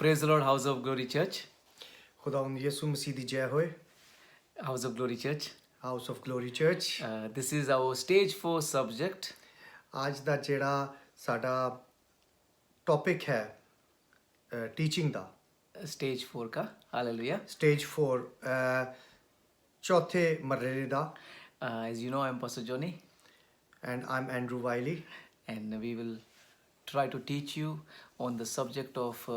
Praise the Lord, House of Glory Church. खुदावंद यसु मसीह दी जय होए. House of Glory Church. House of Glory Church. This is our stage 4 subject. आज ਦਾ ਜਿਹੜਾ ਸਾਡਾ topic ਹੈ ਟੀਚਿੰਗ ਦਾ. Stage 4 ka. Hallelujah. Stage 4 ਚੌਥੇ ਮਰਹਲੇ ਦਾ. As you know, I'm Pastor Johnny. And I'm Andrew Wiley. And we will try to teach you on the subject of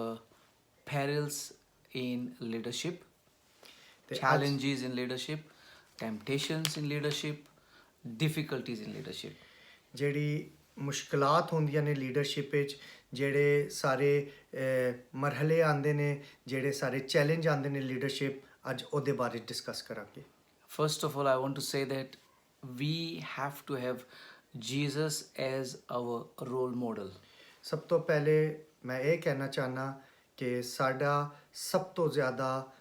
perils in leadership, challenges in leadership, temptations in leadership, difficulties in leadership. ਜਿਹੜੀ ਮੁਸ਼ਕਲਾਤ ਹੁੰਦੀਆਂ ਨੇ leadership ਵਿੱਚ, ਜਿਹੜੇ ਸਾਰੇ ਮਰਹਲੇ ਆਉਂਦੇ ਨੇ, ਜਿਹੜੇ ਸਾਰੇ ਚੈਲੰਜ ਆਉਂਦੇ ਨੇ ਲੀਡਰਸ਼ਿਪ, ਅੱਜ ਉਹਦੇ ਬਾਰੇ ਡਿਸਕਸ ਕਰਾਂਗੇ. First of all, I want to say that we have to have Jesus as our role model. ਸਭ ਤੋਂ ਪਹਿਲੇ ਮੈਂ ਇਹ ਕਹਿਣਾ ਚਾਹੁੰਦਾ ਕਿ ਸਾਡਾ ਸਭ ਤੋਂ ਜ਼ਿਆਦਾ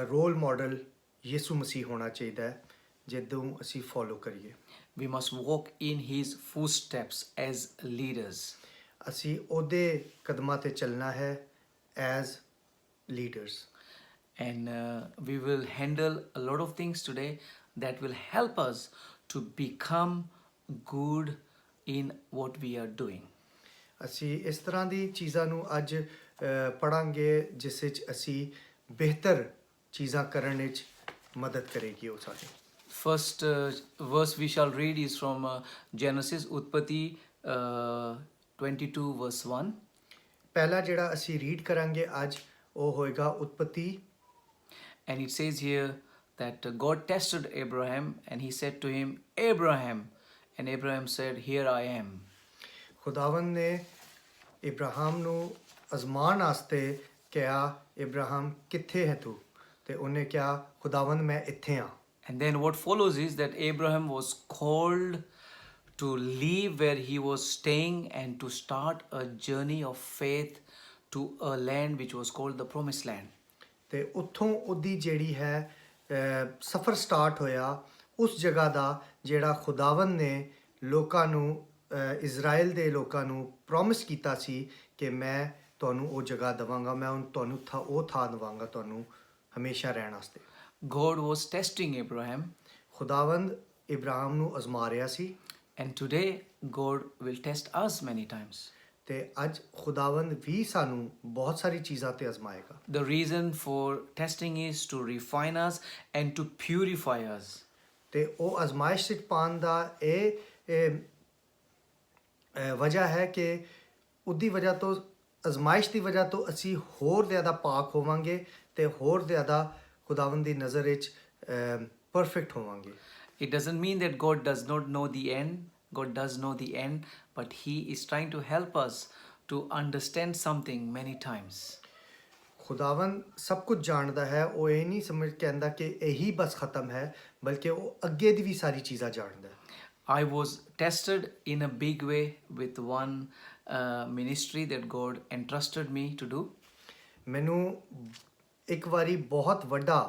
ਰੋਲ ਮਾਡਲ ਯਿਸੂ ਮਸੀਹ ਹੋਣਾ ਚਾਹੀਦਾ ਹੈ, ਜਦੋਂ ਅਸੀਂ ਫੋਲੋ ਕਰੀਏ. We must walk in his footsteps as leaders. ਅਸੀਂ ਉਹਦੇ ਕਦਮਾਂ ਤੇ ਚੱਲਣਾ ਹੈ as leaders. And we will handle a lot of things today that will help us to become good in what we are doing. ਅਸੀਂ ਇਸ ਤਰ੍ਹਾਂ ਦੀ ਚੀਜ਼ਾਂ ਨੂੰ ਅੱਜ ਪੜਾਂਗੇ ਜਿਸ ਵਿੱਚ ਅਸੀਂ ਬਿਹਤਰ ਚੀਜ਼ਾਂ ਕਰਨ ਵਿੱਚ ਮਦਦ ਕਰੇਗੀ ਉਹ ਸਾਡੀ. First verse we shall read is from Genesis Utpatti 22 verse 1. ਪਹਿਲਾ ਜਿਹੜਾ ਅਸੀਂ ਰੀਡ ਕਰਾਂਗੇ ਅੱਜ ਉਹ ਹੋਏਗਾ ਉਤਪਤੀ. And it says here that God tested Abraham and he said to him, Abraham. And Abraham said, Here I am. ਖੁਦਾਵੰਦ ਨੇ ਇਬਰਾਹਿਮ ਨੂੰ ਅਜ਼ਮਾਨ ਵਾਸਤੇ ਕਿਹਾ, ਇਬਰਾਹਿਮ ਕਿੱਥੇ ਹੈ ਤੂੰ? ਤੇ ਉਹਨੇ ਕਿਹਾ, ਖੁਦਾਵੰਦ ਮੈਂ ਇੱਥੇ ਹਾਂ. And then what follows is that Abraham was called to leave where he was staying and to start a journey of faith to a land which was called the Promised Land. ਤੇ ਉੱਥੋਂ ਉਹਦੀ ਜਿਹੜੀ ਹੈ ਸਫ਼ਰ start ਹੋਇਆ ਉਸ ਜਗ੍ਹਾ ਦਾ ਜਿਹੜਾ ਖੁਦਾਵੰਦ ਨੇ ਲੋਕਾਂ ਨੂੰ ਇਜ਼ਰਾਈਲ ਦੇ ਲੋਕਾਂ ਨੂੰ ਪ੍ਰੋਮਿਸ ਕੀਤਾ ਸੀ ਕਿ ਮੈਂ ਤੁਹਾਨੂੰ ਉਹ ਜਗ੍ਹਾ ਦੇਵਾਂਗਾ, ਮੈਂ ਤੁਹਾਨੂੰ ਉਹ ਥਾਂ ਦੇਵਾਂਗਾ ਤੁਹਾਨੂੰ ਹਮੇਸ਼ਾ ਰਹਿਣ ਵਾਸਤੇ. God was testing Abraham. ਖੁਦਾਵੰਦ ਇਬਰਾਹਿਮ ਨੂੰ ਅਜ਼ਮਾ ਰਿਹਾ ਸੀ. And today God will test us many times. ਤੇ ਅੱਜ ਖੁਦਾਵੰਦ ਵੀ ਸਾਨੂੰ ਬਹੁਤ ਸਾਰੀ ਚੀਜ਼ਾਂ ਤੇ ਅਜ਼ਮਾਏਗਾ. The reason for testing is to refine us and to purify us. ਤੇ ਉਹ ਅਜ਼ਮਾਇਸ਼ ਵਿੱਚ ਪਾਉਣ ਦਾ ਇਹ ਵਜ੍ਹਾ ਹੈ ਕਿ ਉਹਦੀ ਵਜ੍ਹਾ ਤੋਂ ਅਜ਼ਮਾਇਸ਼ ਦੀ ਵਜ੍ਹਾ ਤੋਂ ਅਸੀਂ ਹੋਰ ਜ਼ਿਆਦਾ ਪਾਕ ਹੋਵਾਂਗੇ ਤੇ ਹੋਰ ਜ਼ਿਆਦਾ ਖੁਦਾਵੰਦ ਦੀ ਨਜ਼ਰ ਵਿੱਚ ਪਰਫੈਕਟ ਹੋਵਾਂਗੇ. It doesn't mean that God does not know the end. God does know the end, but he is trying to help us to understand something many times. ਖੁਦਾਵੰਦ ਸਭ ਕੁਝ ਜਾਣਦਾ ਹੈ. ਉਹ ਇਹ ਨਹੀਂ ਸਮਝ ਕਹਿੰਦਾ ਕਿ ਇਹੀ ਬਸ ਖਤਮ ਹੈ, ਬਲਕਿ ਉਹ ਅੱਗੇ ਦੀ ਵੀ ਸਾਰੀ ਚੀਜ਼ਾਂ ਜਾਣਦਾ ਹੈ. I was tested in a big way with one ministry that God entrusted me to do. ਮੈਨੂੰ ਇੱਕ ਵਾਰੀ ਬਹੁਤ ਵੱਡਾ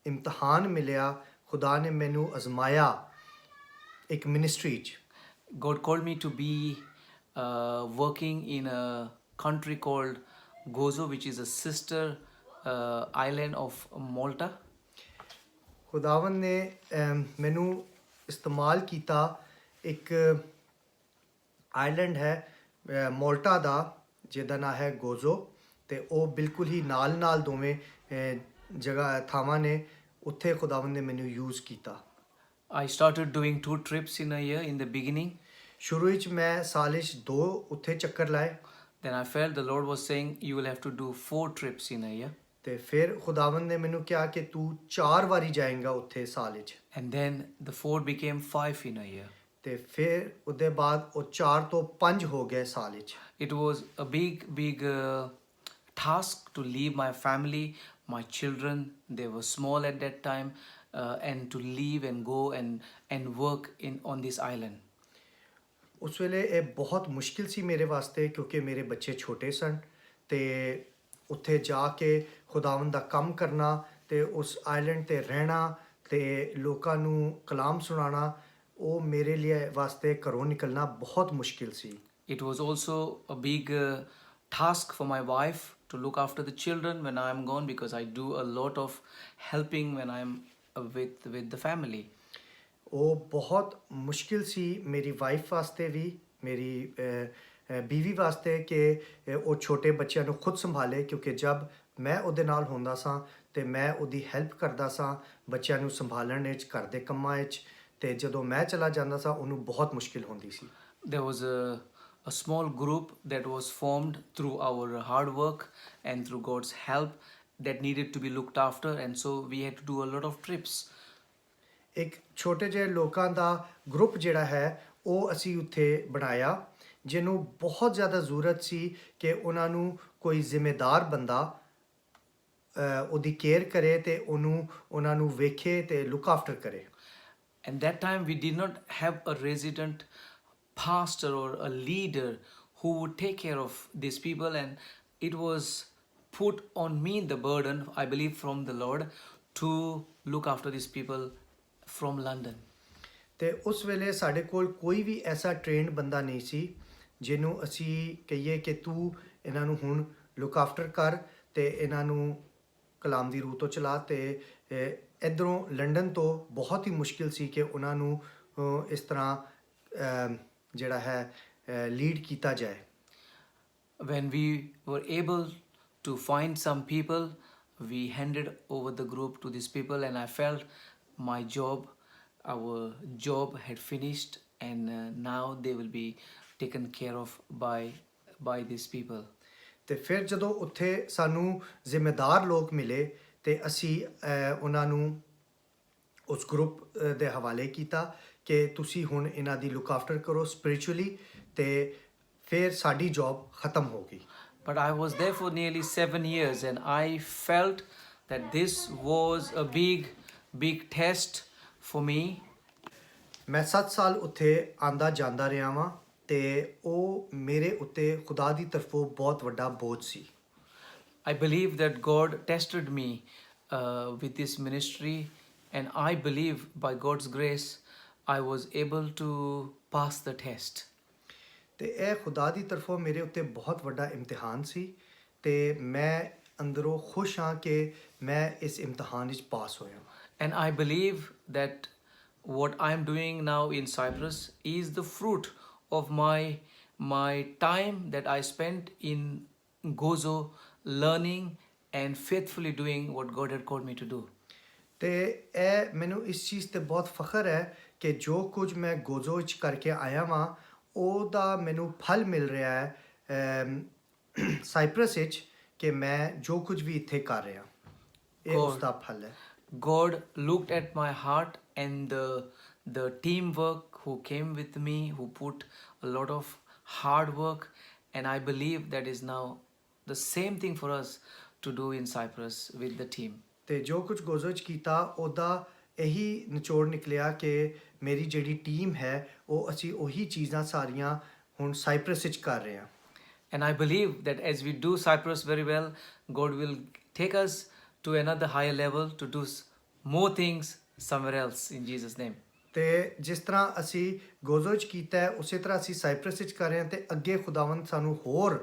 ਇਮਤਿਹਾਨ ਮਿਲਿਆ. ਖੁਦਾ ਨੇ ਮੈਨੂੰ ਅਜ਼ਮਾਇਆ ਇੱਕ ਮਿਨਿਸਟਰੀ 'ਚ. God called me to be working in a country called Gozo, which is a sister island of Malta. ਖੁਦਾਵੰਦ ਨੇ ਮੈਨੂੰ ਇਸਤੇਮਾਲ ਕੀਤਾ. ਇੱਕ ਆਈਲੈਂਡ ਹੈ ਮੋਲਟਾ ਦਾ ਜਿਹਦਾ ਨਾਂ ਹੈ ਗੋਜ਼ੋ, ਤੇ ਉਹ ਬਿਲਕੁਲ ਹੀ ਨਾਲ ਦੋਵੇਂ ਜਗ੍ਹਾ ਥਾਵਾਂ ਨੇ. ਉੱਥੇ ਖੁਦਾਵੰਦ ਨੇ ਮੈਨੂੰ ਯੂਜ਼ ਕੀਤਾ. I started doing 2 trips in a year in the beginning. ਸ਼ੁਰੂ ਵਿੱਚ ਮੈਂ ਸਾਲ ਵਿੱਚ 2 ਉੱਥੇ ਚੱਕਰ ਲਾਏ. Then I felt the Lord was saying you will have to do 4 trips in a year. ਤੇ ਫਿਰ ਖੁਦਾਵੰਦ ਨੇ ਮੈਨੂੰ ਕਿਹਾ ਕਿ ਤੂੰ 4 ਵਾਰੀ ਜਾਏਂਗਾ ਉੱਥੇ ਸਾਲ ਵਿੱਚ. And then the 4 became 5 in a year. ਤੇ ਫਿਰ ਉਹਦੇ ਬਾਅਦ ਉਹ 4 ਤੋਂ 5 ਹੋ ਗਏ ਸਾਲ ਵਿੱਚ. It was a big task to leave my family, my children. They were small at that time, and to leave and go and work on this island. ਉਸ ਵੇਲੇ ਇਹ ਬਹੁਤ ਮੁਸ਼ਕਿਲ ਸੀ ਮੇਰੇ ਵਾਸਤੇ, ਕਿਉਂਕਿ ਮੇਰੇ ਬੱਚੇ ਛੋਟੇ ਸਨ. ਤੇ ਉੱਥੇ ਜਾ ਕੇ ਖੁਦਾਵੰਦ ਦਾ ਕੰਮ ਕਰਨਾ ਤੇ ਉਸ ਆਈਲੈਂਡ ਤੇ ਰਹਿਣਾ ਤੇ ਲੋਕਾਂ ਨੂੰ ਕਲਾਮ ਸੁਣਾਉਣਾ, ਉਹ ਮੇਰੇ ਲਈ ਵਾਸਤੇ ਘਰੋਂ ਨਿਕਲਣਾ ਬਹੁਤ ਮੁਸ਼ਕਿਲ ਸੀ. It was also a big task for my wife to look after the children when I am gone, because I do a lot of helping when I am with the family. ਉਹ ਬਹੁਤ ਮੁਸ਼ਕਿਲ ਸੀ ਮੇਰੀ wife ਵਾਸਤੇ ਵੀ, ਮੇਰੀ ਬੀਵੀ ਵਾਸਤੇ ਕਿ ਉਹ ਛੋਟੇ ਬੱਚਿਆਂ ਨੂੰ ਖੁਦ ਸੰਭਾਲੇ, ਕਿਉਂਕਿ ਜਦ ਮੈਂ ਉਹਦੇ ਨਾਲ ਹੁੰਦਾ ਸਾਂ ਤੇ ਮੈਂ ਉਹਦੀ ਹੈਲਪ ਕਰਦਾ ਸਾਂ ਬੱਚਿਆਂ ਨੂੰ ਸੰਭਾਲਣ ਵਿੱਚ, ਘਰ ਦੇ ਕੰਮਾਂ ਵਿੱਚ, ਤੇ ਜਦੋਂ ਮੈਂ ਚਲਾ ਜਾਂਦਾ ਸਾਂ ਉਹਨੂੰ ਬਹੁਤ ਮੁਸ਼ਕਿਲ ਹੁੰਦੀ ਸੀ. There was a small group that was formed through our hard work and through God's help that needed to be looked after, and so we had to do a lot of trips. ਇੱਕ ਛੋਟੇ ਜਿਹੇ ਲੋਕਾਂ ਦਾ group ਜਿਹੜਾ ਹੈ ਉਹ ਅਸੀਂ ਉੱਥੇ ਬਣਾਇਆ, ਜਿਹਨੂੰ ਬਹੁਤ ਜ਼ਿਆਦਾ ਜ਼ਰੂਰਤ ਸੀ ਕਿ ਉਹਨਾਂ ਨੂੰ ਕੋਈ ਜ਼ਿੰਮੇਦਾਰ ਬੰਦਾ ਉਹਦੀ ਕੇਅਰ ਕਰੇ ਤੇ ਉਹਨਾਂ ਨੂੰ ਵੇਖੇ ਤੇ ਲੁੱਕ ਆਫਟਰ ਕਰੇ. And that time we did not have a resident pastor or a leader who would take care of these people, and it was put on me the burden, I believe, from the Lord to look after these people from London. ਤੇ ਉਸ ਵੇਲੇ ਸਾਡੇ ਕੋਲ ਕੋਈ ਵੀ ਐਸਾ trained ਬੰਦਾ ਨਹੀਂ ਸੀ ਜਿਹਨੂੰ ਅਸੀਂ ਕਹੀਏ ਕਿ ਤੂੰ ਇਹਨਾਂ ਨੂੰ ਹੁਣ ਲੁੱਕ ਆਫਟਰ ਕਰ ਤੇ ਇਹਨਾਂ ਨੂੰ ਕਲਾਮ ਦੀ ਰੂਹ ਤੋਂ ਚਲਾ. ਤੇ ਇੱਧਰੋਂ ਲੰਡਨ ਤੋਂ ਬਹੁਤ ਹੀ ਮੁਸ਼ਕਿਲ ਸੀ ਕਿ ਉਹਨਾਂ ਨੂੰ ਇਸ ਤਰ੍ਹਾਂ ਜਿਹੜਾ ਹੈ ਲੀਡ ਕੀਤਾ ਜਾਏ. When we were able to find some people, we handed over the group to these people, and I felt our job had finished, and now they will be taken care of by these people. ਤੇ ਫਿਰ ਜਦੋਂ ਉੱਥੇ ਸਾਨੂੰ ਜ਼ਿੰਮੇਦਾਰ ਲੋਕ ਮਿਲੇ ਤੇ ਅਸੀਂ ਉਹਨਾਂ ਨੂੰ ਉਸ ਗਰੁੱਪ ਦੇ ਹਵਾਲੇ ਕੀਤਾ ਕਿ ਤੁਸੀਂ ਹੁਣ ਇਹਨਾਂ ਦੀ ਲੁੱਕ ਆਫਟਰ ਕਰੋ ਸਪਿਰਿਚੁਅਲੀ, ਤੇ ਫਿਰ ਸਾਡੀ ਜੌਬ ਖਤਮ ਹੋ ਗਈ. But I was there for nearly 7 years, and I felt that this was a big test for me. ਮੈਂ 7 ਸਾਲ ਉੱਥੇ ਆਂਦਾ ਜਾਂਦਾ ਰਿਹਾ ਵਾਂ ਤੇ ਉਹ ਮੇਰੇ ਉੱਤੇ ਖੁਦਾ ਦੀ ਤਰਫੋਂ ਬਹੁਤ ਵੱਡਾ ਬੋਝ ਸੀ. I believe that God tested me with this ministry, and I believe by God's grace I was able to pass the test. ਤੇ ਇਹ ਖੁਦਾ ਦੀ ਤਰਫੋਂ ਮੇਰੇ ਉੱਤੇ ਬਹੁਤ ਵੱਡਾ ਇਮਤਿਹਾਨ ਸੀ ਤੇ ਮੈਂ ਅੰਦਰੋਂ ਖੁਸ਼ ਹਾਂ ਕਿ ਮੈਂ ਇਸ ਇਮਤਿਹਾਨ ਵਿੱਚ ਪਾਸ ਹੋਇਆ. And I believe that what I am doing now in Cyprus is the fruit of my time that I spent in Gozo, learning and faithfully doing what God had called me to do. ਤੇ ਇਹ ਮੈਨੂੰ ਇਸ ਚੀਜ਼ ਤੇ ਬਹੁਤ ਫਖਰ ਹੈ ਕਿ ਜੋ ਕੁਝ ਮੈਂ ਗੋਜ਼ੋ ਵਿੱਚ ਕਰਕੇ ਆਇਆ ਵਾਂ ਉਹਦਾ ਮੈਨੂੰ ਫਲ ਮਿਲ ਰਿਹਾ ਹੈ ਸਾਈਪਰਸ ਵਿੱਚ, ਕਿ ਮੈਂ ਜੋ ਕੁਝ ਵੀ ਇੱਥੇ ਕਰ ਰਿਹਾ ਇਹ ਉਸ ਦਾ ਫਲ ਹੈ. God looked at my heart and the teamwork who came with me, who put a lot of hard work, and I believe that is now the same thing for us to do in Cyprus with the team. ਤੇ ਜੋ ਕੁਝ ਗੋਜ਼ੋ ਵਿੱਚ ਕੀਤਾ ਉਹਦਾ ਇਹੀ ਨਿਚੋੜ ਨਿਕਲਿਆ ਕਿ ਮੇਰੀ ਜਿਹੜੀ ਟੀਮ ਹੈ ਉਹ ਅਸੀਂ ਉਹੀ ਚੀਜ਼ਾਂ ਸਾਰੀਆਂ ਹੁਣ ਸਾਈਪਰਸ ਵਿੱਚ ਕਰ ਰਹੇ ਹਾਂ. And I believe that as we do Cyprus very well, God will take us to another higher level to do more things somewhere else in Jesus' name. ਤੇ ਜਿਸ ਤਰ੍ਹਾਂ ਅਸੀਂ ਗੋਜ਼ੋ ਵਿੱਚ ਕੀਤਾ ਹੈ ਉਸੇ ਤਰ੍ਹਾਂ ਅਸੀਂ ਸਾਈਪਰਸ ਵਿੱਚ ਕਰ ਰਹੇ ਹਾਂ ਤੇ ਅੱਗੇ ਖੁਦਾਵੰਦ ਸਾਨੂੰ ਹੋਰ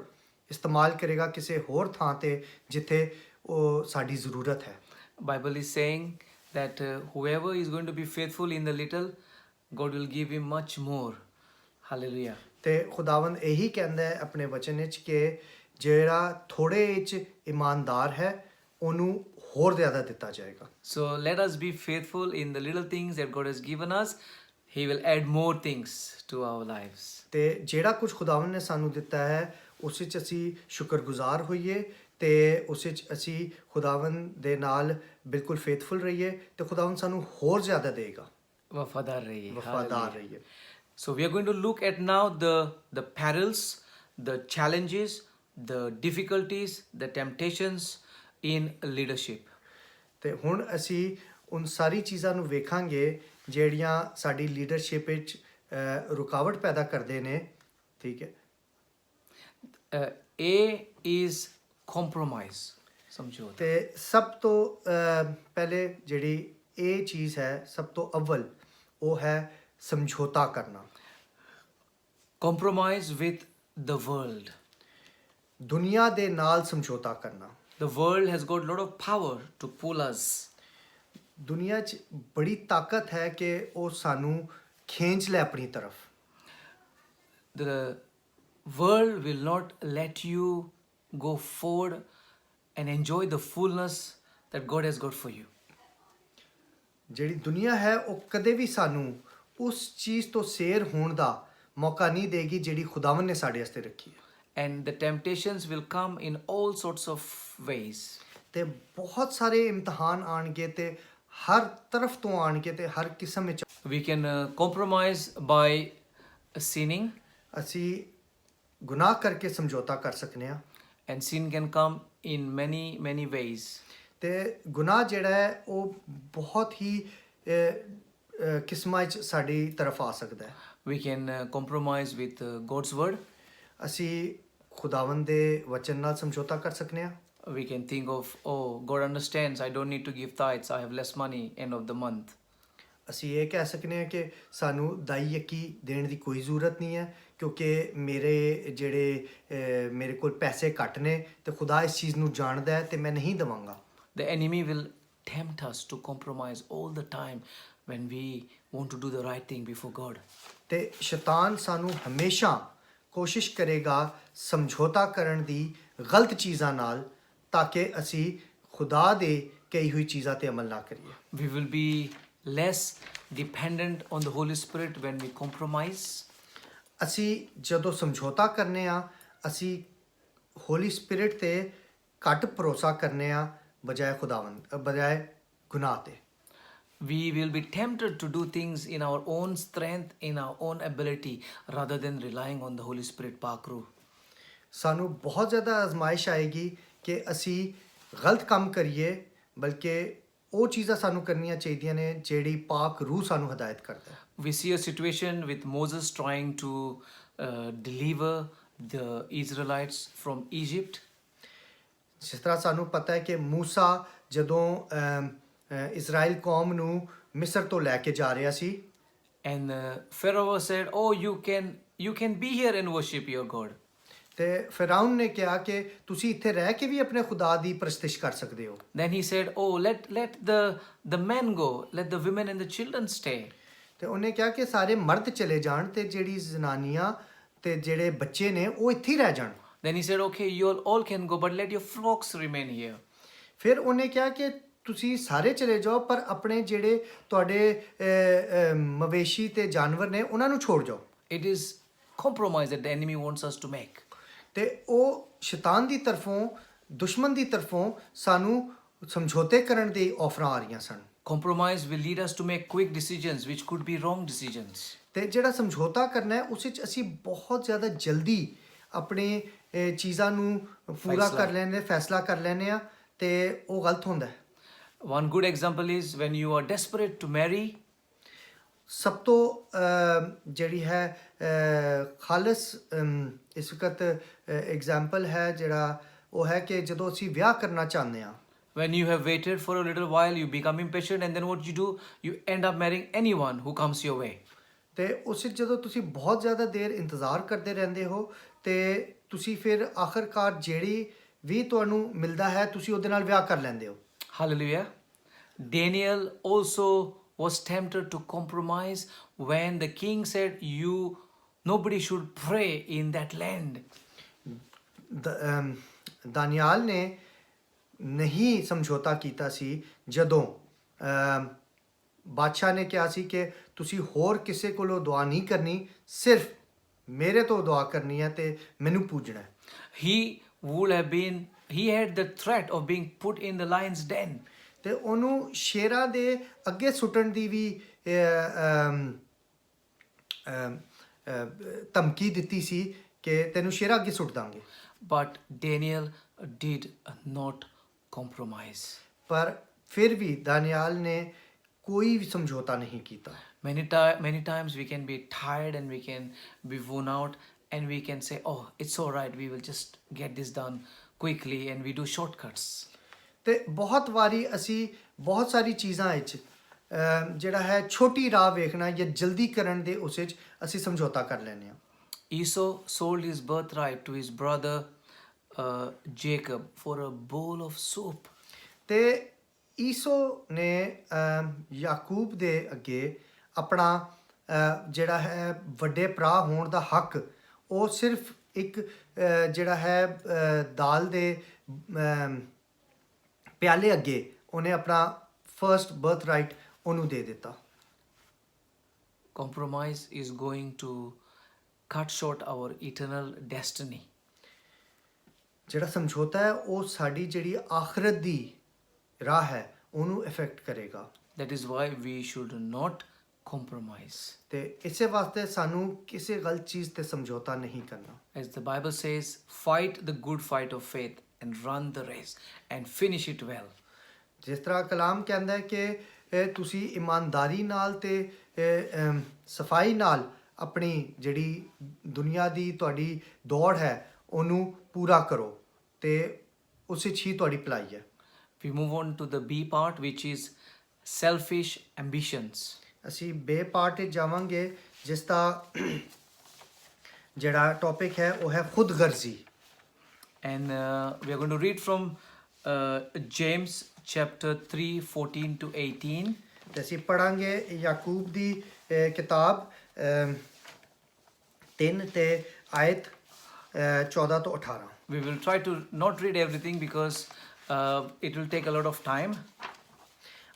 ਇਸਤੇਮਾਲ ਕਰੇਗਾ ਕਿਸੇ ਹੋਰ ਥਾਂ ਤੇ ਜਿੱਥੇ ਉਹ ਸਾਡੀ ਜ਼ਰੂਰਤ ਹੈ. Bible is saying that whoever is going to be faithful in the little, God will give him much more. Hallelujah. ਤੇ ਖੁਦਾਵੰਦ ਇਹੀ ਕਹਿੰਦਾ ਹੈ ਆਪਣੇ ਵਚਨ ਵਿੱਚ ਕਿ ਜਿਹੜਾ ਥੋੜੇ ਵਿੱਚ ਇਮਾਨਦਾਰ ਹੈ ਉਹਨੂੰ ਹੋਰ ਜ਼ਿਆਦਾ ਦਿੱਤਾ ਜਾਏਗਾ. So let us be faithful in the little things that God has given us. He will add more things to our lives. ਤੇ ਜਿਹੜਾ ਕੁਝ ਖੁਦਾਵੰਦ ਨੇ ਸਾਨੂੰ ਦਿੱਤਾ ਹੈ ਉਸ ਵਿੱਚ ਅਸੀਂ ਸ਼ੁਕਰਗੁਜ਼ਾਰ ਹੋਈਏ ਤੇ ਉਸ ਵਿੱਚ ਅਸੀਂ ਖੁਦਾਵੰਦ ਦੇ ਨਾਲ ਬਿਲਕੁਲ ਫੇਥਫੁਲ ਰਹੀਏ ਤੇ ਖੁਦਾਵੰਦ ਸਾਨੂੰ ਹੋਰ ਜ਼ਿਆਦਾ ਦੇਗਾ. ਵਫਾਦਾਰ ਰਹੀਏ. ਵਫਾਦਾਰ ਰਹੀਏ. So we are going to look at now the perils, the challenges, the difficulties, the temptations in leadership. ਤੇ ਹੁਣ ਅਸੀਂ ਉਨ ਸਾਰੀ ਚੀਜ਼ਾਂ ਨੂੰ ਵੇਖਾਂਗੇ ਜਿਹੜੀਆਂ ਸਾਡੀ ਲੀਡਰਸ਼ਿਪ ਵਿੱਚ ਰੁਕਾਵਟ ਪੈਦਾ ਕਰਦੇ ਨੇ. ਠੀਕ ਹੈ. A is compromise. ਸਮਝੋ. ਤੇ ਸਭ ਤੋਂ ਪਹਿਲੇ ਜਿਹੜੀ ਇਹ ਚੀਜ਼ ਹੈ ਸਭ ਤੋਂ ਅਵਲ ਉਹ ਹੈ ਸਮਝੌਤਾ ਕਰਨਾ. Compromise with the world. ਦੁਨੀਆ ਦੇ ਨਾਲ ਸਮਝੌਤਾ ਕਰਨਾ। The world has got a lot of power to pull us. ਦੁਨੀਆ 'ਚ ਬੜੀ ਤਾਕਤ ਹੈ ਕਿ ਉਹ ਸਾਨੂੰ ਖਿੱਚ ਲੈ ਆਪਣੀ ਤਰਫ। The world will not let you go forward and enjoy the fullness that God has got for you. ਜਿਹੜੀ ਦੁਨੀਆ ਹੈ ਉਹ ਕਦੇ ਵੀ ਸਾਨੂੰ ਉਸ ਚੀਜ਼ ਤੋਂ ਸੇਰ ਹੋਣ ਦਾ ਮੌਕਾ ਨਹੀਂ ਦੇਗੀ ਜਿਹੜੀ ਖੁਦਾਵੰਦ ਨੇ ਸਾਡੇ ਵਾਸਤੇ ਰੱਖੀ ਹੈ। And the temptations will come in all sorts of ways. ਤੇ ਬਹੁਤ ਸਾਰੇ ਇਮਤਿਹਾਨ ਆਣਗੇ ਤੇ ਹਰ ਤਰਫ ਤੋਂ ਆਣਗੇ ਤੇ ਹਰ ਕਿਸਮ ਵਿੱਚ We can compromise by sinning, ਅਸੀਂ ਗੁਨਾਹ ਕਰਕੇ ਸਮਝੌਤਾ ਕਰ ਸਕਨੇ ਆ। and sin can come in many, many ways. ਤੇ ਗੁਨਾਹ ਜਿਹੜਾ ਹੈ ਉਹ ਬਹੁਤ ਹੀ ਕਿਸਮਾਂ 'ਚ ਸਾਡੀ ਤਰਫ ਆ ਸਕਦਾ ਹੈ। We can compromise with God's word. ਅਸੀਂ ਖੁਦਾਵੰਦ ਦੇ ਵਚਨ ਨਾਲ ਸਮਝੌਤਾ ਕਰ ਸਕਨੇ ਆ। We can think of, oh, God understands, I don't need to give tithes, I have less money end of the month. ਅਸੀਂ ਇਹ ਕਹਿ ਸਕਨੇ ਆ ਕਿ ਸਾਨੂੰ ਦਾਈ ਯੱਕੀ ਦੇਣ ਦੀ ਕੋਈ ਜ਼ਰੂਰਤ ਨਹੀਂ ਹੈ ਕਿਉਂਕਿ ਮੇਰੇ ਕੋਲ ਪੈਸੇ ਘੱਟ ਨੇ ਤੇ ਖੁਦਾ ਇਸ ਚੀਜ਼ ਨੂੰ ਜਾਣਦਾ ਹੈ ਤੇ ਮੈਂ ਨਹੀਂ ਦੇਵਾਂਗਾ। The enemy will tempt us to compromise all the time when we want to do the right thing before God. ਤੇ ਸ਼ੈਤਾਨ ਸਾਨੂੰ ਹਮੇਸ਼ਾ ਕੋਸ਼ਿਸ਼ ਕਰੇਗਾ ਸਮਝੌਤਾ ਕਰਨ ਦੀ ਗਲਤ ਚੀਜ਼ਾਂ ਨਾਲ ਤਾਂ ਕਿ ਅਸੀਂ ਖੁਦਾ ਦੇ ਕਹੀ ਹੋਈ ਚੀਜ਼ਾਂ ਤੇ ਅਮਲ ਨਾ ਕਰੀਏ। We will be less dependent on the Holy Spirit when we compromise. ਅਸੀਂ ਜਦੋਂ ਸਮਝੌਤਾ ਕਰਨੇ ਆ ਅਸੀਂ ਹੋਲੀ ਸਪਿਰਿਟ ਤੇ ਘੱਟ ਭਰੋਸਾ ਕਰਨੇ ਆ ਬਜਾਏ ਗੁਨਾਹ ਤੇ। We will be tempted to do things in our own strength, in our own ability, rather than relying on the Holy Spirit ਪਾਕ ਰੂਹ। ਸਾਨੂੰ ਬਹੁਤ ਜ਼ਿਆਦਾ ਅਜ਼ਮਾਇਸ਼ ਆਏਗੀ ਕਿ ਅਸੀਂ ਗਲਤ ਕੰਮ ਕਰੀਏ ਬਲਕਿ ਉਹ ਚੀਜ਼ਾਂ ਸਾਨੂੰ ਕਰਨੀਆਂ ਚਾਹੀਦੀਆਂ ਨੇ ਜਿਹੜੀ ਪਾਕ ਰੂਹ ਸਾਨੂੰ ਹਦਾਇਤ ਕਰਦਾ ਹੈ। We see a situation with Moses trying to deliver the Israelites from Egypt. ਜਿਸ ਤਰ੍ਹਾਂ ਸਾਨੂੰ ਪਤਾ ਹੈ ਕਿ ਮੂਸਾ ਜਦੋਂ ਇਜ਼ਰਾਈਲ ਕੌਮ ਨੂੰ ਮਿਸਰ ਤੋਂ ਲੈ ਕੇ ਜਾ ਰਿਹਾ ਸੀ And Pharaoh said, oh, you can be here and worship your God. ਤੇ ਫਿਰੌਨ ਨੇ ਕਿਹਾ ਕਿ ਤੁਸੀਂ ਇੱਥੇ ਰਹਿ ਕੇ ਵੀ ਆਪਣੇ ਖੁਦਾ ਦੀ ਪ੍ਰਸਤਿਸ਼ ਕਰ ਸਕਦੇ ਹੋ। Then he said, oh, let the men go, let the women and the children stay. ਤੇ ਉਹਨੇ ਕਿਹਾ ਕਿ ਸਾਰੇ ਮਰਦ ਚਲੇ ਜਾਣ ਤੇ ਜਿਹੜੀ ਜ਼ਨਾਨੀਆਂ ਤੇ ਜਿਹੜੇ ਬੱਚੇ ਨੇ ਉਹ ਇੱਥੇ ਹੀ ਰਹਿ ਜਾਣ। Then he said, okay, you all can go, but let your flocks remain here. ਫਿਰ ਉਹਨੇ ਕਿਹਾ ਕਿ ਤੁਸੀਂ ਸਾਰੇ ਚਲੇ ਜਾਓ ਪਰ ਆਪਣੇ ਜਿਹੜੇ ਤੁਹਾਡੇ ਮਵੇਸ਼ੀ ਤੇ ਜਾਨਵਰ ਨੇ ਉਹਨਾਂ ਨੂੰ ਛੋੜ ਜਾਓ। It is compromise that the enemy wants us to make. ਤੇ ਉਹ ਸ਼ੈਤਾਨ ਦੀ ਤਰਫੋਂ ਦੁਸ਼ਮਣ ਦੀ ਤਰਫੋਂ ਸਾਨੂੰ ਸਮਝੌਤੇ ਕਰਨ ਦੀ ਆਫਰਾਂ ਆ ਰਹੀਆਂ ਸਨ। Compromise will lead us to make quick decisions which could be wrong decisions. ਤੇ ਜਿਹੜਾ ਸਮਝੌਤਾ ਕਰਨਾ ਹੈ ਉਸ ਵਿੱਚ ਅਸੀਂ ਬਹੁਤ ਜ਼ਿਆਦਾ ਜਲਦੀ ਆਪਣੇ ਚੀਜ਼ਾਂ ਨੂੰ ਪੂਰਾ ਕਰ ਲੈਂਦੇ ਫੈਸਲਾ ਕਰ ਲੈਂਦੇ ਆ ਤੇ ਉਹ ਗਲਤ ਹੁੰਦਾ ਹੈ। One good example is when you are desperate to marry. ਸਭ ਤੋਂ ਜਿਹੜੀ ਹੈ ਖਾਲਸ ਇਸ ਵਕਤ ਐਗਜ਼ਾਮਪਲ ਹੈ ਜਿਹੜਾ ਉਹ ਹੈ ਕਿ ਜਦੋਂ ਅਸੀਂ ਵਿਆਹ ਕਰਨਾ ਚਾਹੁੰਦੇ ਹਾਂ। When you have waited for a little while, you become impatient, and then what you do, you end up marrying anyone who comes your way. ਤੇ ਉਸ ਵਿੱਚ ਜਦੋਂ ਤੁਸੀਂ ਬਹੁਤ ਜ਼ਿਆਦਾ ਦੇਰ ਇੰਤਜ਼ਾਰ ਕਰਦੇ ਰਹਿੰਦੇ ਹੋ ਤੇ ਤੁਸੀਂ ਫਿਰ ਆਖਰਕਾਰ ਜਿਹੜੀ ਵੀ ਤੁਹਾਨੂੰ ਮਿਲਦਾ ਹੈ ਤੁਸੀਂ ਉਹਦੇ ਨਾਲ ਵਿਆਹ ਕਰ ਲੈਂਦੇ ਹੋ। Hallelujah. Daniel also was tempted to compromise when the king said, nobody should pray in that land. ਦਾਨੀਆਲ ਨੇ ਨਹੀਂ ਸਮਝੌਤਾ ਕੀਤਾ ਸੀ ਜਦੋਂ ਬਾਦਸ਼ਾਹ ਨੇ ਕਿਹਾ ਸੀ ਕਿ ਤੁਸੀਂ ਹੋਰ ਕਿਸੇ ਕੋਲੋਂ ਦੁਆ ਨਹੀਂ ਕਰਨੀ ਸਿਰਫ ਮੇਰੇ ਤੋਂ ਦੁਆ ਕਰਨੀ ਹੈ ਤੇ ਮੈਨੂੰ ਪੂਜਣਾ ਹੈ। He had the threat of being put in the lion's den. ਤੇ ਉਹਨੂੰ ਸ਼ੇਰਾਂ ਦੇ ਅੱਗੇ ਸੁੱਟਣ ਦੀ ਵੀ ਧਮਕੀ ਦਿੱਤੀ ਸੀ ਕਿ ਤੈਨੂੰ ਸ਼ੇਰਾਂ ਅੱਗੇ ਸੁੱਟ ਦਾਂਗੇ। But Daniel did not compromise. ਪਰ ਫਿਰ ਵੀ ਦਾਨੀਆਲ ਨੇ ਕੋਈ ਵੀ ਸਮਝੌਤਾ ਨਹੀਂ ਕੀਤਾ। Many times we can be tired and we can be worn out and we can say, oh, it's all right, we will just get this done quickly and we do shortcuts. ਤੇ ਬਹੁਤ ਵਾਰੀ ਅਸੀਂ ਬਹੁਤ ਸਾਰੀ ਚੀਜ਼ਾਂ ਵਿੱਚ ਜਿਹੜਾ ਹੈ ਛੋਟੀ ਰਾਹ ਵੇਖਣਾ ਜਾਂ ਜਲਦੀ ਕਰਨ ਦੇ ਉਸ ਵਿੱਚ ਅਸੀਂ ਸਮਝੌਤਾ ਕਰ ਲੈਂਦੇ ਹਾਂ। Esau sold his birthright to his brother Jacob for a bowl of soup. ਤੇ ਈਸੋ ਨੇ ਯਾਕੂਬ ਦੇ ਅੱਗੇ ਆਪਣਾ ਜਿਹੜਾ ਹੈ ਵੱਡੇ ਭਰਾ ਹੋਣ ਦਾ ਹੱਕ ਉਹ ਸਿਰਫ ਇੱਕ ਜਿਹੜਾ ਹੈ ਦਾਲ ਦੇ ਪਿਆਲੇ ਅੱਗੇ ਉਹਨੇ ਆਪਣਾ ਫਰਸਟ ਬਰਥ ਰਾਈਟ ਉਹਨੂੰ ਦੇ ਦਿੱਤਾ. Compromise is going to cut short our eternal destiny. ਜਿਹੜਾ ਸਮਝੌਤਾ ਹੈ ਉਹ ਸਾਡੀ ਜਿਹੜੀ ਆਖਰਤ ਦੀ ਰਾਹ ਹੈ ਉਹਨੂੰ ਇਫੈਕਟ ਕਰੇਗਾ. That is why we should not compromise. ਤੇ ਇਸੇ ਵਾਸਤੇ ਸਾਨੂੰ ਕਿਸੇ ਗਲਤ ਚੀਜ਼ ਤੇ ਸਮਝੌਤਾ ਨਹੀਂ ਕਰਨਾ. As the Bible says, fight the good fight of faith and run the race and finish it well. ਜਿਸ ਤਰ੍ਹਾਂ ਕਲਾਮ ਕਹਿੰਦਾ ਹੈ ਕਿ ਤੁਸੀਂ ਇਮਾਨਦਾਰੀ ਨਾਲ ਤੇ ਸਫਾਈ ਨਾਲ ਆਪਣੀ ਜਿਹੜੀ ਦੁਨੀਆ ਦੀ ਤੁਹਾਡੀ ਦੌੜ ਹੈ ਉਹਨੂੰ ਪੂਰਾ ਕਰੋ ਤੇ ਉਸ ਵਿੱਚ ਹੀ ਤੁਹਾਡੀ ਭਲਾਈ ਹੈ. We move on to the B part, which is selfish ambitions. ਅਸੀਂ ਬੇ ਪਾਰਟ ਵਿੱਚ ਜਾਵਾਂਗੇ ਜਿਸ ਦਾ ਜਿਹੜਾ ਟੌਪਿਕ ਹੈ ਉਹ ਹੈ ਖੁਦਗਰਜ਼ੀ. And we are going to read from James chapter 3, 14 to 18. ਤੇ ਅਸੀਂ ਪੜਾਂਗੇ ਯਾਕੂਬ ਦੀ ਕਿਤਾਬ 3 ਤੇ ਆਇਤ 14 ਤੋਂ 18. We will try to not read everything because it will take a lot of time.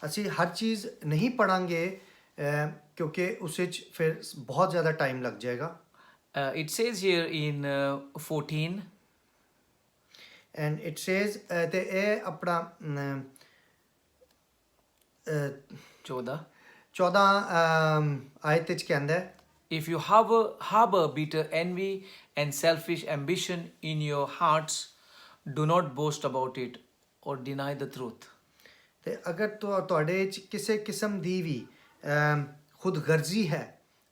ਅਸੀਂ ਹਰ ਚੀਜ਼ ਨਹੀਂ ਪੜਾਂਗੇ ਕਿਉਂਕਿ ਉਸ ਵਿੱਚ ਫਿਰ ਬਹੁਤ ਜ਼ਿਆਦਾ ਟਾਈਮ ਲੱਗ ਜਾਏਗਾ. It says here in 14, and it says ਤੇ ਇਹ ਆਪਣਾ 14 ਆਇਤ ਵਿੱਚ ਕਹਿੰਦਾ ਹੈ if you harbor bitter envy and selfish ambition in your hearts, do not boast about it or deny the truth. ਤੇ ਅਗਰ ਤੁਹਾਡੇ ਵਿੱਚ ਕਿਸੇ ਕਿਸਮ ਦੀ ਵੀ ਖੁਦਗਰਜ਼ੀ ਹੈ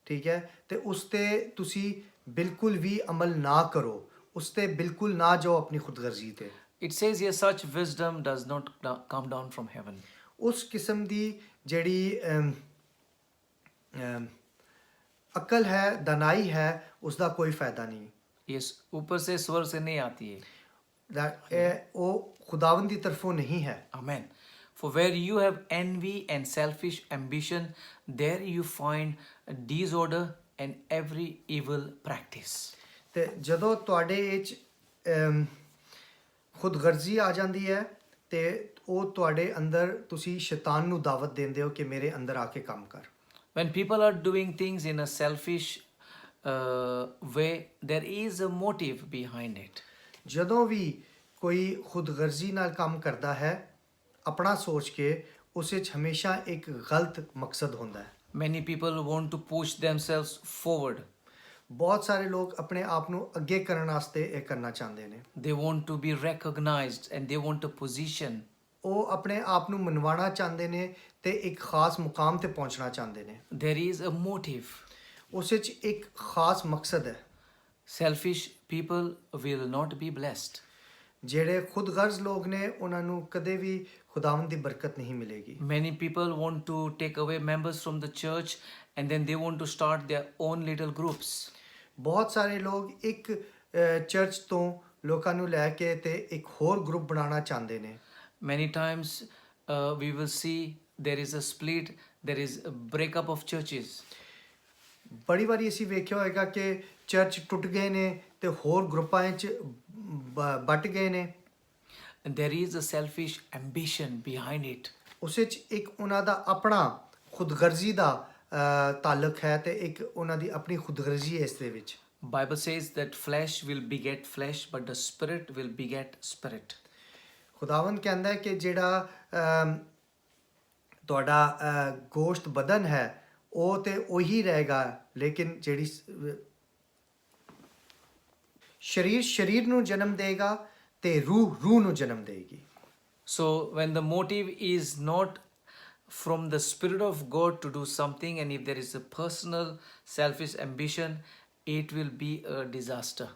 ਠੀਕ ਹੈ ਤੇ ਉਸ ਤੇ ਤੁਸੀਂ ਬਿਲਕੁਲ ਵੀ ਅਮਲ ਨਾ ਕਰੋ ਉਸ ਤੇ ਬਿਲਕੁਲ ਨਾ ਜਾਓ ਆਪਣੀ ਖੁਦਗਰਜ਼ੀ ਤੇ. It says here, such wisdom does not come down from heaven. ਉਸ ਕਿਸਮ ਦੀ ਜਿਹੜੀ अक्ल है दनाई है उसका कोई फायदा नहीं. Yes, ऊपर से स्वर्ग से नहीं आती है. वो खुदावंद की तरफों नहीं है. Amen. For where you have envy and selfish ambition, there you find disorder and every evil practice. ਤੇ ਜਦੋਂ ਤੁਹਾਡੇ ਵਿੱਚ ਖੁਦਗਰਜ਼ੀ ਆ ਜਾਂਦੀ ਹੈ ਤੇ ਉਹ ਤੁਹਾਡੇ ਅੰਦਰ ਤੁਸੀਂ ਸ਼ੈਤਾਨ ਨੂੰ ਦਾਵਤ ਦਿੰਦੇ ਹੋ ਕਿ ਮੇਰੇ ਅੰਦਰ ਆ ਕੇ ਕੰਮ ਕਰ. When people are doing things in a selfish way, there is a motive behind it. ਜਦੋਂ ਵੀ ਕੋਈ ਖੁਦਗਰਜ਼ੀ ਨਾਲ ਕੰਮ ਕਰਦਾ ਹੈ ਆਪਣਾ ਸੋਚ ਕੇ ਉਸ ਵਿੱਚ ਹਮੇਸ਼ਾ ਇੱਕ ਗਲਤ ਮਕਸਦ ਹੁੰਦਾ ਹੈ. Many people want to push themselves forward. ਬਹੁਤ ਸਾਰੇ ਲੋਕ ਆਪਣੇ ਆਪ ਨੂੰ ਅੱਗੇ ਕਰਨ ਵਾਸਤੇ ਇਹ ਕਰਨਾ ਚਾਹੁੰਦੇ ਨੇ. They want to be recognized and they want a position. ਉਹ ਆਪਣੇ ਆਪ ਨੂੰ ਮਨਵਾਉਣਾ ਚਾਹੁੰਦੇ ਨੇ ਤੇ ਇੱਕ ਖਾਸ ਮੁਕਾਮ ਤੇ ਪਹੁੰਚਣਾ ਚਾਹੁੰਦੇ ਨੇ. There is a motive. ਉਸ ਵਿੱਚ ਇੱਕ ਖਾਸ ਮਕਸਦ ਹੈ. Selfish people will not be blessed. ਜਿਹੜੇ ਖੁਦਗਰਜ਼ ਲੋਕ ਨੇ ਉਹਨਾਂ ਨੂੰ ਕਦੇ ਵੀ ਖੁਦਾਵੰਦ ਦੀ ਬਰਕਤ ਨਹੀਂ ਮਿਲੇਗੀ. Many people want to take away members from the church and then they want to start their own little groups. ਬਹੁਤ ਸਾਰੇ ਲੋਕ ਇੱਕ ਚਰਚ ਤੋਂ ਲੋਕਾਂ ਨੂੰ ਲੈ ਕੇ ਤੇ ਇੱਕ ਹੋਰ ਗਰੁੱਪ ਬਣਾਉਣਾ ਚਾਹੁੰਦੇ ਨੇ. Many times we will see there is a split, there is a breakup of churches. ਬੜੀ ਵਾਰੀ ਅਸੀਂ ਵੇਖਿਆ ਹੋਏਗਾ ਕਿ ਚਰਚ ਟੁੱਟ ਗਏ ਨੇ ਤੇ ਹੋਰ ਗਰੁੱਪਾਂ ਵਿੱਚ ਵੱਟ ਗਏ ਨੇ. And there is a selfish ambition behind it. ਉਸ ਵਿੱਚ ਇੱਕ ਉਹਨਾਂ ਦਾ ਆਪਣਾ ਖੁਦਗਰਜ਼ੀ ਦਾ ਤਾਲੁਕ ਹੈ ਤੇ ਇੱਕ ਉਹਨਾਂ ਦੀ ਆਪਣੀ ਖੁਦਗਰਜ਼ੀ ਹੈ ਇਸ ਦੇ ਵਿੱਚ. Bible says that flesh will beget flesh, but the spirit will beget spirit. ਖੁਦਾਵੰਦ ਕਹਿੰਦਾ ਹੈ ਕਿ ਜਿਹੜਾ ਤੁਹਾਡਾ ਗੋਸ਼ਤ ਬਦਨ ਹੈ ਉਹ ਤੇ ਉਹੀ ਰਹੇਗਾ ਲੇਕਿਨ ਜਿਹੜੀ ਸਰੀਰ ਨੂੰ ਜਨਮ ਦੇਗਾ ਤੇ ਰੂਹ ਨੂੰ ਜਨਮ ਦੇਗੀ. So when the motive is not from the Spirit of God to do something, and if there is a personal selfish ambition, it will be a disaster.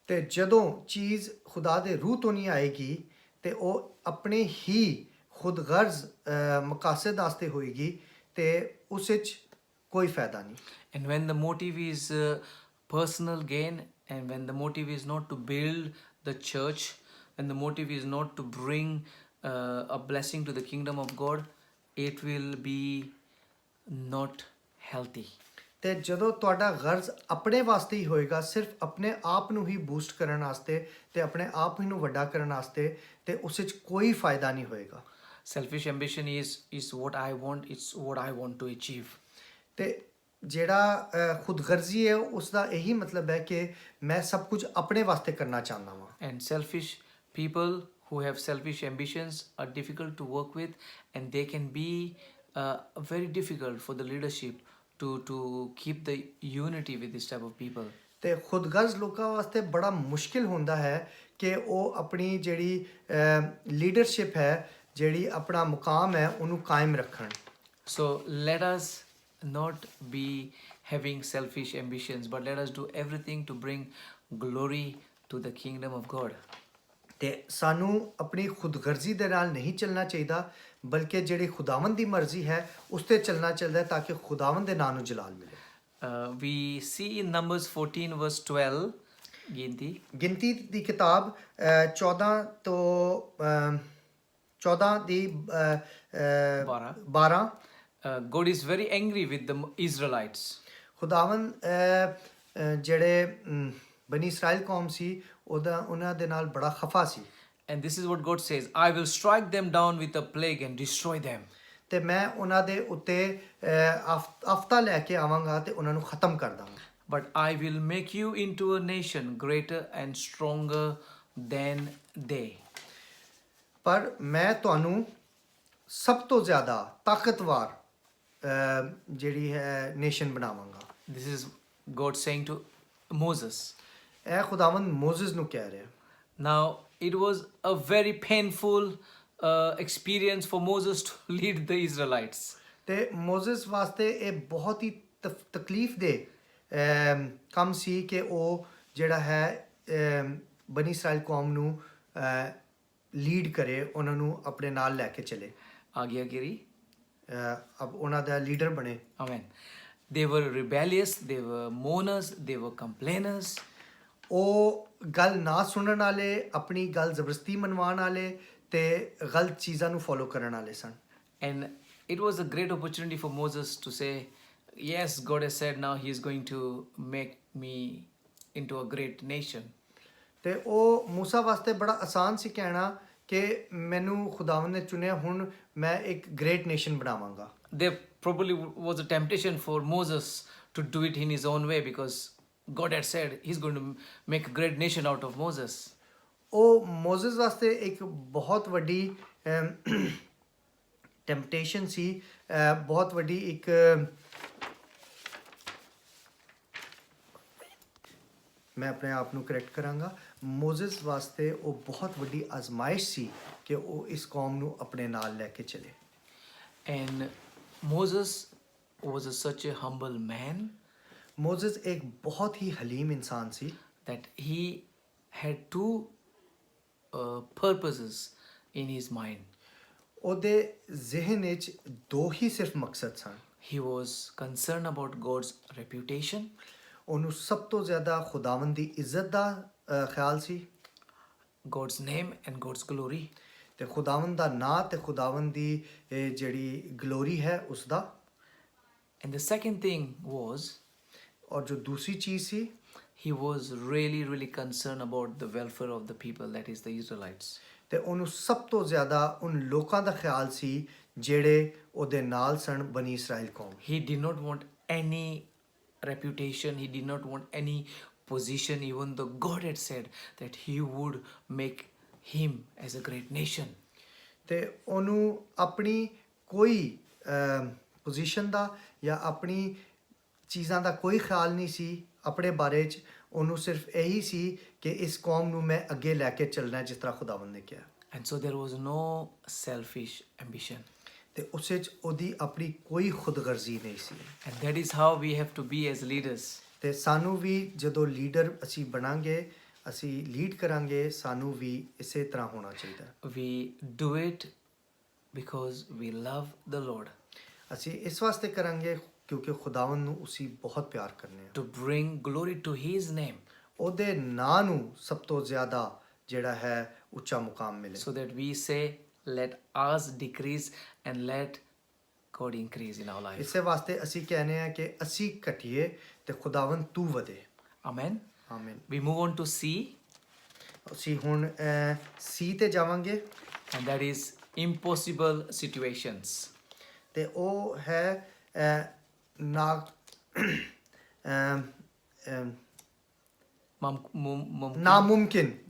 ਤੇ ਜਦੋਂ ਚੀਜ਼ ਖੁਦਾ ਦੇ ਰੂਹ ਤੋਂ ਨਹੀਂ ਆਏਗੀ ਤੇ ਉਹ ਆਪਣੇ ਹੀ ਖੁਦਗਰਜ਼ ਮਕਾਸਦ ਵਾਸਤੇ ਹੋਏਗੀ ਤੇ ਉਸ ਵਿੱਚ ਕੋਈ ਫਾਇਦਾ ਨਹੀਂ. And when the motive is personal gain, and when the motive is not to build the church, and the motive is not to bring a blessing to the kingdom of God, it will be not healthy. ਤੇ ਜਦੋਂ ਤੁਹਾਡਾ ਗਰਜ਼ ਆਪਣੇ ਵਾਸਤੇ ਹੀ ਹੋਏਗਾ, ਸਿਰਫ ਆਪਣੇ ਆਪ ਨੂੰ ਹੀ ਬੂਸਟ ਕਰਨ ਵਾਸਤੇ ਤੇ ਆਪਣੇ ਆਪ ਹੀ ਨੂੰ ਵੱਡਾ ਕਰਨ ਵਾਸਤੇ, ਤੇ ਉਸ ਵਿੱਚ ਕੋਈ ਫਾਇਦਾ ਨਹੀਂ ਹੋਏਗਾ. Selfish ambition is what I want, it's what I want to achieve. ਤੇ ਜਿਹੜਾ ਖੁਦਗਰਜ਼ੀ ਹੈ ਉਸ ਦਾ ਇਹੀ ਮਤਲਬ ਹੈ ਕਿ ਮੈਂ ਸਭ ਕੁਝ ਆਪਣੇ ਵਾਸਤੇ ਕਰਨਾ ਚਾਹੁੰਦਾ ਵਾਂ. And selfish people who have selfish ambitions are difficult to work with, and they can be very difficult for the leadership to keep the unity with this type of people. ਤੇ ਖੁਦਗਰਜ਼ ਲੋਕਾਂ ਵਾਸਤੇ ਬੜਾ ਮੁਸ਼ਕਿਲ ਹੁੰਦਾ ਹੈ ਕਿ ਉਹ ਆਪਣੀ ਜਿਹੜੀ ਲੀਡਰਸ਼ਿਪ ਹੈ, ਜਿਹੜੀ ਆਪਣਾ ਮੁਕਾਮ ਹੈ, ਉਹਨੂੰ ਕਾਇਮ ਰੱਖਣ. So let us not be having selfish ambitions, but let us do everything to bring glory to the kingdom of God. ਤੇ ਸਾਨੂੰ ਆਪਣੀ ਖੁਦਗਰਜ਼ੀ ਦੇ ਨਾਲ ਨਹੀਂ ਚੱਲਣਾ ਚਾਹੀਦਾ, ਬਲਕਿ ਜਿਹੜੀ ਖੁਦਾਵੰਦ ਦੀ ਮਰਜ਼ੀ ਹੈ ਉਸ ਤੇ ਚੱਲਣਾ ਚਾਹੀਦਾ ਤਾਂ ਕਿ ਖੁਦਾਵੰਦ ਦੇ ਨਾਂ ਨੂੰ ਜਲਾਲ ਮਿਲੇ. We see in Numbers 14 verse 12, ਗਿਣਤੀ ਦੀ ਕਿਤਾਬ 14 ਤੋਂ 14 ਦੀ 12. God is very angry with the Israelites. ਖੁਦਾਵੰਦ ਜਿਹੜੇ ਬਨੀ ਇਸਰਾਇਲ ਕੌਮ ਸੀ ਉਹਨਾਂ ਦੇ ਨਾਲ ਬੜਾ ਖਫਾ ਸੀ. And this is what God says, I will strike them down with a plague and destroy them. ਤੇ ਮੈਂ ਉਹਨਾਂ ਦੇ ਉੱਤੇ ਆਫਤਾ ਲੈ ਕੇ ਆਵਾਂਗਾ ਤੇ ਉਹਨਾਂ ਨੂੰ ਖਤਮ ਕਰ ਦਾਂਗਾ. But I will make you into a nation greater and stronger than they. ਪਰ ਮੈਂ ਤੁਹਾਨੂੰ ਸਭ ਤੋਂ ਜ਼ਿਆਦਾ ਤਾਕਤਵਰ ਜਿਹੜੀ ਹੈ nation ਬਣਾਵਾਂਗਾ. This is God saying to Moses. ਇਹ ਖੁਦਾਵੰਦ ਮੋਜ਼ਸ ਨੂੰ ਕਹਿ ਰਿਹਾ. Now it was a very painful experience for Moses to lead the Israelites. ਤੇ ਮੋਜ਼ਸ ਵਾਸਤੇ ਇਹ ਬਹੁਤ ਹੀ ਤਕਲੀਫ ਦੇ ਕੰਮ ਸੀ ਕਿ ਉਹ ਜਿਹੜਾ ਹੈ ਬਨੀ ਇਸਰਾਇਲ ਕੌਮ ਨੂੰ ਲੀਡ ਕਰੇ, ਉਹਨਾਂ ਨੂੰ ਆਪਣੇ ਨਾਲ ਲੈ ਕੇ ਚਲੇ, Agyagiri. ਅਬ ਉਹਨਾਂ ਦਾ ਲੀਡਰ ਬਣੇ. Amen. They were rebellious, they were mourners, they were complainers. ਉਹ ਗੱਲ ਨਾ ਸੁਣਨ ਵਾਲੇ, ਆਪਣੀ ਗੱਲ ਜ਼ਬਰਦਸਤੀ ਮਨਵਾਉਣ ਵਾਲੇ ਤੇ ਗਲਤ ਚੀਜ਼ਾਂ ਨੂੰ ਫੋਲੋ ਕਰਨ ਵਾਲੇ ਸਨ. And it was a great opportunity for Moses to say, yes, God has said now he is going to make me into a great nation. ਤੇ ਉਹ ਮੂਸਾ ਵਾਸਤੇ ਬੜਾ ਆਸਾਨ ਸੀ ਕਹਿਣਾ ਕਿ ਮੈਨੂੰ ਖੁਦਾਵੰਦ ਨੇ ਚੁਣਿਆ, ਹੁਣ ਮੈਂ ਇੱਕ ਗ੍ਰੇਟ ਨੇਸ਼ਨ ਬਣਾਵਾਂਗਾ. There probably was a temptation for Moses to do it in his own way because God had said he's going to make a great nation out of Moses. ਉਹ ਮੋਜ਼ਸ ਵਾਸਤੇ ਇੱਕ ਬਹੁਤ ਵੱਡੀ ਟੈਂਪਟੇਸ਼ਨ ਸੀ, ਬਹੁਤ ਵੱਡੀ ਇੱਕ ਮੈਂ ਆਪਣੇ ਆਪ ਨੂੰ ਕਰੈਕਟ ਕਰਾਂਗਾ. ਮੋਜ਼ਸ ਵਾਸਤੇ ਉਹ ਬਹੁਤ ਵੱਡੀ ਆਜ਼ਮਾਇਸ਼ ਸੀ ਕਿ ਉਹ ਇਸ ਕੌਮ ਨੂੰ ਆਪਣੇ ਨਾਲ ਲੈ ਕੇ ਚਲੇ. And Moses was such a humble man ਮੋਜ਼ਸ ਇੱਕ ਬਹੁਤ ਹੀ ਹਲੀਮ ਇਨਸਾਨ ਸੀ that he had two purposes in his mind. ਉਹਦੇ ਜ਼ਿਹਨ ਵਿੱਚ ਦੋ ਹੀ ਸਿਰਫ ਮਕਸਦ ਸਨ. He was concerned about God's reputation. ਉਹਨੂੰ ਸਭ ਤੋਂ ਜ਼ਿਆਦਾ ਖੁਦਾਵੰਦ ਦੀ ਇੱਜ਼ਤ ਦਾ ਖਿਆਲ ਸੀ, God's name and God's glory. ਤੇ ਖੁਦਾਵੰਦ ਦਾ ਨਾਂ ਤੇ ਖੁਦਾਵੰਦ ਦੀ ਜਿਹੜੀ ਗਲੋਰੀ ਹੈ ਉਸ ਦਾ. And the second thing was ਔਰ ਜੋ ਦੂਸਰੀ ਚੀਜ਼ ਸੀ, he was really concerned about the welfare of the people, that is the Israelites. ਤੇ ਉਹਨੂੰ ਸਭ ਤੋਂ ਜ਼ਿਆਦਾ ਉਨ ਲੋਕਾਂ ਦਾ ਖਿਆਲ ਸੀ ਜਿਹੜੇ ਉਹਦੇ ਨਾਲ ਸਨ, ਬਨੀ ਇਸਰਾਇਲ ਕੌਮ. He did not want any reputation, he did not want any position, even though God had said that he would make him as a great nation. ਤੇ ਉਹਨੂੰ ਆਪਣੀ ਕੋਈ ਪੋਜੀਸ਼ਨ ਦਾ ਜਾਂ ਆਪਣੀ ਚੀਜ਼ਾਂ ਦਾ ਕੋਈ ਖਿਆਲ ਨਹੀਂ ਸੀ ਆਪਣੇ ਬਾਰੇ 'ਚ. ਉਹਨੂੰ ਸਿਰਫ ਇਹੀ ਸੀ ਕਿ ਇਸ ਕੌਮ ਨੂੰ ਮੈਂ ਅੱਗੇ ਲੈ ਕੇ ਚੱਲਣਾ ਜਿਸ ਤਰ੍ਹਾਂ ਖੁਦਾਵੰਦ ਨੇ ਕਿਹਾ. And so there was no selfish ambition. ਤੇ ਉਸ ਵਿੱਚ ਉਹਦੀ ਆਪਣੀ ਕੋਈ ਖੁਦਗਰਜ਼ੀ ਨਹੀਂ ਸੀ. And that is how we have to be as leaders. ਤੇ ਸਾਨੂੰ ਵੀ ਜਦੋਂ ਲੀਡਰ ਅਸੀਂ ਬਣਾਂਗੇ, ਅਸੀਂ ਲੀਡ ਕਰਾਂਗੇ, ਸਾਨੂੰ ਵੀ ਇਸੇ ਤਰ੍ਹਾਂ ਹੋਣਾ ਚਾਹੀਦਾ. We do it because we love the Lord. ਅਸੀਂ ਇਸ ਵਾਸਤੇ ਕਰਾਂਗੇ ਕਿਉਂਕਿ ਖੁਦਾਵੰਦ ਨੂੰ ਅਸੀਂ ਬਹੁਤ ਪਿਆਰ ਕਰਨੇ ਆ. To bring glory to his name. ਉਹਦੇ ਨਾਂ ਨੂੰ ਸਭ ਤੋਂ ਜ਼ਿਆਦਾ ਜਿਹੜਾ ਹੈ ਉੱਚਾ ਮੁਕਾਮ ਮਿਲੇ so that we say, let us decrease and let God increase in our life. ਇਸੇ ਵਾਸਤੇ ਅਸੀਂ ਕਹਿੰਦੇ ਆ ਕਿ ਅਸੀਂ ਘਟੀਏ ਤੇ ਖੁਦਾਵੰਦ ਤੂੰ ਵਧੇ Amen. ਆਮੀਨ We move on to C, ਅਸੀਂ ਹੁਣ ਸੀ ਤੇ ਜਾਵਾਂਗੇ and that is impossible situations. ਤੇ ਉਹ ਹੈ ਨਾ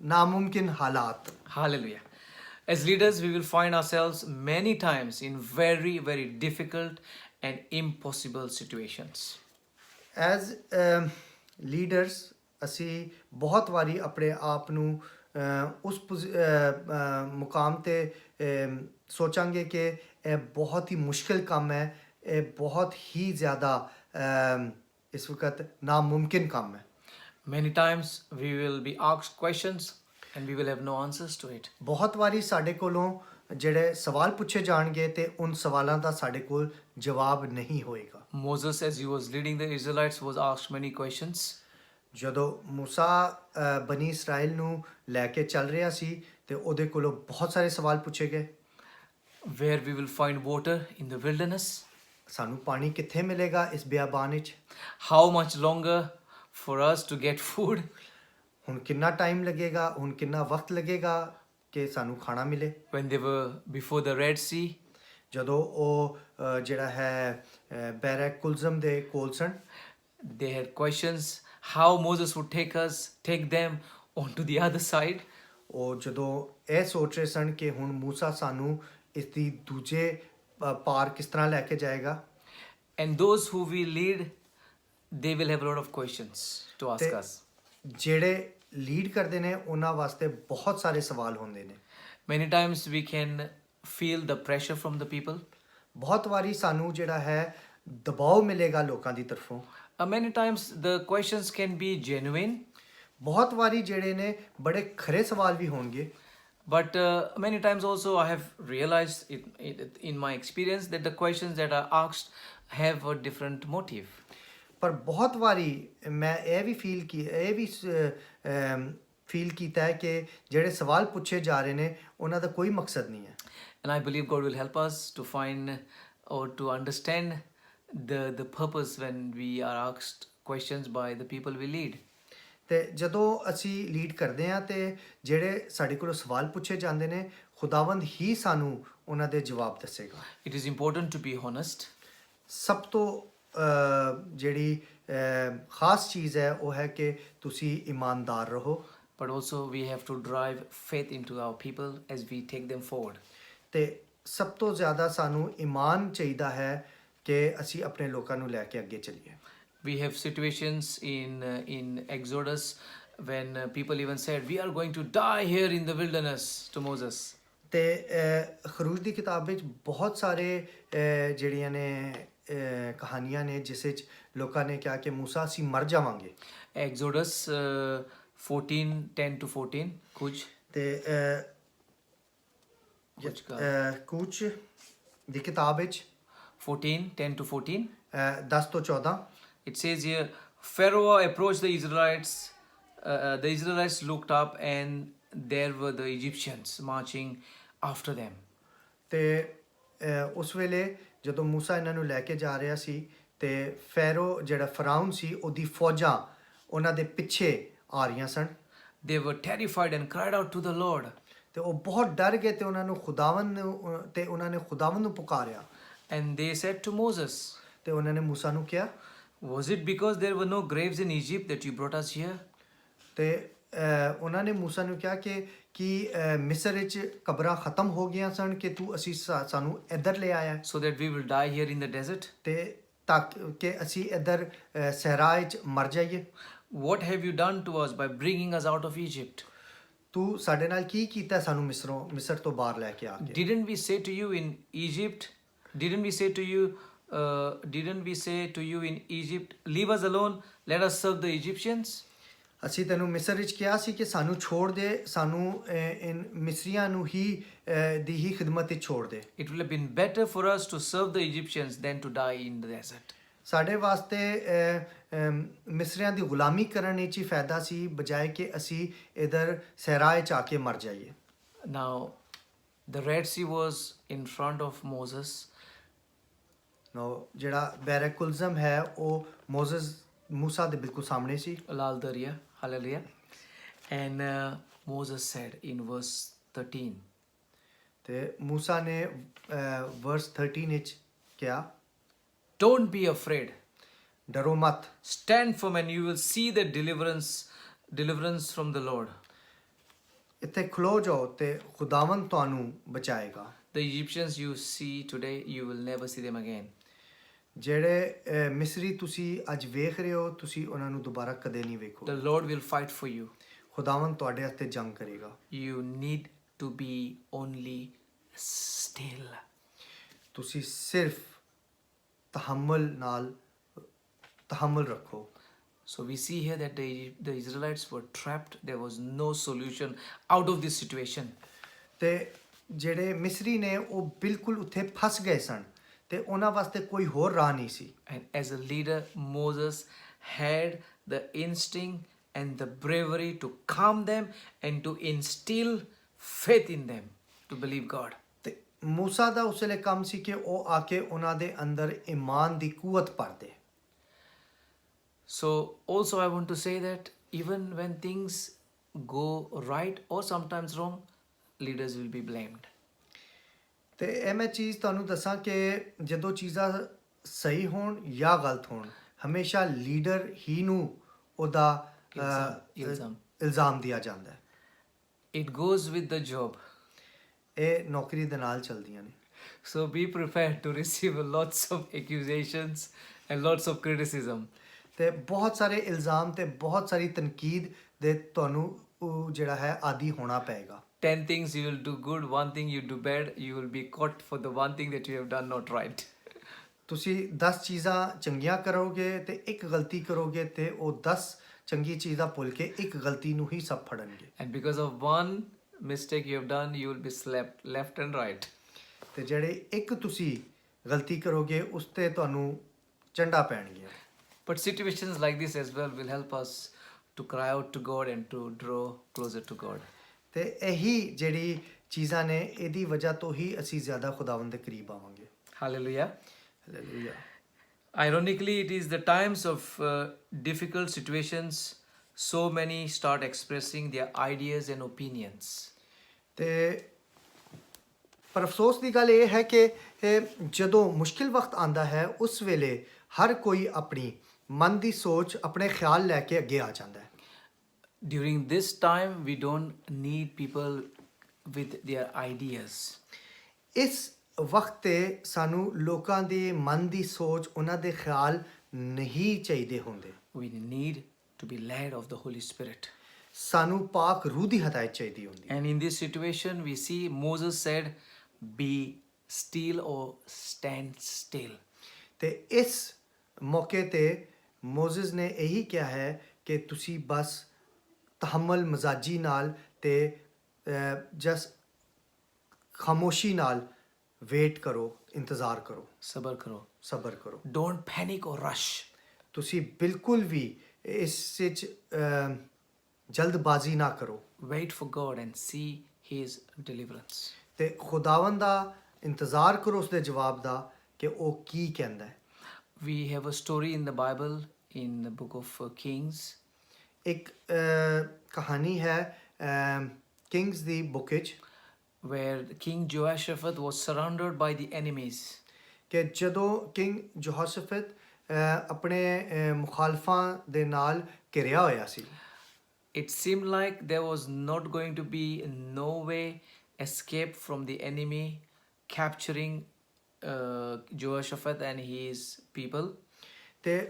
ਨਾਮੁਮਕਿਨ ਹਾਲਾਤ Hallelujah. As leaders, we will find ourselves many times in very, very difficult and impossible situations. As leaders ਅਸੀਂ ਬਹੁਤ ਵਾਰੀ ਆਪਣੇ ਆਪ ਨੂੰ ਉਸ ਮੁਕਾਮ ਤੇ ਸੋਚਾਂਗੇ ਕਿ ਇਹ ਬਹੁਤ ਹੀ ਮੁਸ਼ਕਿਲ ਕੰਮ ਹੈ ਇਹ ਬਹੁਤ ਹੀ ਜ਼ਿਆਦਾ ਇਸ ਵਕਤ ਨਾਮੁਮਕਿਨ ਕੰਮ ਹੈ Many times we will be asked questions and we will have no answers to it. ਬਹੁਤ ਵਾਰੀ ਸਾਡੇ ਕੋਲੋਂ ਜਿਹੜੇ ਸਵਾਲ ਪੁੱਛੇ ਜਾਣਗੇ ਤੇ ਉਨ ਸਵਾਲਾਂ ਦਾ ਸਾਡੇ ਕੋਲ ਜਵਾਬ ਨਹੀਂ ਹੋਏਗਾ Moses, as he was leading the Israelites, was asked many questions. ਜਦੋਂ ਮੂਸਾ ਬਨੀ ਇਸਰਾਇਲ ਨੂੰ ਲੈ ਕੇ ਚੱਲ ਰਿਹਾ ਸੀ ਤੇ ਉਹਦੇ ਕੋਲੋਂ ਬਹੁਤ ਸਾਰੇ ਸਵਾਲ ਪੁੱਛੇ ਗਏ Where we will find water in the wilderness. ਸਾਨੂੰ ਪਾਣੀ ਕਿੱਥੇ ਮਿਲੇਗਾ ਇਸ ਬਿਆਬਾਨ ਵਿੱਚ How much longer for us to get food? ਹੁਣ ਕਿੰਨਾ ਟਾਈਮ ਲੱਗੇਗਾ ਹੁਣ ਕਿੰਨਾ ਵਕਤ ਲੱਗੇਗਾ ਕਿ ਸਾਨੂੰ ਖਾਣਾ ਮਿਲੇ When they were before the Red Sea, ਜਦੋਂ ਉਹ ਜਿਹੜਾ ਹੈ ਬੈਰਕ ਕੁਲਜ਼ਮ ਦੇ ਕੋਲ ਸਨ they had questions how Moses would take them onto the other side. ਉਹ ਜਦੋਂ ਇਹ ਸੋਚ ਰਹੇ ਸਨ ਕਿ ਹੁਣ ਮੂਸਾ ਸਾਨੂੰ ਇਸ ਦੀ ਦੂਜੇ ਪਾਰ ਕਿਸ ਤਰ੍ਹਾਂ ਲੈ ਕੇ ਜਾਏਗਾ And those who we lead, they will have a lot of questions to ask ਤੇ us. ਜਿਹੜੇ ਲੀਡ ਕਰਦੇ ਨੇ ਉਹਨਾਂ ਵਾਸਤੇ ਬਹੁਤ ਸਾਰੇ ਸਵਾਲ ਹੁੰਦੇ ਨੇ Many times we can feel the pressure from the people. ਬਹੁਤ ਵਾਰੀ ਸਾਨੂੰ ਜਿਹੜਾ ਹੈ ਦਬਾਅ ਮਿਲੇਗਾ ਲੋਕਾਂ ਦੀ ਤਰਫੋਂ Many times the questions can be genuine, ਬਹੁਤ ਵਾਰੀ ਜਿਹੜੇ ਨੇ ਬੜੇ ਖਰੇ ਸਵਾਲ ਵੀ ਹੋਣਗੇ but many times also I have realized in my experience that the questions that are asked have a different motive. ਪਰ ਬਹੁਤ ਵਾਰੀ ਮੈਂ ਇਹ ਵੀ ਫੀਲ ਕੀਤਾ ਹੈ ਕਿ ਜਿਹੜੇ ਸਵਾਲ ਪੁੱਛੇ ਜਾ ਰਹੇ ਨੇ ਉਹਨਾਂ ਦਾ ਕੋਈ ਮਕਸਦ ਨਹੀਂ ਹੈ And I believe God will help us to find or to understand the purpose when we are asked questions by the people we lead. ਤੇ ਜਦੋਂ ਅਸੀਂ ਲੀਡ ਕਰਦੇ ਹਾਂ ਤੇ ਜਿਹੜੇ ਸਾਡੇ ਕੋਲੋਂ ਸਵਾਲ ਪੁੱਛੇ ਜਾਂਦੇ ਨੇ ਖੁਦਾਵੰਦ ਹੀ ਸਾਨੂੰ ਉਹਨਾਂ ਦੇ ਜਵਾਬ ਦੱਸੇਗਾ It is important to be honest. ਸਭ ਤੋਂ ਜਿਹੜੀ ਖਾਸ ਚੀਜ਼ ਹੈ ਉਹ ਹੈ ਕਿ ਤੁਸੀਂ ਇਮਾਨਦਾਰ ਰਹੋ But also we have to drive faith into our people as we take them forward. ਤੇ ਸਭ ਤੋਂ ਜ਼ਿਆਦਾ ਸਾਨੂੰ ਇਮਾਨ ਚਾਹੀਦਾ ਹੈ ਕਿ ਅਸੀਂ ਆਪਣੇ ਲੋਕਾਂ ਨੂੰ ਲੈ ਕੇ ਅੱਗੇ ਚੱਲੀਏ We have situations in Exodus when people even said, we are going to die here in the wilderness to Moses. ਤੇ ਖਰੂਜ ਦੀ ਕਿਤਾਬ ਵਿੱਚ ਬਹੁਤ ਸਾਰੇ ਜਿਹੜੀਆਂ ਨੇ ਕਹਾਣੀਆਂ ਨੇ ਜਿਸ ਵਿੱਚ ਲੋਕਾਂ ਨੇ ਕਿਹਾ ਕਿ ਮੂਸਾ ਅਸੀਂ ਮਰ ਜਾਵਾਂਗੇ Exodus 14:10 to 14, ਕੁਝ ਤੇ ਕੁਝ ਦੀ ਕਿਤਾਬ ਵਿੱਚ 14:10 to 14. 10 ਤੋਂ 14 It says here, Pharaoh approached the Israelites. The Israelites looked up and there were the Egyptians marching after them. ਤੇ ਉਸ ਵੇਲੇ ਜਦੋਂ ਮੂਸਾ ਇਹਨਾਂ ਨੂੰ ਲੈ ਕੇ ਜਾ ਰਿਹਾ ਸੀ ਤੇ ਫੈਰੋ ਜਿਹੜਾ ਫਰਾਉਨ ਸੀ ਉਹਦੀ ਫੌਜਾਂ ਉਹਨਾਂ ਦੇ ਪਿੱਛੇ ਆ ਰਹੀਆਂ ਸਨ They were terrified and cried out to the Lord. ਤੇ ਉਹ ਬਹੁਤ ਡਰ ਗਏ ਤੇ ਉਹਨਾਂ ਨੂੰ ਖੁਦਾਵੰਦ ਨੂੰ ਪੁਕਾਰਿਆ And they said to Moses, ਤੇ ਉਹਨਾਂ ਨੇ ਮੂਸਾ ਨੂੰ ਕਿਹਾ was it because there were no graves in Egypt that you brought us here? ਤੇ ਉਹਨਾਂ ਨੇ ਮੂਸਾ ਨੂੰ ਕਿਹਾ ਕਿ ਮਿਸਰ ਵਿੱਚ ਕਬਰਾਂ ਖਤਮ ਹੋ ਗਈਆਂ ਸਨ ਕਿ ਤੂੰ ਅਸੀਂ ਸਾਨੂੰ ਇੱਧਰ ਲੈ ਆਇਆ So that we will die here in the desert? ਤੇ ਤਾਂ ਕਿ ਅਸੀਂ ਇੱਧਰ ਸਹਿਰਾ ਵਿੱਚ ਮਰ ਜਾਈਏ What have you done to us by bringing us out of Egypt? ਤੂੰ ਸਾਡੇ ਨਾਲ ਕੀ ਕੀਤਾ ਸਾਨੂੰ ਮਿਸਰ ਤੋਂ ਬਾਹਰ ਲੈ ਕੇ ਆ ਕੇ Didn't we say to you in Egypt, leave us alone, let us serve the Egyptians? ਅਸੀਂ ਤੈਨੂੰ ਮਿਸਰ ਵਿੱਚ ਕਿਹਾ ਸੀ ਕਿ ਸਾਨੂੰ ਛੋੜ ਦੇ ਸਾਨੂੰ ਮਿਸਰੀਆਂ ਨੂੰ ਹੀ ਦੀ ਹੀ ਖਿਦਮਤ ਵਿੱਚ ਛੋੜ ਦੇ It would have been better for us to serve the Egyptians than to die in the desert. ਸਾਡੇ ਵਾਸਤੇ ਮਿਸਰੀਆਂ ਦੀ ਗੁਲਾਮੀ ਕਰਨ ਵਿੱਚ ਹੀ ਫਾਇਦਾ ਸੀ ਬਜਾਏ ਕਿ ਅਸੀਂ ਇਧਰ ਸਹਿਰਾਏ ਚ ਆ ਕੇ ਮਰ ਜਾਈਏ Now, the Red Sea was in front of Moses. ਨੋ ਜਿਹੜਾ ਬੈਰਕੁਲਜ਼ਮ ਹੈ ਉਹ ਮੂਸਾ ਦੇ ਬਿਲਕੁਲ ਸਾਹਮਣੇ ਸੀ Lal Darya, hallelujah. And Moses said in verse 13, ਤੇ ਮੂਸਾ ਨੇ ਵਰਸ 13 ਵਿੱਚ ਕਿਹਾ don't be afraid. ਡਰੋ ਮਤ Stand firm and you will see the deliverance from the Lord. ਇੱਥੇ ਖਲੋ ਜਾਓ ਤੇ ਖੁਦਾਵੰਦ ਤੁਹਾਨੂੰ ਬਚਾਏਗਾ The Egyptians you see today, you will never see them again. ਜਿਹੜੇ ਮਿਸਰੀ ਤੁਸੀਂ ਅੱਜ ਵੇਖ ਰਹੇ ਹੋ ਤੁਸੀਂ ਉਹਨਾਂ ਨੂੰ ਦੁਬਾਰਾ ਕਦੇ ਨਹੀਂ ਵੇਖੋ The Lord will fight for you. ਖੁਦਾਵੰਦ ਤੁਹਾਡੇ ਵਾਸਤੇ ਜੰਗ ਕਰੇਗਾ You need to be only still. ਤੁਸੀਂ ਸਿਰਫ ਤਹਮਲ ਰੱਖੋ So we see here that the Israelites were trapped. There was no solution out of this situation. ਤੇ ਜਿਹੜੇ ਮਿਸਰੀ ਨੇ ਉਹ ਬਿਲਕੁਲ ਉੱਥੇ ਫਸ ਗਏ ਸਨ ਤੇ ਉਹਨਾਂ ਵਾਸਤੇ ਕੋਈ ਹੋਰ ਰਾਹ ਨਹੀਂ ਸੀ And as a leader, Moses had the instinct and the bravery to calm them and to instill faith in them to believe God. ਤੇ ਮੂਸਾ ਦਾ ਉਸ ਵੇਲੇ ਕੰਮ ਸੀ ਕਿ ਉਹ ਆ ਕੇ ਉਹਨਾਂ ਦੇ ਅੰਦਰ ਈਮਾਨ ਦੀ ਕੂਵਤ ਭਰਦੇ So also I want to say that even when things go right or sometimes wrong, leaders will be blamed. ਤੇ ਇਹ ਮੈਂ ਚੀਜ਼ ਤੁਹਾਨੂੰ ਦੱਸਾਂ ਕਿ ਜਦੋਂ ਚੀਜ਼ਾਂ ਸਹੀ ਹੋਣ ਜਾਂ ਗਲਤ ਹੋਣ ਹਮੇਸ਼ਾ ਲੀਡਰ ਹੀ ਨੂੰ ਉਹਦਾ ਇਲਜ਼ਾਮ ਦਿਆ ਜਾਂਦਾ ਹੈ It goes with the job. ਇਹ ਨੌਕਰੀ ਦੇ ਨਾਲ ਚੱਲਦੀਆਂ ਨੇ So be prepared to receive lots of accusations and lots of criticism. ਤੇ ਬਹੁਤ ਸਾਰੇ ਇਲਜ਼ਾਮ ਤੇ ਬਹੁਤ ਸਾਰੀ ਤਨਕੀਦ ਦੇ ਤੁਹਾਨੂੰ ਉਹ ਜਿਹੜਾ ਹੈ ਆਦੀ ਹੋਣਾ ਪਏਗਾ 10 things you will do good, one thing you do bad, you will be caught for the one thing that you have done not right. ਤੁਸੀਂ 10 ਚੀਜ਼ਾਂ ਚੰਗੀਆਂ ਕਰੋਗੇ ਤੇ ਇੱਕ ਗਲਤੀ ਕਰੋਗੇ ਤੇ ਉਹ 10 ਚੰਗੀ ਚੀਜ਼ਾਂ ਭੁੱਲ ਕੇ ਇੱਕ ਗਲਤੀ ਨੂੰ ਹੀ ਸਭ ਫੜਨਗੇ And because of one mistake you have done, you will be slapped left and right. ਤੇ ਜਿਹੜੇ ਇੱਕ ਤੁਸੀਂ ਗਲਤੀ ਕਰੋਗੇ ਉਸ ਤੇ ਤੁਹਾਨੂੰ ਚੰਡਾ ਪੈਣਗੀਆਂ But situations like this as well will help us to cry out to God and to draw closer to God. ਤੇ ਇਹੀ ਜਿਹੜੀ ਚੀਜ਼ਾਂ ਨੇ ਇਹਦੀ ਵਜ੍ਹਾ ਤੋਂ ਹੀ ਅਸੀਂ ਜ਼ਿਆਦਾ ਖੁਦਾਵੰਦ ਦੇ ਕਰੀਬ ਆਵਾਂਗੇ Hallelujah. Hallelujah Ironically, it is the times of difficult situations so many start expressing their ideas and opinions. ਤੇ ਪਰ ਅਫਸੋਸ ਦੀ ਗੱਲ ਇਹ ਹੈ ਕਿ ਜਦੋਂ ਮੁਸ਼ਕਿਲ ਵਕਤ ਆਂਦਾ ਹੈ ਉਸ ਵੇਲੇ ਹਰ ਕੋਈ ਆਪਣੀ ਮਨ ਦੀ ਸੋਚ ਆਪਣੇ ਖਿਆਲ ਲੈ ਕੇ ਅੱਗੇ ਆ ਜਾਂਦਾ ਹੈ During this time, we don't need people with their ideas. ਇਸ ਵਕਤ ਤੇ ਸਾਨੂੰ ਲੋਕਾਂ ਦੇ ਮਨ ਦੀ ਸੋਚ ਉਹਨਾਂ ਦੇ ਖਿਆਲ ਨਹੀਂ ਚਾਹੀਦੇ ਹੁੰਦੇ We need to be led of the Holy Spirit. ਸਾਨੂੰ ਪਾਕ ਰੂਹ ਦੀ ਹਦਾਇਤ ਚਾਹੀਦੀ ਹੁੰਦੀ And in this situation, we see Moses said, be still or stand still. ਤੇ ਇਸ ਮੌਕੇ ਤੇ ਮੋਜ਼ਸ ਨੇ ਇਹੀ ਕਿਹਾ ਹੈ ਕਿ ਤੁਸੀਂ ਬਸ ਤਹਮਲ ਮਜ਼ਾਜੀ ਨਾਲ ਤੇ ਜਸ ਖਾਮੋਸ਼ੀ ਨਾਲ ਵੇਟ ਕਰੋ ਇੰਤਜ਼ਾਰ ਕਰੋ Sabar karo. ਸਬਰ ਕਰੋ Don't panic or rush. ਤੁਸੀਂ ਬਿਲਕੁਲ ਵੀ ਇਸ ਵਿੱਚ ਜਲਦਬਾਜ਼ੀ ਨਾ ਕਰੋ Wait for God and see His deliverance. ਤੇ ਖੁਦਾਵੰਦ ਦਾ ਇੰਤਜ਼ਾਰ ਕਰੋ ਉਸ ਦੇ ਜਵਾਬ ਦਾ ਕਿ ਉਹ ਕੀ ਕਹਿੰਦਾ ਹੈ We have a story in the Bible in the book of Kings. ਇੱਕ ਕਹਾਣੀ ਹੈ ਕਿੰਗਸ ਦੀ ਬੁੱਕ ਵਿੱਚ where King Jehoshaphat was surrounded by the enemies. ਕਿ ਜਦੋਂ ਕਿੰਗ ਜੋਹਸ਼ਫਤ ਆਪਣੇ ਮੁਖਾਲਫਾਂ ਦੇ ਨਾਲ ਘਿਰਿਆ ਹੋਇਆ ਸੀ It seemed like there was not going to be no way escape from the enemy capturing Jehoshaphat and his people. ਤੇ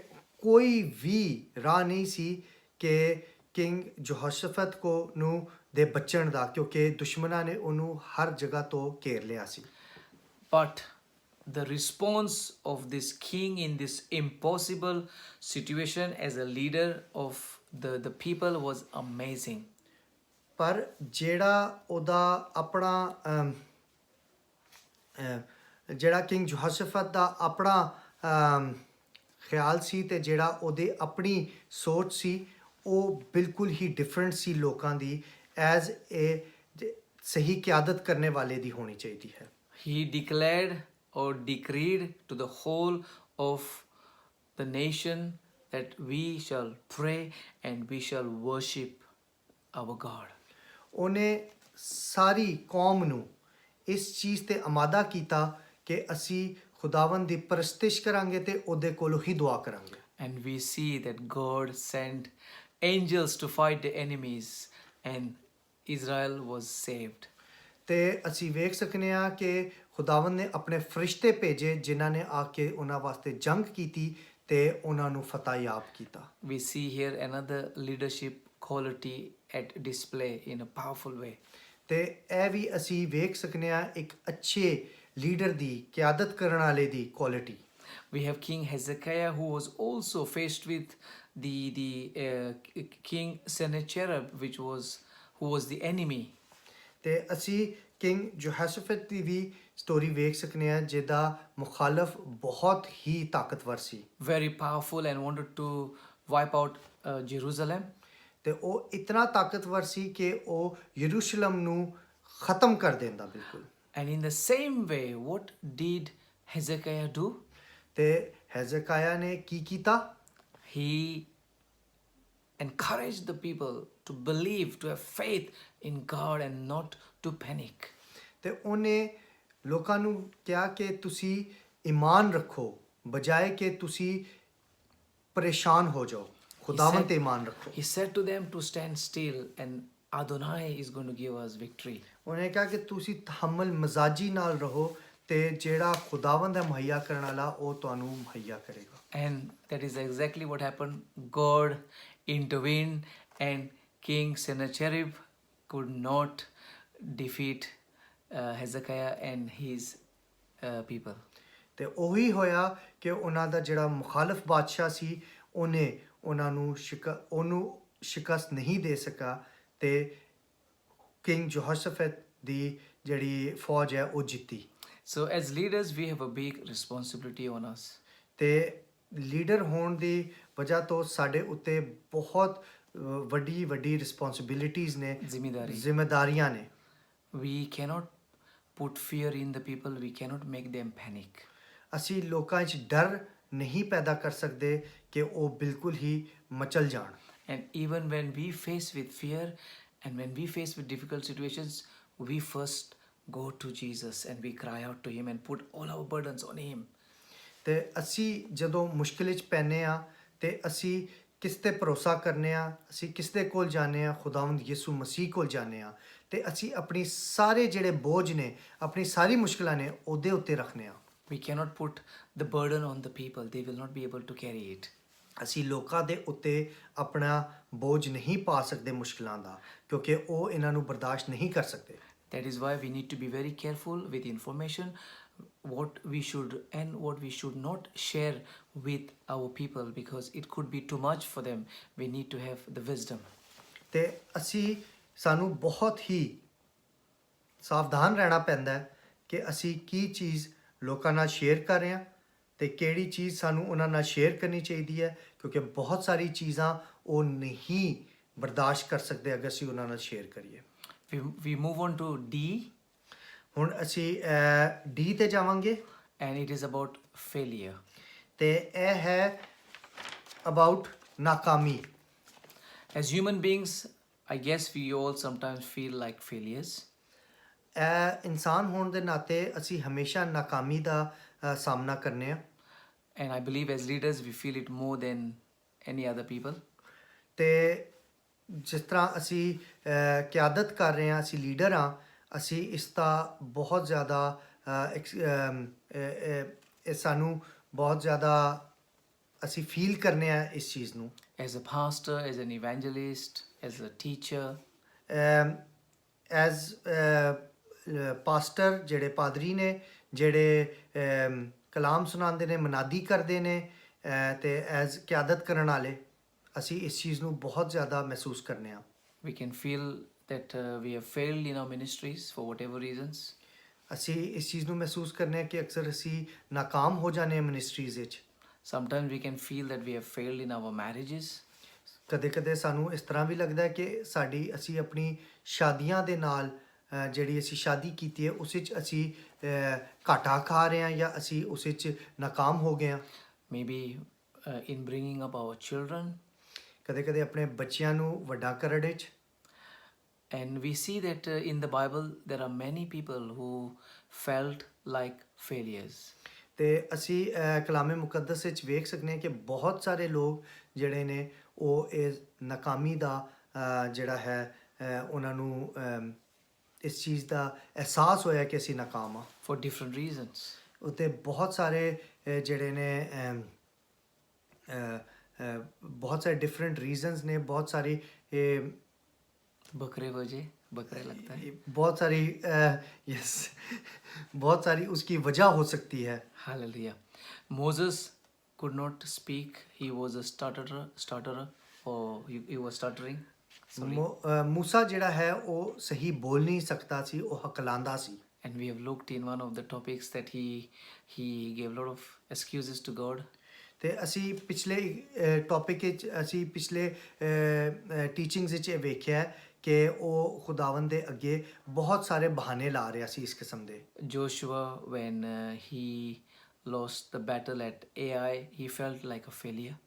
ਕੋਈ ਵੀ ਰਾਹ ਨਹੀਂ ਸੀ ਕਿ ਕਿੰਗ ਜੋਹਸ਼ਫਤ ਕੋ ਨੂੰ ਦੇ ਬਚਣ ਦਾ ਕਿਉਂਕਿ ਦੁਸ਼ਮਣਾਂ ਨੇ ਉਹਨੂੰ ਹਰ ਜਗ੍ਹਾ ਤੋਂ ਘੇਰ ਲਿਆ ਸੀ But the response of this king in this impossible situation as a leader of the people was amazing. ਪਰ ਜਿਹੜਾ ਉਹਦਾ ਆਪਣਾ ਜਿਹੜਾ ਕਿੰਗ ਜੋਹਸ਼ਫਤ ਦਾ ਆਪਣਾ ਖਿਆਲ ਸੀ ਤੇ ਜਿਹੜਾ ਉਹਦੇ ਆਪਣੀ ਸੋਚ ਸੀ ਉਹ ਬਿਲਕੁਲ ਹੀ ਡਿਫਰੈਂਟ ਸੀ ਲੋਕਾਂ ਦੀ ਐਜ਼ ਏ ਸਹੀ ਕਿਆਦਤ ਕਰਨੇ ਵਾਲੇ ਦੀ ਹੋਣੀ ਚਾਹੀਦੀ ਹੈ He declared or decreed to the whole of the nation that we shall pray and we shall worship our God. ਉਹਨੇ ਸਾਰੀ ਕੌਮ ਨੂੰ ਇਸ ਚੀਜ਼ ਤੇ ਆਮਾਦਾ ਕੀਤਾ ਕਿ ਅਸੀਂ ਖੁਦਾਵੰਦ ਦੀ ਪ੍ਰਸਤਿਸ਼ ਕਰਾਂਗੇ ਤੇ ਉਹਦੇ ਕੋਲੋਂ ਹੀ ਦੁਆ ਕਰਾਂਗੇ And we see that God sent angels to fight the enemies and Israel was saved. ਤੇ ਅਸੀਂ ਵੇਖ ਸਕਨੇ ਆ ਕਿ ਖੁਦਾਵੰਦ ਨੇ ਆਪਣੇ ਫਰਿਸ਼ਤੇ ਭੇਜੇ ਜਿਨ੍ਹਾਂ ਨੇ ਆ ਕੇ ਉਹਨਾਂ ਵਾਸਤੇ ਜੰਗ ਕੀਤੀ ਤੇ ਉਹਨਾਂ ਨੂੰ ਫਤਹ ਯਾਬ ਕੀਤਾ We see here another leadership quality at display in a powerful way. ਤੇ ਇਹ ਵੀ ਅਸੀਂ ਵੇਖ ਸਕਨੇ ਆ ਇੱਕ ਅੱਛੇ ਲੀਡਰ ਦੀ ਕਿਆਦਤ ਕਰਨ ਵਾਲੇ ਦੀ quality We have King Hezekiah who was also faced with the King Sennacherib who was the enemy. ਤੇ ਅਸੀਂ ਕਿੰਗ ਜੋਹਸ਼ਫਤ ਦੀ ਵੀ ਸਟੋਰੀ ਵੇਖ ਸਕਨੇ ਆ ਜਿਹਦਾ ਮੁਖਾਲਫ ਬਹੁਤ ਹੀ ਤਾਕਤਵਰ ਸੀ Very powerful and wanted to wipe out Jerusalem. ਤੇ ਉਹ ਇਤਨਾ ਤਾਕਤਵਰ ਸੀ ਕਿ ਉਹ ਯਰੂਸ਼ਲਮ ਨੂੰ ਖਤਮ ਕਰ ਦਿੰਦਾ ਬਿਲਕੁਲ And in the same way, what did Hezekiah do? ਤੇ ਹੈਜ਼ਕਾਇਆ ਨੇ ਕੀ ਕੀਤਾ He encouraged the people to believe, to have faith in God and not to panic. ਤੇ ਉਹਨੇ ਲੋਕਾਂ ਨੂੰ ਕਿਹਾ ਕਿ ਤੁਸੀਂ ਈਮਾਨ ਰੱਖੋ ਬਜਾਏ ਕਿ ਤੁਸੀਂ ਪਰੇਸ਼ਾਨ ਹੋ ਜਾਓ ਖੁਦਾਵੰਦ ਤੇ ਈਮਾਨ ਰੱਖੋ He said to them to stand still and Adonai is going to give us victory. ਉਹਨੇ ਕਿਹਾ ਕਿ ਤੁਸੀਂ ਤਹਮਲ ਮਜ਼ਾਜੀ ਨਾਲ ਰਹੋ ਤੇ ਜਿਹੜਾ ਖੁਦਾਵੰਦ ਹੈ ਮੁਹੱਈਆ ਕਰਨ ਵਾਲਾ ਉਹ ਤੁਹਾਨੂੰ ਮੁਹੱਈਆ ਕਰੇਗਾ And that is exactly what happened. God intervened and King Sennacherib could not defeat Hezekiah and his people. ਤੇ ਉਹੀ ਹੋਇਆ ਕਿ ਉਹਨਾਂ ਦਾ ਜਿਹੜਾ ਮੁਖਾਲਫ ਬਾਦਸ਼ਾਹ ਸੀ ਉਹਨੇ ਉਹਨਾਂ ਨੂੰ ਉਹਨੂੰ ਸ਼ਿਕਸਤ ਨਹੀਂ ਦੇ ਸਕਾ ਤੇ ਕਿੰਗ ਜੋਹਸ਼ਫਤ ਦੀ ਜਿਹੜੀ ਫੌਜ ਹੈ ਉਹ ਜਿੱਤੀ So as leaders we have a big responsibility on us. ਤੇ ਲੀਡਰ ਹੋਣ ਦੀ ਵਜ੍ਹਾ ਤੋਂ ਸਾਡੇ ਉੱਤੇ ਬਹੁਤ ਵੱਡੀ ਵੱਡੀ ਰਿਸਪੌਂਸਿਬਿਲਿਟੀਜ਼ ਨੇ ਜ਼ਿੰਮੇਦਾਰੀਆਂ ਨੇ We cannot put fear in the people, we cannot make them panic. ਅਸੀਂ ਲੋਕਾਂ 'ਚ ਡਰ ਨਹੀਂ ਪੈਦਾ ਕਰ ਸਕਦੇ ਕਿ ਉਹ ਬਿਲਕੁਲ ਹੀ ਮਚਲ ਜਾਣ And even when we face with fear and when we face with difficult situations, we first go to Jesus and we cry out to him and put all our burdens on him. ਤੇ ਅਸੀਂ ਜਦੋਂ ਮੁਸ਼ਕਿਲ 'ਚ ਪੈਂਦੇ ਆ ਤੇ ਅਸੀਂ ਕਿਸ ਤੇ ਭਰੋਸਾ ਕਰਨੇ ਆ ਅਸੀਂ ਕਿਸ ਦੇ ਕੋਲ ਜਾਂਦੇ ਆ ਖੁਦਾਵੰਦ ਯਿਸੂ ਮਸੀਹ ਕੋਲ ਜਾਂਦੇ ਆ ਤੇ ਅਸੀਂ ਆਪਣੀ ਸਾਰੇ ਜਿਹੜੇ ਬੋਝ ਨੇ ਆਪਣੀ ਸਾਰੀ ਮੁਸ਼ਕਿਲਾਂ ਨੇ ਉਹਦੇ ਉੱਤੇ ਰੱਖਨੇ ਆ We cannot put the burden on the people, they will not be able to carry it. ਅਸੀਂ ਲੋਕਾਂ ਦੇ ਉੱਤੇ ਆਪਣਾ ਬੋਝ ਨਹੀਂ ਪਾ ਸਕਦੇ ਮੁਸ਼ਕਿਲਾਂ ਦਾ ਕਿਉਂਕਿ ਉਹ ਇਹਨਾਂ ਨੂੰ ਬਰਦਾਸ਼ਤ ਨਹੀਂ ਕਰ ਸਕਦੇ That is why we need to be very careful with information, what we should and what we should not share with our people because it could be too much for them. We need to have the wisdom. ਤੇ ਅਸੀਂ ਸਾਨੂੰ ਬਹੁਤ ਹੀ ਸਾਵਧਾਨ ਰਹਿਣਾ ਪੈਂਦਾ ਹੈ ਕਿ ਅਸੀਂ ਕੀ ਚੀਜ਼ ਲੋਕਾਂ ਨਾਲ ਸ਼ੇਅਰ ਕਰ ਰਹੇ ਹਾਂ ਤੇ ਕਿਹੜੀ ਚੀਜ਼ ਸਾਨੂੰ ਉਹਨਾਂ ਨਾਲ ਸ਼ੇਅਰ ਕਰਨੀ ਚਾਹੀਦੀ ਹੈ ਕਿਉਂਕਿ ਬਹੁਤ ਸਾਰੀ ਚੀਜ਼ਾਂ ਉਹ ਨਹੀਂ ਬਰਦਾਸ਼ਤ ਕਰ ਸਕਦੇ ਅਗਰ ਅਸੀਂ ਉਹਨਾਂ ਨਾਲ ਸ਼ੇਅਰ ਕਰੀਏ We move on to D. ਹੁਣ ਅਸੀਂ ਡੀ ਤੇ ਜਾਵਾਂਗੇ And it is about failure. ਤੇ ਇਹ ਹੈ about ਨਾਕਾਮੀ As human beings, I guess we all sometimes feel like failures. ਇਨਸਾਨ ਹੋਣ ਦੇ ਨਾਤੇ ਅਸੀਂ ਹਮੇਸ਼ਾ ਨਾਕਾਮੀ ਦਾ ਸਾਹਮਣਾ ਕਰਨੇ ਆ And I believe as leaders, we feel it more than any other people. ਤੇ ਜਿਸ ਤਰ੍ਹਾਂ ਅਸੀਂ ਕਿਆਦਤ ਕਰ ਰਹੇ ਹਾਂ ਅਸੀਂ ਲੀਡਰ ਹਾਂ ਅਸੀਂ ਇਸ ਦਾ ਬਹੁਤ ਜ਼ਿਆਦਾ ਇਹ ਸਾਨੂੰ ਬਹੁਤ ਜ਼ਿਆਦਾ ਅਸੀਂ ਫੀਲ ਕਰਨੇ ਆ ਇਸ ਚੀਜ਼ ਨੂੰ As a pastor, as an evangelist, as a teacher. As pastor ਜਿਹੜੇ ਪਾਦਰੀ ਨੇ ਜਿਹੜੇ ਕਲਾਮ ਸੁਣਾਉਂਦੇ ਨੇ ਮਨਾਦੀ ਕਰਦੇ ਨੇ ਤੇ ਐਜ਼ ਕਿਆਦਤ ਕਰਨ ਵਾਲੇ ਅਸੀਂ ਇਸ ਚੀਜ਼ ਨੂੰ ਬਹੁਤ ਜ਼ਿਆਦਾ ਮਹਿਸੂਸ ਕਰਨੇ ਆ We can feel that we have failed in our ministries for whatever reasons. ਅਸੀਂ ਇਸ ਚੀਜ਼ ਨੂੰ ਮਹਿਸੂਸ ਕਰਨੇ ਆ ਕਿ ਅਕਸਰ ਅਸੀਂ ਨਾਕਾਮ ਹੋ ਜਾਂਦੇ ਹਾਂ ਮਿਨਿਸਟਰੀਜ਼ ਵਿੱਚ Sometimes we can feel that we have failed in our marriages. ਕਦੇ ਕਦੇ ਸਾਨੂੰ ਇਸ ਤਰ੍ਹਾਂ ਵੀ ਲੱਗਦਾ ਹੈ ਕਿ ਅਸੀਂ ਆਪਣੀ ਸ਼ਾਦੀਆਂ ਦੇ ਨਾਲ ਜਿਹੜੀ ਅਸੀਂ ਸ਼ਾਦੀ ਕੀਤੀ ਹੈ ਉਸ ਵਿੱਚ ਅਸੀਂ ਘਾਟਾ ਖਾ ਰਹੇ ਹਾਂ ਜਾਂ ਅਸੀਂ ਉਸ ਵਿੱਚ ਨਾਕਾਮ ਹੋ ਗਏ ਹਾਂ। Maybe in bringing up our children. ਕਦੇ ਕਦੇ ਆਪਣੇ ਬੱਚਿਆਂ ਨੂੰ ਵੱਡਾ ਕਰਨ ਵਿੱਚ। And we see that in the Bible there are many people who felt like failures. ਤੇ ਅਸੀਂ ਕਲਾਮੇ ਮੁਕੱਦਸ ਵਿੱਚ ਵੇਖ ਸਕਦੇ ਹਾਂ ਕਿ ਬਹੁਤ ਸਾਰੇ ਲੋਕ ਜਿਹੜੇ ਨੇ ਉਹ ਇਹ ਨਾਕਾਮੀ ਦਾ ਜਿਹੜਾ ਹੈ ਉਹਨਾਂ ਨੂੰ ਇਸ ਚੀਜ਼ ਦਾ ਅਹਿਸਾਸ ਹੋਇਆ ਕਿ ਅਸੀਂ ਨਾਕਾਮ ਹਾਂ। For different reasons. ਉੱਤੇ ਬਹੁਤ ਸਾਰੇ ਜਿਹੜੇ ਨੇ ਬਹੁਤ ਸਾਰੇ ਡਿਫਰੈਂਟ ਰੀਜ਼ਨਸ ਨੇ, ਬਹੁਤ ਸਾਰੀ बकरे वजह बकरे लगता है। बहुत सारी यस बहुत सारी उसकी वजह हो सकती है। Hallelujah. Moses could not speak. He was a stutterer, or he was stuttering. Sorry. मूसा ਜਿਹੜਾ ਹੈ ਉਹ ਸਹੀ ਬੋਲ ਨਹੀਂ ਸਕਦਾ ਸੀ, ਉਹ ਹਕਲਾਂਦਾ ਸੀ। And we have looked in one of the topics that he gave a lot of excuses to God. ਤੇ ਅਸੀਂ ਪਿਛਲੇ ਟੌਪਿਕ ਵਿੱਚ ਅਸੀਂ ਪਿਛਲੇ ਟੀਚਿੰਗਸ ਵਿੱਚ ਇਹ ਵੇਖਿਆ ਕਿ ਉਹ ਖੁਦਾਵੰਦ ਦੇ ਅੱਗੇ ਬਹੁਤ ਸਾਰੇ ਬਹਾਨੇ ਲਾ ਰਿਹਾ ਸੀ ਇਸ ਕਿਸਮ ਦੇ। Joshua, when he lost the battle at Ai, he felt like a failure.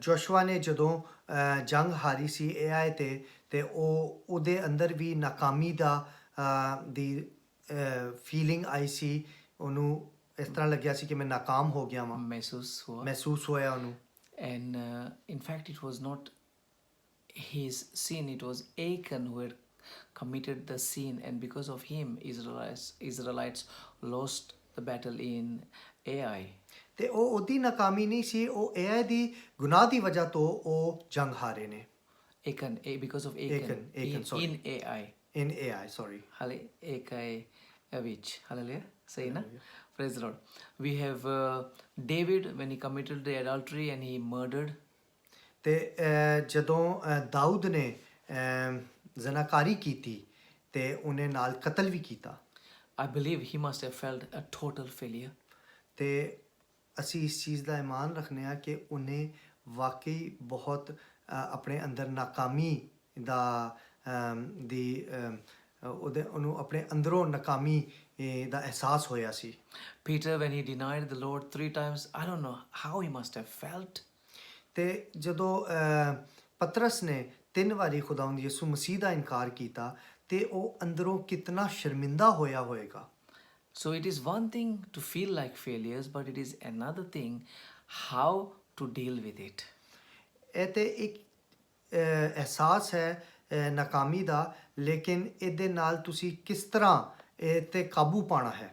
ਜੋਸ਼ੂਆ ਨੇ ਜਦੋਂ ਜੰਗ ਹਾਰੀ ਸੀ AI ਤੇ ਉਹ ਉਹਦੇ ਅੰਦਰ ਵੀ ਨਾਕਾਮੀ ਦੀ ਫੀਲਿੰਗ ਆਈ ਸੀ, ਉਹਨੂੰ ਇਸ ਤਰ੍ਹਾਂ ਲੱਗਿਆ ਸੀ ਕਿ ਮੈਂ ਨਾਕਾਮ ਹੋ ਗਿਆ ਵਾਂ, ਮਹਿਸੂਸ ਹੋਇਆ ਉਹਨੂੰ। And in fact it was not his sin, it was Achan who had committed the sin, and because of him Israelites lost the battle in Ai. ਤੇ ਉਹ ਉਹਦੀ ਨਾਕਾਮੀ ਨਹੀਂ ਸੀ, ਉਹ AI ਦੀ ਗੁਨਾਹ ਦੀ ਵਜ੍ਹਾ ਤੋਂ ਉਹ ਜੰਗ ਹਾਰੇ ਨੇ। Achan, because of Achan, sorry. in AI. In AI, sorry. Which, hallelujah, say na? Praise the Lord. We have David when he committed the adultery and he murdered. ਤੇ ਜਦੋਂ ਦਾਊਦ ਨੇ ਜ਼ਨਾਕਾਰੀ ਕੀਤੀ ਤੇ ਉਹਨੇ ਨਾਲ ਕਤਲ ਵੀ ਕੀਤਾ। I believe he must have felt a total failure. ਤੇ ਅਸੀਂ ਇਸ ਚੀਜ਼ ਦਾ ਇਮਾਨ ਰੱਖਦੇ ਹਾਂ ਕਿ ਉਹਨੇ ਵਾਕਈ ਬਹੁਤ ਆਪਣੇ ਅੰਦਰ ਨਾਕਾਮੀ ਉਹਨੂੰ ਆਪਣੇ ਅੰਦਰੋਂ ਨਾਕਾਮੀ ਦਾ ਅਹਿਸਾਸ ਹੋਇਆ ਸੀ। Peter, when he denied the Lord 3 times, I don't know how he must have felt. ਤੇ ਜਦੋਂ ਪਤਰਸ ਨੇ 3 ਵਾਰੀ ਖੁਦਾਵੰਦ ਯਿਸੂ ਮਸੀਹ ਦਾ ਇਨਕਾਰ ਕੀਤਾ ਤੇ ਉਹ ਅੰਦਰੋਂ ਕਿਤਨਾ ਸ਼ਰਮਿੰਦਾ ਹੋਇਆ ਹੋਏਗਾ। So it is one thing to feel like failures, but it is another thing how to deal with it. ਇਹ ਤੇ ਇੱਕ ਅਹਿਸਾਸ ਹੈ ਨਾਕਾਮੀ ਦਾ, ਲੇਕਿਨ ਇਹਦੇ ਨਾਲ ਤੁਸੀਂ ਕਿਸ ਤਰ੍ਹਾਂ ਇਹ ਤੇ ਕਾਬੂ ਪਾਣਾ ਹੈ।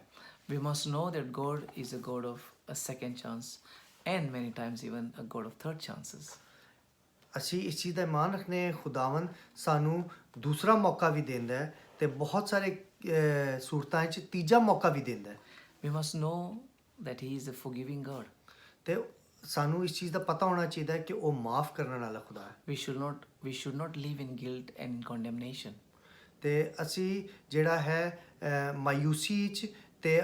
We must know that God is a God of a second chance and many times even a God of third chances. ਅਸੀਂ ਇਸ ਚੀਜ਼ ਦਾ ਇਮਾਨ ਰੱਖਦੇ ਹਾਂ ਖੁਦਾਵੰਦ ਸਾਨੂੰ ਦੂਸਰਾ ਮੌਕਾ ਵੀ ਦਿੰਦਾ ਹੈ ਤੇ ਬਹੁਤ ਸਾਰੇ ਸੂਰਤਾਂ 'ਚ ਤੀਜਾ ਮੌਕਾ ਵੀ ਦਿੰਦਾ ਹੈ। We must know that he is a forgiving God. ਤੇ ਸਾਨੂੰ ਇਸ ਚੀਜ਼ ਦਾ ਪਤਾ ਹੋਣਾ ਚਾਹੀਦਾ ਹੈ ਕਿ ਉਹ ਮਾਫ ਕਰਨ ਵਾਲਾ ਖੁਦਾ ਹੈ। We should not live in guilt and in condemnation. ਤੇ ਅਸੀਂ ਜਿਹੜਾ ਹੈ ਮਾਯੂਸੀ 'ਚ ਤੇ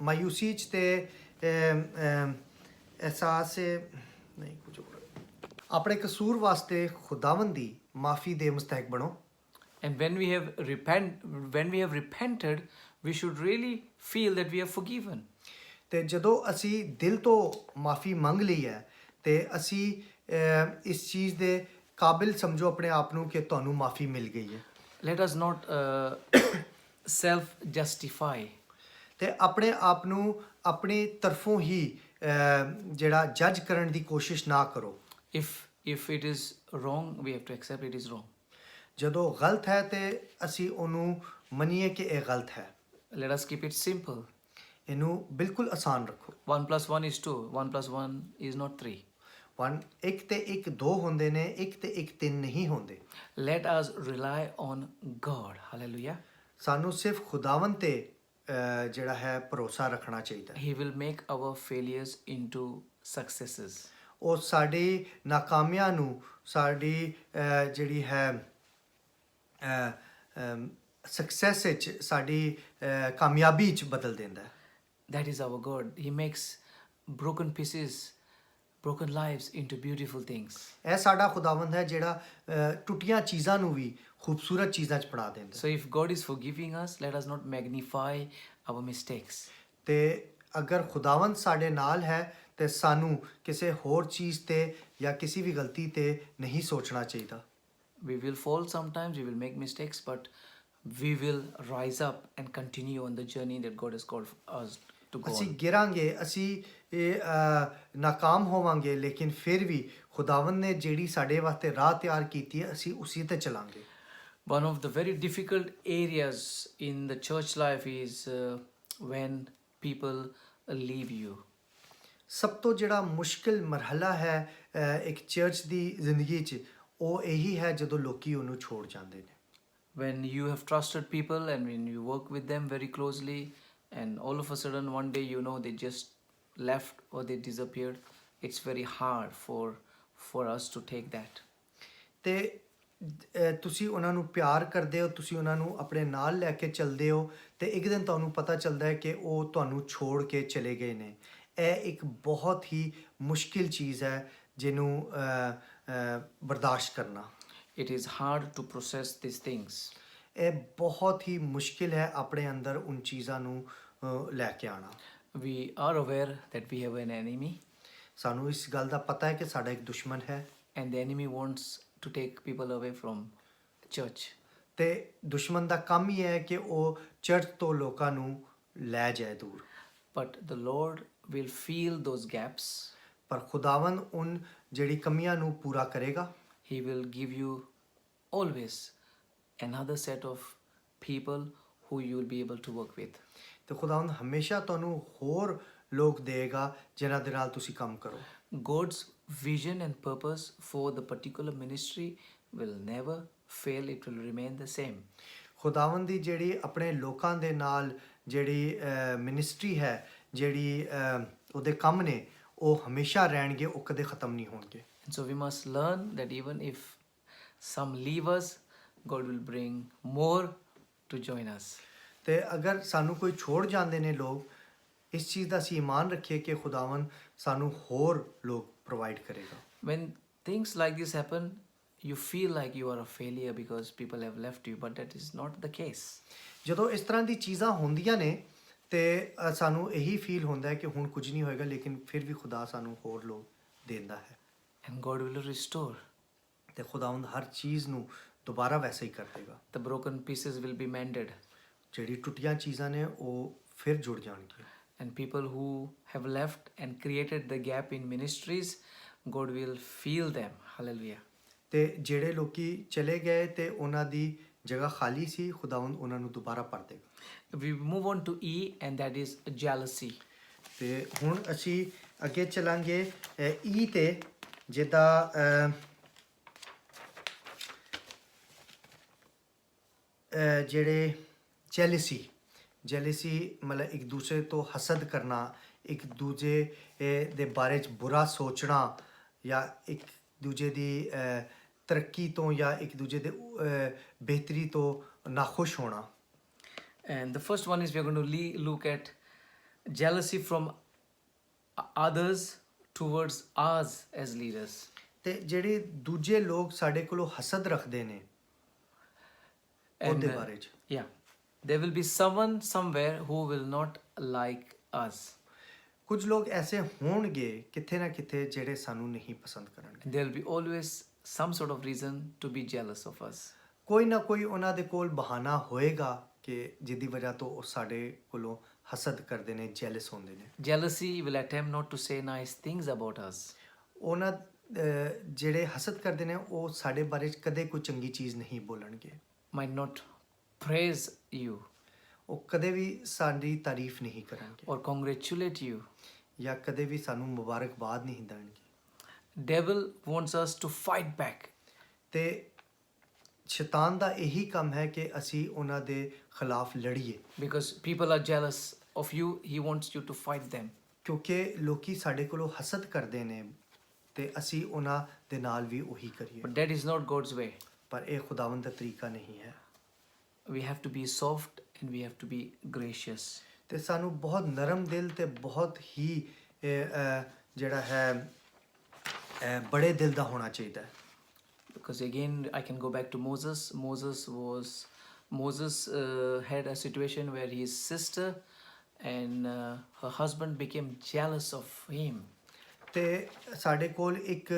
ਮਾਯੂਸੀ 'ਚ ਤੇ ਅਹਿਸਾਸ ਨਹੀਂ ਕੁਝ ਆਪਣੇ ਕਸੂਰ ਵਾਸਤੇ ਖੁਦਾਵੰਦ ਦੀ ਮਾਫੀ ਦੇ ਮੁਸਤਹਿਕ ਬਣੋ। And when we have repented, we should really feel that we are forgiven. ਤੇ ਜਦੋਂ ਅਸੀਂ ਦਿਲ ਤੋਂ ਮਾਫੀ ਮੰਗ ਲਈ ਹੈ ਤੇ ਅਸੀਂ ਇਸ ਚੀਜ਼ ਦੇ ਕਾਬਿਲ ਸਮਝੋ ਆਪਣੇ ਆਪ ਨੂੰ ਕਿ ਤੁਹਾਨੂੰ ਮਾਫੀ ਮਿਲ ਗਈ ਹੈ। Let us not self justify. ਤੇ ਆਪਣੇ ਆਪ ਨੂੰ ਆਪਣੀ ਤਰਫੋਂ ਹੀ ਜਿਹੜਾ ਜੱਜ ਕਰਨ ਦੀ ਕੋਸ਼ਿਸ਼ ਨਾ ਕਰੋ। If it is wrong, we have to accept it is wrong. ਜਦੋਂ ਗਲਤ ਹੈ ਤੇ ਅਸੀਂ ਉਹਨੂੰ ਮੰਨੀਏ ਕਿ ਇਹ ਗਲਤ ਹੈ। Let us keep it simple. ਇਹਨੂੰ ਬਿਲਕੁਲ ਆਸਾਨ ਰੱਖੋ। 1 + 1 is 2. 1 + 1 is not 3. 1 ਤੇ 1 2 ਹੁੰਦੇ ਨੇ, 1 ਤੇ 1 3 ਨਹੀਂ ਹੁੰਦੇ। Let us rely on God. Hallelujah. ਸਾਨੂੰ ਸਿਰਫ ਖੁਦਾਵੰਦ ਤੇ ਜਿਹੜਾ ਹੈ ਭਰੋਸਾ ਰੱਖਣਾ ਚਾਹੀਦਾ ਹੈ। He will make our failures into successes. ਉਹ ਸਾਡੀ ਨਾਕਾਮੀਆਂ ਨੂੰ ਸਾਡੀ ਜਿਹੜੀ ਹੈ ਸਕਸੈਸ ਵਿੱਚ ਸਾਡੀ ਕਾਮਯਾਬੀ ਵਿੱਚ ਬਦਲ ਦਿੰਦਾ ਹੈ। That is our God. He makes broken pieces, broken lives into beautiful things. ਇਹ ਸਾਡਾ ਖੁਦਾਵੰਦ ਹੈ ਜਿਹੜਾ ਟੁੱਟੀਆਂ ਚੀਜ਼ਾਂ ਨੂੰ ਵੀ ਖੂਬਸੂਰਤ ਚੀਜ਼ਾਂ 'ਚ ਬਣਾ ਦਿੰਦਾ ਹੈ। So if God is forgiving us, let us not magnify our mistakes. ਤੇ ਅਗਰ ਖੁਦਾਵੰਦ ਸਾਡੇ ਨਾਲ ਹੈ ਤੇ ਸਾਨੂੰ ਕਿਸੇ ਹੋਰ ਚੀਜ਼ ਤੇ ਜਾਂ ਕਿਸੇ ਵੀ ਗਲਤੀ ਤੇ ਨਹੀਂ ਸੋਚਣਾ ਚਾਹੀਦਾ। We will fall sometimes, we will make mistakes, but we will rise up and continue on the journey that God has called us to go ਅਸੀਂ on. ਗਿਰਾਂਗੇ, ਅਸੀਂ ਨਾਕਾਮ ਹੋਵਾਂਗੇ, ਲੇਕਿਨ ਫਿਰ ਵੀ ਖੁਦਾਵੰਦ ਨੇ ਜਿਹੜੀ ਸਾਡੇ ਵਾਸਤੇ ਰਾਹ ਤਿਆਰ ਕੀਤੀ ਹੈ ਅਸੀਂ ਉਸੇ ਤੇ ਚਲਾਂਗੇ। One of the very difficult areas in the church life is when people leave you. ਸਭ ਤੋਂ ਜਿਹੜਾ ਮੁਸ਼ਕਿਲ ਮਰਹਲਾ ਹੈ ਇੱਕ ਚਰਚ ਦੀ ਜ਼ਿੰਦਗੀ 'ਚ ਉਹ ਇਹੀ ਹੈ ਜਦੋਂ ਲੋਕੀ ਉਹਨੂੰ ਛੋੜ ਜਾਂਦੇ ਨੇ। When you have trusted people and when you work with them very closely and all of a sudden one day you know they just left or they disappeared, it's very hard for us to take that. ਤੇ ਤੁਸੀਂ ਉਹਨਾਂ ਨੂੰ ਪਿਆਰ ਕਰਦੇ ਹੋ, ਤੁਸੀਂ ਉਹਨਾਂ ਨੂੰ ਆਪਣੇ ਨਾਲ ਲੈ ਕੇ ਚੱਲਦੇ ਹੋ ਤੇ ਇੱਕ ਦਿਨ ਤੁਹਾਨੂੰ ਪਤਾ ਚੱਲਦਾ ਹੈ ਕਿ ਉਹ ਤੁਹਾਨੂੰ ਛੋੜ ਕੇ ਚਲੇ ਗਏ ਨੇ। ਇਹ ਇੱਕ ਬਹੁਤ ਹੀ ਮੁਸ਼ਕਿਲ ਚੀਜ਼ ਹੈ ਜਿਹਨੂੰ ਬਰਦਾਸ਼ਤ ਕਰਨਾ। It is hard to process these things. ਇਹ ਬਹੁਤ ਹੀ ਮੁਸ਼ਕਿਲ ਹੈ ਆਪਣੇ ਅੰਦਰ ਉਨ ਚੀਜ਼ਾਂ ਨੂੰ ਲੈ ਕੇ ਆਉਣਾ। We are aware that we have an enemy ਸਾਨੂੰ ਇਸ ਗੱਲ ਦਾ ਪਤਾ ਹੈ ਕਿ ਸਾਡਾ ਇੱਕ ਦੁਸ਼ਮਣ ਹੈ and the enemy wants to take people away from church. ਤੇ ਦੁਸ਼ਮਣ ਦਾ ਕੰਮ ਹੀ ਹੈ ਕਿ ਉਹ ਚਰਚ ਤੋਂ ਲੋਕਾਂ ਨੂੰ ਲੈ ਜਾਏ ਦੂਰ। But the Lord will fill those gaps. ਪਰ ਖੁਦਾਵੰਦ ਉਨ ਜਿਹੜੀ ਕਮੀਆਂ ਨੂੰ ਪੂਰਾ ਕਰੇਗਾ। He will give you always another set of people who you will be able to work with. ਤੇ ਖੁਦਾਵੰਦ ਹਮੇਸ਼ਾ ਤੁਹਾਨੂੰ ਹੋਰ ਲੋਕ ਦੇਗਾ ਜਿਨ੍ਹਾਂ ਦੇ ਨਾਲ ਤੁਸੀਂ ਕੰਮ ਕਰੋ। God's vision and purpose for the particular ministry will never fail. It will remain the same. ਖੁਦਾਵੰਦ ਦੀ ਜਿਹੜੀ ਆਪਣੇ ਲੋਕਾਂ ਦੇ ਨਾਲ ਜਿਹੜੀ ਮਿਨਿਸਟਰੀ ਹੈ, ਜਿਹੜੀ ਉਹਦੇ ਕੰਮ ਨੇ ਉਹ ਹਮੇਸ਼ਾ ਰਹਿਣਗੇ, ਉਹ ਕਦੇ ਖਤਮ ਨਹੀਂ ਹੋਣਗੇ। And so we must learn that even if some leave us, God will bring more to join us. ਤੇ ਅਗਰ ਸਾਨੂੰ ਕੋਈ ਛੋੜ ਜਾਂਦੇ ਨੇ ਲੋਕ, ਇਸ ਚੀਜ਼ ਦਾ ਅਸੀਂ ਈਮਾਨ ਰੱਖੀਏ ਕਿ ਖੁਦਾਵੰਦ ਸਾਨੂੰ ਹੋਰ ਲੋਕ ਪ੍ਰੋਵਾਈਡ ਕਰੇਗਾ। When things like this happen, you feel like you are a failure because people have left you, but that is not the case. ਜਦੋਂ ਇਸ ਤਰ੍ਹਾਂ ਦੀ ਚੀਜ਼ਾਂ ਹੁੰਦੀਆਂ ਨੇ ਤੇ ਸਾਨੂੰ ਇਹੀ ਫੀਲ ਹੁੰਦਾ ਹੈ ਕਿ ਹੁਣ ਕੁਝ ਨਹੀਂ ਹੋਏਗਾ, ਲੇਕਿਨ ਫਿਰ ਵੀ ਖੁਦਾ ਸਾਨੂੰ ਹੋਰ ਲੋਕ ਦਿੰਦਾ ਹੈ। And God will restore. ਤੇ ਖੁਦਾਵੰਦ ਹਰ ਚੀਜ਼ ਨੂੰ ਦੁਬਾਰਾ ਵੈਸੇ ਹੀ ਕਰ ਦੇਗਾ। The broken pieces will be mended. ਜਿਹੜੀ ਟੁੱਟੀਆਂ ਚੀਜ਼ਾਂ ਨੇ ਉਹ ਫਿਰ ਜੁੜ ਜਾਣਗੀਆਂ। And people who have left and created the gap in ministries, God will fill them. Hallelujah. ਤੇ ਜਿਹੜੇ ਲੋਕੀ ਚਲੇ ਗਏ ਤੇ ਉਹਨਾਂ ਦੀ ਜਗ੍ਹਾ ਖਾਲੀ ਸੀ, ਖੁਦਾਵੰਦ ਉਹਨਾਂ ਨੂੰ ਦੁਬਾਰਾ ਭਰ ਦੇਗਾ। We move on to E, and that is jealousy. ਤੇ ਹੁਣ ਅਸੀਂ ਅੱਗੇ ਚੱਲਾਂਗੇ ਈ ਤੇ, ਜਿੱਦਾਂ ਜਿਹੜੇ ਜੈਲਸੀ ਮਤਲਬ ਇੱਕ ਦੂਸਰੇ ਤੋਂ ਹਸਦ ਕਰਨਾ, ਇੱਕ ਦੂਜੇ ਦੇ ਬਾਰੇ 'ਚ ਬੁਰਾ ਸੋਚਣਾ, ਜਾਂ ਇੱਕ ਦੂਜੇ ਦੀ ਤਰੱਕੀ ਤੋਂ ਜਾਂ ਇੱਕ ਦੂਜੇ ਦੇ ਬਿਹਤਰੀ ਤੋਂ ਨਾਖੁਸ਼ ਹੋਣਾ। And the first one is we are going to look at jealousy from others towards us as leaders. ਤੇ ਜਿਹੜੇ ਦੂਜੇ ਲੋਕ ਸਾਡੇ ਕੋਲੋਂ ਹਸਦ ਰੱਖਦੇ ਨੇ ਉਹਦੇ ਬਾਰੇ 'ਚ। Yeah, there will be someone somewhere who will not like us. ਕੁਝ ਲੋਕ ਐਸੇ ਹੋਣਗੇ ਕਿਤੇ ਨਾ ਕਿਤੇ ਜਿਹੜੇ ਸਾਨੂੰ ਨਹੀਂ ਪਸੰਦ ਕਰਨਗੇ। There will be always some sort of reason to be jealous of us. ਕੋਈ ਨਾ ਕੋਈ ਉਹਨਾਂ ਦੇ ਕੋਲ ਬਹਾਨਾ ਹੋਏਗਾ ਕਿ ਜਿਹਦੀ ਵਜ੍ਹਾ ਤੋਂ ਉਹ ਸਾਡੇ ਕੋਲੋਂ ਹਸਦ ਕਰਦੇ ਨੇ, ਜੈਲਸ ਹੁੰਦੇ ਨੇ। Jealousy will attempt not to say nice things about us. ਉਹਨਾਂ ਜਿਹੜੇ ਹਸਦ ਕਰਦੇ ਨੇ ਉਹ ਸਾਡੇ ਬਾਰੇ 'ਚ ਕਦੇ ਕੋਈ ਚੰਗੀ ਚੀਜ਼ ਨਹੀਂ ਬੋਲਣਗੇ। Might not praise you ਉਹ ਕਦੇ ਵੀ ਸਾਡੀ ਤਾਰੀਫ ਨਹੀਂ ਕਰਨਗੇ or congratulate you. ਜਾਂ ਕਦੇ ਵੀ ਸਾਨੂੰ ਮੁਬਾਰਕਬਾਦ ਨਹੀਂ ਦੇਣਗੇ। Devil wants us to fight back. ਤੇ ਸ਼ੈਤਾਨ ਦਾ ਇਹੀ ਕੰਮ ਹੈ ਕਿ ਅਸੀਂ ਉਹਨਾਂ ਦੇ ਖਿਲਾਫ ਲੜੀਏ। Because people are jealous of you, he wants you to fight them. ਕਿਉਂਕਿ ਲੋਕੀ ਸਾਡੇ ਕੋਲੋਂ ਹਸਦ ਕਰਦੇ ਨੇ ਤੇ ਅਸੀਂ ਉਹਨਾਂ ਦੇ ਨਾਲ ਵੀ ਉਹੀ ਕਰੀਏ। But that is not God's way. ਪਰ ਇਹ ਖੁਦਾਵੰਦ ਦਾ ਤਰੀਕਾ ਨਹੀਂ ਹੈ। we have to be soft and we have to be gracious. ਤੇ ਸਾਨੂੰ ਬਹੁਤ ਨਰਮ ਦਿਲ ਤੇ ਬਹੁਤ ਹੀ ਜਿਹੜਾ ਹੈ ਬੜੇ ਦਿਲ ਦਾ ਹੋਣਾ ਚਾਹੀਦਾ ਹੈ. Because again, I can go back to Moses. Moses had a situation where his sister and her husband became jealous of him. ਤੇ ਸਾਡੇ ਕੋਲ ਇੱਕ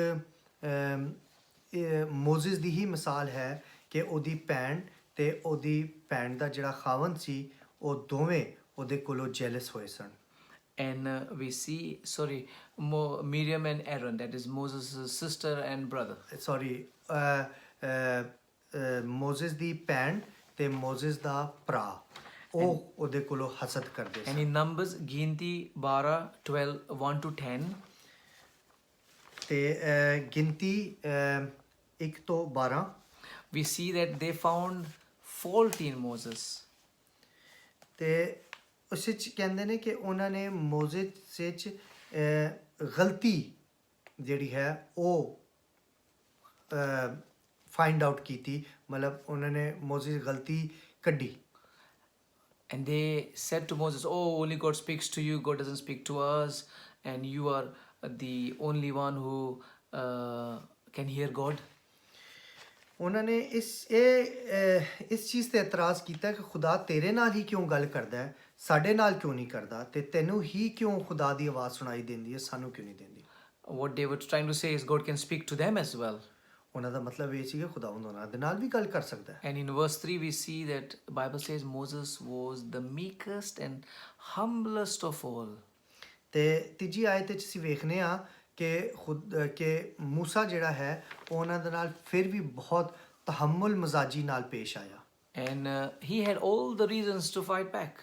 ਮੋਜ਼ਿਸ ਦੀ ਹੀ ਮਿਸਾਲ ਹੈ ਕਿ ਉਹਦੀ ਭੈਣ ਤੇ ਉਹਦੀ ਭੈਣ ਦਾ ਜਿਹੜਾ ਖਾਵੰਦ ਸੀ ਉਹ ਦੋਵੇਂ ਉਹਦੇ ਕੋਲੋਂ ਜੈਲਸ ਹੋਏ ਸਨ. And we see, Miriam and Aaron, that is Moses' sister and brother. Sorry Moses ਦੀ ਭੈਣ ਤੇ ਮੋਜ਼ਿਸ ਦਾ ਭਰਾ ਉਹ ਉਹਦੇ ਕੋਲੋਂ ਹਸਦ ਕਰਦੇ And son. in Numbers, Ginti 12, 12, 1 to 10, ਤੇ ਗਿਣਤੀ 1 ਤੋਂ 12 we see that they found fault in Moses. ਤੇ ਉਸ ਵਿੱਚ ਕਹਿੰਦੇ ਨੇ ਕਿ ਉਹਨਾਂ ਨੇ ਮੋਜ਼ਿਸ ਵਿੱਚ ਗਲਤੀ ਜਿਹੜੀ ਹੈ ਉਹ ਫਾਈਂਡ ਆਊਟ ਕੀਤੀ, ਮਤਲਬ ਉਹਨਾਂ ਨੇ ਮੋਜ਼ਿਸ ਗਲਤੀ ਕੱਢੀ. And they said to Moses, oh, only God speaks to you, God doesn't speak to us, and you are the only one who can hear God. ਉਹਨਾਂ ਨੇ ਇਸ ਚੀਜ਼ ਤੇ ਇਤਰਾਜ਼ ਕੀਤਾ ਕਿ ਖੁਦਾ ਤੇਰੇ ਨਾਲ ਹੀ ਕਿਉਂ ਗੱਲ ਕਰਦਾ ਹੈ, ਸਾਡੇ ਨਾਲ ਕਿਉਂ ਨਹੀਂ ਕਰਦਾ, ਤੇ ਤੈਨੂੰ ਹੀ ਕਿਉਂ ਖੁਦਾ ਦੀ ਆਵਾਜ਼ ਸੁਣਾਈ ਦਿੰਦੀ ਹੈ, ਸਾਨੂੰ ਕਿਉਂ ਨਹੀਂ ਦਿੰਦੀ. What they were trying to say is God can speak to them as well. ਉਹਨਾਂ ਦਾ ਮਤਲਬ ਇਹ ਸੀ ਕਿ ਖੁਦਾਵੰਦ ਉਹਨਾਂ ਦੇ ਨਾਲ ਵੀ ਗੱਲ ਕਰ ਸਕਦਾ ਹੈ. And in verse 3 we see that Bible says Moses was the meekest and humblest of all. ਤੇ ਤੀਜੀ ਆਇਤ ਵਿੱਚ ਅਸੀਂ ਵੇਖਦੇ ਹਾਂ ਕਿ ਮੂਸਾ ਜਿਹੜਾ ਹੈ ਉਹ ਉਹਨਾਂ ਦੇ ਨਾਲ ਫਿਰ ਵੀ ਬਹੁਤ ਤਹਮੁਲ ਮਜ਼ਾਜੀ ਨਾਲ ਪੇਸ਼ ਆਇਆ. And he had all the reasons to fight back.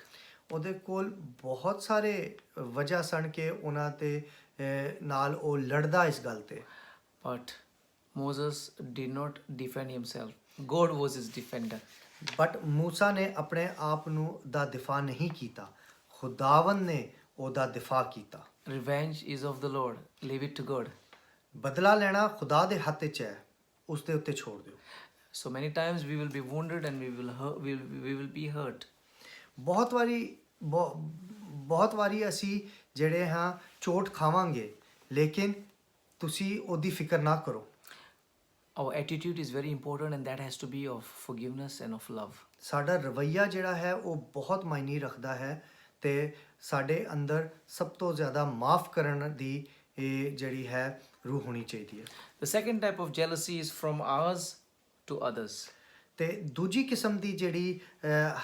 ਉਹਦੇ ਕੋਲ ਬਹੁਤ ਸਾਰੇ ਵਜ੍ਹਾ ਸਨ ਕਿ ਉਹਨਾਂ ਤੇ ਨਾਲ ਉਹ ਲੜਦਾ ਇਸ ਗੱਲ ਤੇ. But Moses did not defend himself. God was his defender. But ਮੂਸਾ ਨੇ ਆਪਣੇ ਆਪ ਨੂੰ ਦਾ ਦਿਫਾ ਨਹੀਂ ਕੀਤਾ, ਖੁਦਾਵੰਦ ਨੇ ਉਹਦਾ ਦਿਫਾ ਕੀਤਾ. Revenge is of the Lord. Leave it to God. ਬਦਲਾ ਲੈਣਾ ਖੁਦਾ ਦੇ ਹੱਥ 'ਚ ਹੈ, ਉਸ ਦੇ ਉੱਤੇ ਛੋੜ ਦਿਓ. So many times we will be wounded and we will be hurt. ਬਹੁਤ ਵਾਰੀ ਅਸੀਂ ਜਿਹੜੇ ਹਾਂ ਚੋਟ ਖਾਵਾਂਗੇ, ਲੇਕਿਨ ਤੁਸੀਂ ਉਹਦੀ ਫਿਕਰ ਨਾ ਕਰੋ. Our attitude is very important and that has to be of forgiveness and of love. ਸਾਡਾ ਰਵੱਈਆ ਜਿਹੜਾ ਹੈ ਉਹ ਬਹੁਤ ਮਾਇਨੇ ਰੱਖਦਾ ਹੈ ਤੇ ਸਾਡੇ ਅੰਦਰ ਸਭ ਤੋਂ ਜ਼ਿਆਦਾ ਮਾਫ ਕਰਨ ਦੀ ਜਿਹੜੀ ਹੈ ਰੂਹ ਹੋਣੀ ਚਾਹੀਦੀ ਹੈ. The second type of jealousy is from ours to others. ਤੇ ਦੂਜੀ ਕਿਸਮ ਦੀ ਜਿਹੜੀ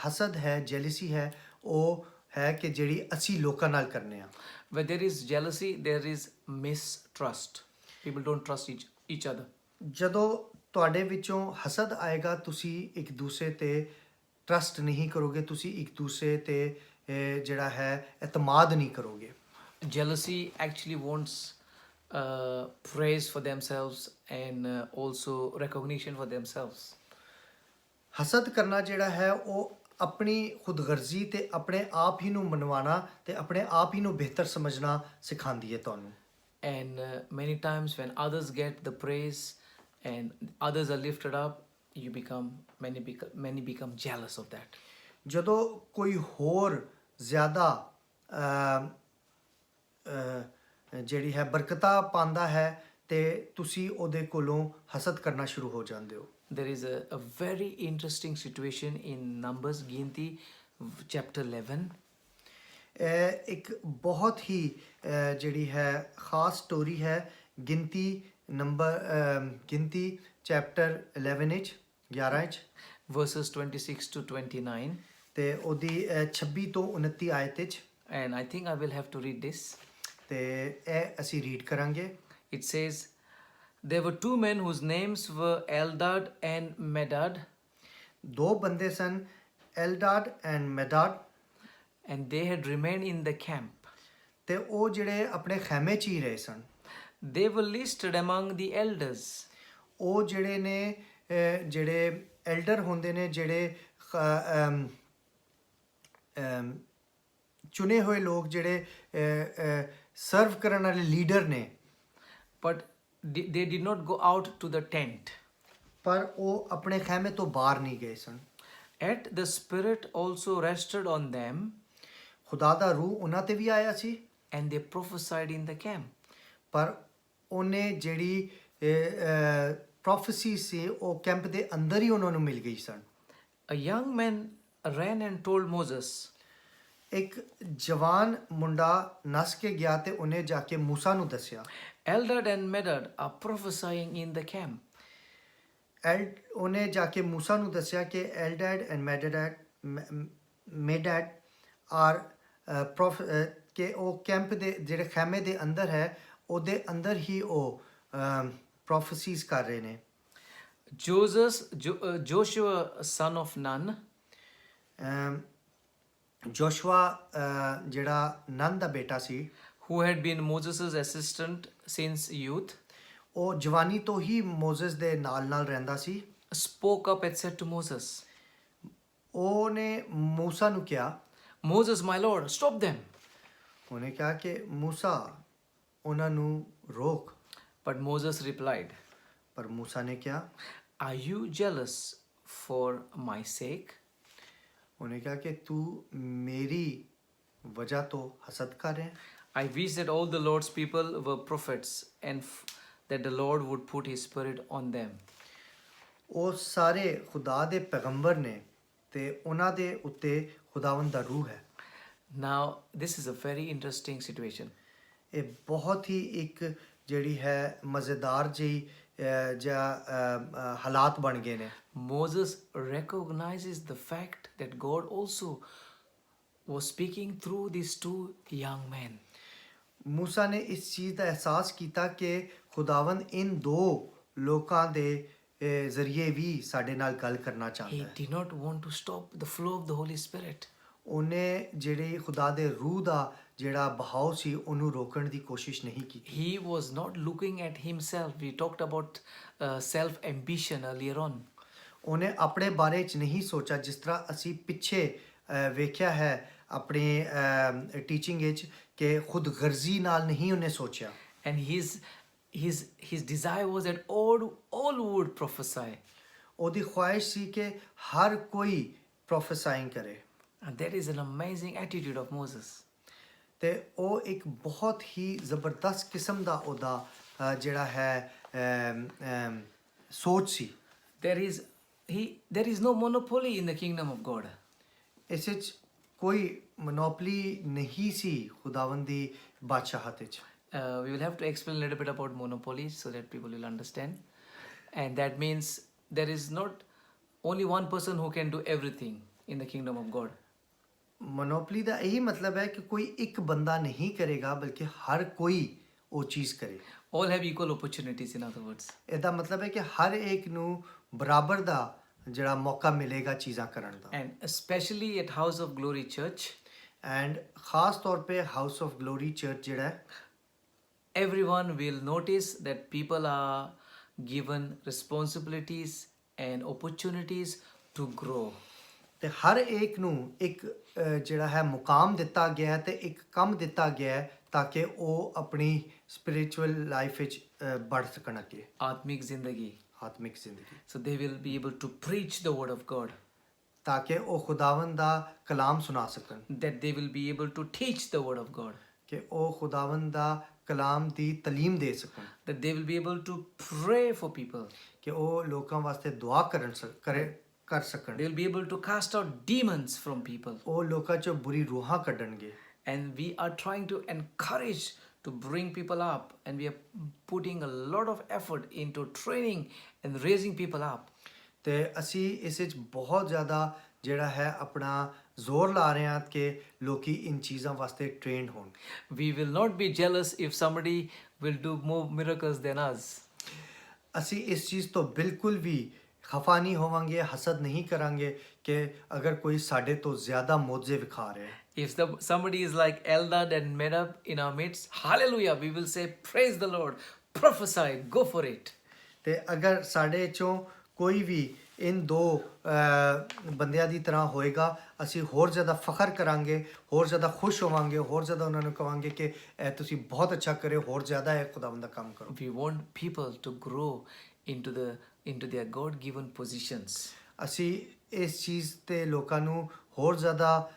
ਹਸਦ ਹੈ, ਜੈਲਸੀ ਹੈ, ਉਹ ਹੈ ਕਿ ਜਿਹੜੀ ਅਸੀਂ ਲੋਕਾਂ ਨਾਲ ਕਰਨੇ ਆ. Where there is jealousy, there is mistrust. People don't trust each other. ਜਦੋਂ ਤੁਹਾਡੇ ਵਿੱਚੋਂ ਹਸਦ ਆਏਗਾ, ਤੁਸੀਂ ਇੱਕ ਦੂਸਰੇ ਤੇ ਟਰਸਟ ਨਹੀਂ ਕਰੋਗੇ, ਤੁਸੀਂ ਇੱਕ ਦੂਸਰੇ ਤੇ ਜਿਹੜਾ ਹੈ ਇਤਮਾਦ ਨਹੀਂ ਕਰੋਗੇ. Jealousy actually wants praise for themselves and also recognition for themselves. ਹਸਦ ਕਰਨਾ ਜਿਹੜਾ ਹੈ ਉਹ ਆਪਣੀ ਖੁਦਗਰਜ਼ੀ ਤੇ ਆਪਣੇ ਆਪ ਹੀ ਨੂੰ ਮਨਵਾਉਣਾ ਤੇ ਆਪਣੇ ਆਪ ਹੀ ਨੂੰ ਬਿਹਤਰ ਸਮਝਣਾ ਸਿਖਾਉਂਦੀ ਹੈ ਤੁਹਾਨੂੰ. And many times when others get the praise and others are lifted up, many become jealous of that. ਜਦੋਂ ਕੋਈ ਹੋਰ ਜ਼ਿਆਦਾ ਜਿਹੜੀ ਹੈ ਬਰਕਤਾਂ ਪਾਉਂਦਾ ਹੈ ਤੇ ਤੁਸੀਂ ਉਹਦੇ ਕੋਲੋਂ ਹਸਦ ਕਰਨਾ ਸ਼ੁਰੂ ਹੋ ਜਾਂਦੇ ਹੋ. There is a very interesting situation in Numbers, Ginti, chapter 11. ਇੱਕ ਬਹੁਤ ਹੀ ਜਿਹੜੀ ਹੈ ਖਾਸ ਸਟੋਰੀ ਹੈ ਗਿਣਤੀ ਚੈਪਟਰ 11 ਵਿੱਚ 11 ਵਿੱਚ verses 26 to 29. ਤੇ ਉਹਦੀ 26 ਤੋਂ 29 ਆਇਤ ਵਿੱਚ. And I think I will have to read this. ਤੇ ਇਹ ਅਸੀਂ ਰੀਡ ਕਰਾਂਗੇ. It says, there were two men whose names were Eldad and Medad. ਦੋ ਬੰਦੇ ਸਨ, ਐਲਡਾਡ and ਮੈਦਾਡ. And they had remained in the camp. ਤੇ ਉਹ ਜਿਹੜੇ ਆਪਣੇ ਖੈਮੇ 'ਚ ਹੀ ਰਹੇ ਸਨ. They were listed among the elders. ਉਹ ਜਿਹੜੇ ਨੇ ਜਿਹੜੇ ਐਲਡਰ ਹੁੰਦੇ ਨੇ, ਜਿਹੜੇ ਚੁਣੇ ਹੋਏ ਲੋਕ ਜਿਹੜੇ ਸਰਵ ਕਰਨ ਵਾਲੇ ਲੀਡਰ ਨੇ. But they did not go out to the tent. ਪਰ ਉਹ ਆਪਣੇ ਖੈਮੇ ਤੋਂ ਬਾਹਰ ਨਹੀਂ ਗਏ ਸਨ. Yet the Spirit also rested on them, ਖੁਦਾ ਦਾ ਰੂਹ ਉਹਨਾਂ ਤੇ ਵੀ ਆਇਆ ਸੀ, and they prophesied in the camp. ਪਰ ਉਹਨੇ ਜਿਹੜੀ ਪ੍ਰੋਫੈਸੀ ਸੀ ਉਹ ਕੈਂਪ ਦੇ ਅੰਦਰ ਹੀ ਉਹਨਾਂ ਨੂੰ ਮਿਲ ਗਈ ਸਨ. A young man ran and told Moses, ਇੱਕ ਜਵਾਨ ਮੁੰਡਾ ਨੱਸ ਕੇ ਗਿਆ ਤੇ ਉਹਨੇ ਜਾ ਕੇ ਮੂਸਾ ਨੂੰ ਦੱਸਿਆ. Eldad and Medad are prophesying in the camp. ਉਹਨੇ ਜਾ ਕੇ ਮੂਸਾ ਨੂੰ ਦੱਸਿਆ ਕਿ ਐਲਡੈਡ ਐਂਡ ਮੈਡੈਡ ਆਰ ਕਿ ਉਹ ਕੈਂਪ ਦੇ ਜਿਹੜੇ ਖੈਮੇ ਦੇ ਅੰਦਰ ਹੈ ਉਹਦੇ ਅੰਦਰ ਹੀ ਉਹ ਪ੍ਰੋਫੈਸੀਜ਼ ਕਰ ਰਹੇ ਨੇ. Joshua, son of Nun, ਜੋਸ਼ੂਆ ਜਿਹੜਾ ਨਨ ਦਾ ਬੇਟਾ ਸੀ, who had been Moses' assistant since youth, ਉਹ ਜਵਾਨੀ ਤੋਂ ਹੀ ਮੋਜ਼ਸ ਦੇ ਨਾਲ ਨਾਲ ਰਹਿੰਦਾ ਸੀ. spoke up and said to Moses, ਉਹਨੇ ਮੂਸਾ ਨੂੰ ਕਿਹਾ, Moses, my Lord, stop them. ਉਹਨੇ ਕਿਹਾ ਕਿ ਮੂਸਾ ਉਹਨਾਂ ਨੂੰ ਰੋਕ. But Moses replied, ਪਰ ਮੂਸਾ ਨੇ ਕਿਹਾ, are you jealous for my sake? ਉਹਨੇ ਕਿਹਾ ਕਿ ਤੂੰ ਮੇਰੀ ਵਜ੍ਹਾ ਤੋਂ ਹਸਦ ਕਰ ਰਿਹਾ ਹੈ. I wish that all the Lord's people were prophets and that the Lord would put his spirit on them. ਉਹ ਸਾਰੇ ਖੁਦਾ ਦੇ ਪੈਗੰਬਰ ਨੇ ਤੇ ਉਹਨਾਂ ਦੇ ਉੱਤੇ ਖੁਦਾਵੰਦ ਦਾ ਰੂਹ ਹੈ. Now, this is a very interesting situation. ਇਹ ਬਹੁਤ ਹੀ ਇੱਕ ਜਿਹੜੀ ਹੈ ਮਜ਼ੇਦਾਰ ਜਿਹੀ ਜਾਂ ਹਾਲਾਤ ਬਣ ਗਏ ਨੇ. Moses recognizes the fact that God also was speaking through these two young men. ਮੂਸਾ ਨੇ ਇਸ ਚੀਜ਼ ਦਾ ਅਹਿਸਾਸ ਕੀਤਾ ਕਿ ਖੁਦਾਵੰਦ ਇਨ ਦੋ ਲੋਕਾਂ ਦੇ ਜ਼ਰੀਏ ਵੀ ਸਾਡੇ ਨਾਲ ਗੱਲ ਕਰਨਾ He ਚਾਹੁੰਦਾ ਹੈ. did not want to stop the flow of the Holy Spirit. ਉਹਨੇ ਜਿਹੜੀ ਖੁਦਾ ਦੇ ਰੂਹ ਦਾ ਜਿਹੜਾ ਬਹਾਉ ਸੀ ਉਹਨੂੰ ਰੋਕਣ ਦੀ ਕੋਸ਼ਿਸ਼ ਨਹੀਂ ਕੀਤੀ. He was not looking at himself. We talked about self-ambition earlier on. ਉਹਨੇ ਆਪਣੇ ਬਾਰੇ 'ਚ ਨਹੀਂ ਸੋਚਾ, ਜਿਸ ਤਰ੍ਹਾਂ ਅਸੀਂ ਪਿੱਛੇ ਵੇਖਿਆ ਹੈ ਆਪਣੇ ਟੀਚਿੰਗ ਵਿੱਚ ਕਿ ਖੁਦਗਰਜ਼ੀ ਨਾਲ ਨਹੀਂ ਉਹਨੇ ਸੋਚਿਆ. And his desire was that all would prophesy. ਉਹਦੀ ਖੁਆਇਸ਼ ਸੀ ਕਿ ਹਰ ਕੋਈ ਪ੍ਰੋਫੈਸਾਈਂਗ ਕਰੇ. And that is an amazing attitude of Moses. ਤੇ ਉਹ ਇੱਕ ਬਹੁਤ ਹੀ ਜ਼ਬਰਦਸਤ ਕਿਸਮ ਦਾ ਉਹਦਾ ਜਿਹੜਾ ਹੈ ਸੋਚ ਸੀ. There is no monopoly in the kingdom of God. ਇਸ ਵਿੱਚ ਕੋਈ ਮੋਨੋਪਲੀ ਨਹੀਂ ਸੀ ਖੁਦਾਵੰਦ ਦੀ ਬਾਦਸ਼ਾਹਤ ਵਿੱਚ. We will have to explain a little bit about monopoly so that people will understand. And that means there is not only one person who can do everything in the kingdom of God. Monopoly ਦਾ ਇਹੀ ਮਤਲਬ ਹੈ ਕਿ ਕੋਈ ਇੱਕ ਬੰਦਾ ਨਹੀਂ ਕਰੇਗਾ ਬਲਕਿ ਹਰ ਕੋਈ ਉਹ ਚੀਜ਼ ਕਰੇ. All have equal opportunities, in other words. ਇਹਦਾ ਮਤਲਬ ਹੈ ਕਿ ਹਰ ਇੱਕ ਨੂੰ ਬਰਾਬਰ ਦਾ ਜਿਹੜਾ ਮੌਕਾ ਮਿਲੇਗਾ ਚੀਜ਼ਾਂ ਕਰਨ ਦਾ. And especially at House of Glory Church, and ਖਾਸ ਤੌਰ पे ਹਾਊਸ ਆਫ ਗਲੋਰੀ ਚਰਚ ਜਿਹੜਾ ਹੈ, everyone will notice that people are given responsibilities and opportunities to grow. ਤੇ ਹਰ ਇੱਕ ਨੂੰ ਇੱਕ ਜਿਹੜਾ ਹੈ ਮੁਕਾਮ ਦਿੱਤਾ ਗਿਆ ਹੈ ਤੇ ਇੱਕ ਕੰਮ ਦਿੱਤਾ ਗਿਆ ਹੈ ਤਾਂ ਕਿ ਉਹ ਆਪਣੀ ਸਪਿਰਿਚੁਅਲ ਲਾਈਫ ਵਿੱਚ बढ़ ਸਕਣ ਅੱਗੇ. ਆਤਮਿਕ ਜ਼ਿੰਦਗੀ. ਆਤਮਿਕ ਜ਼ਿੰਦਗੀ. So they will be able to preach the word of God. ਤਾਂ ਕਿ ਉਹ ਖੁਦਾਵੰਦ ਦਾ ਕਲਾਮ ਸੁਣਾ ਸਕਣ. That they will be able to teach the word of God. ਕਿ ਉਹ ਖੁਦਾਵੰਦ ਦਾ ਕਲਾਮ ਦੀ ਤਾਲੀਮ ਦੇ ਸਕਣ. That they will be able to pray for people. ਕਿ ਉਹ ਲੋਕਾਂ ਵਾਸਤੇ ਦੁਆ ਕਰ ਸਕਣ. They will be able to cast out demons from people. ਉਹ ਲੋਕਾਂ ਚੋਂ ਬੁਰੀ ਰੂਹਾਂ ਕੱਢਣਗੇ. And we are trying to encourage to bring people up, and we are putting a lot of effort into training and raising people up. ਤੇ ਅਸੀਂ ਇਸ ਵਿੱਚ ਬਹੁਤ ਜ਼ਿਆਦਾ ਜਿਹੜਾ ਹੈ ਆਪਣਾ ਜ਼ੋਰ ਲਾ ਰਹੇ ਹਾਂ ਕਿ ਲੋਕੀ ਇਨ ਚੀਜ਼ਾਂ ਵਾਸਤੇ ਟ੍ਰੇਨਡ ਹੋਣ. We will not be jealous if somebody will do more miracles than us. ਅਸੀਂ ਇਸ ਚੀਜ਼ ਤੋਂ ਬਿਲਕੁਲ ਵੀ ਖਫਾ ਨਹੀਂ ਹੋਵਾਂਗੇ, ਹਸਦ ਨਹੀਂ ਕਰਾਂਗੇ ਕਿ ਅਗਰ ਕੋਈ ਸਾਡੇ ਤੋਂ ਜ਼ਿਆਦਾ ਮੌਜਜ਼ੇ ਵਿਖਾ ਰਿਹਾ ਹੈ. If somebody is like Eldad and Medab in our midst, hallelujah, we will say, praise the Lord, prophesy, go for it. ਤੇ ਅਗਰ ਸਾਡੇ ਚੋਂ ਕੋਈ ਵੀ ਇਨ ਦੋ ਬੰਦਿਆਂ ਦੀ ਤਰ੍ਹਾਂ ਹੋਏਗਾ, ਅਸੀਂ ਹੋਰ ਜ਼ਿਆਦਾ ਫਖਰ ਕਰਾਂਗੇ, ਹੋਰ ਜ਼ਿਆਦਾ ਖੁਸ਼ ਹੋਵਾਂਗੇ, ਹੋਰ ਜ਼ਿਆਦਾ ਉਹਨਾਂ ਨੂੰ ਕਹਾਂਗੇ ਕਿ ਤੁਸੀਂ ਬਹੁਤ ਅੱਛਾ ਕਰੇ, ਹੋਰ ਜ਼ਿਆਦਾ ਹੈ ਖੁਦਾਵੰਦ ਦਾ ਕੰਮ ਕਰੋ. We want people to grow into their God-given positions. ਅਸੀਂ ਇਸ ਚੀਜ਼ ਤੇ ਲੋਕਾਂ ਨੂੰ ਹੋਰ ਜ਼ਿਆਦਾ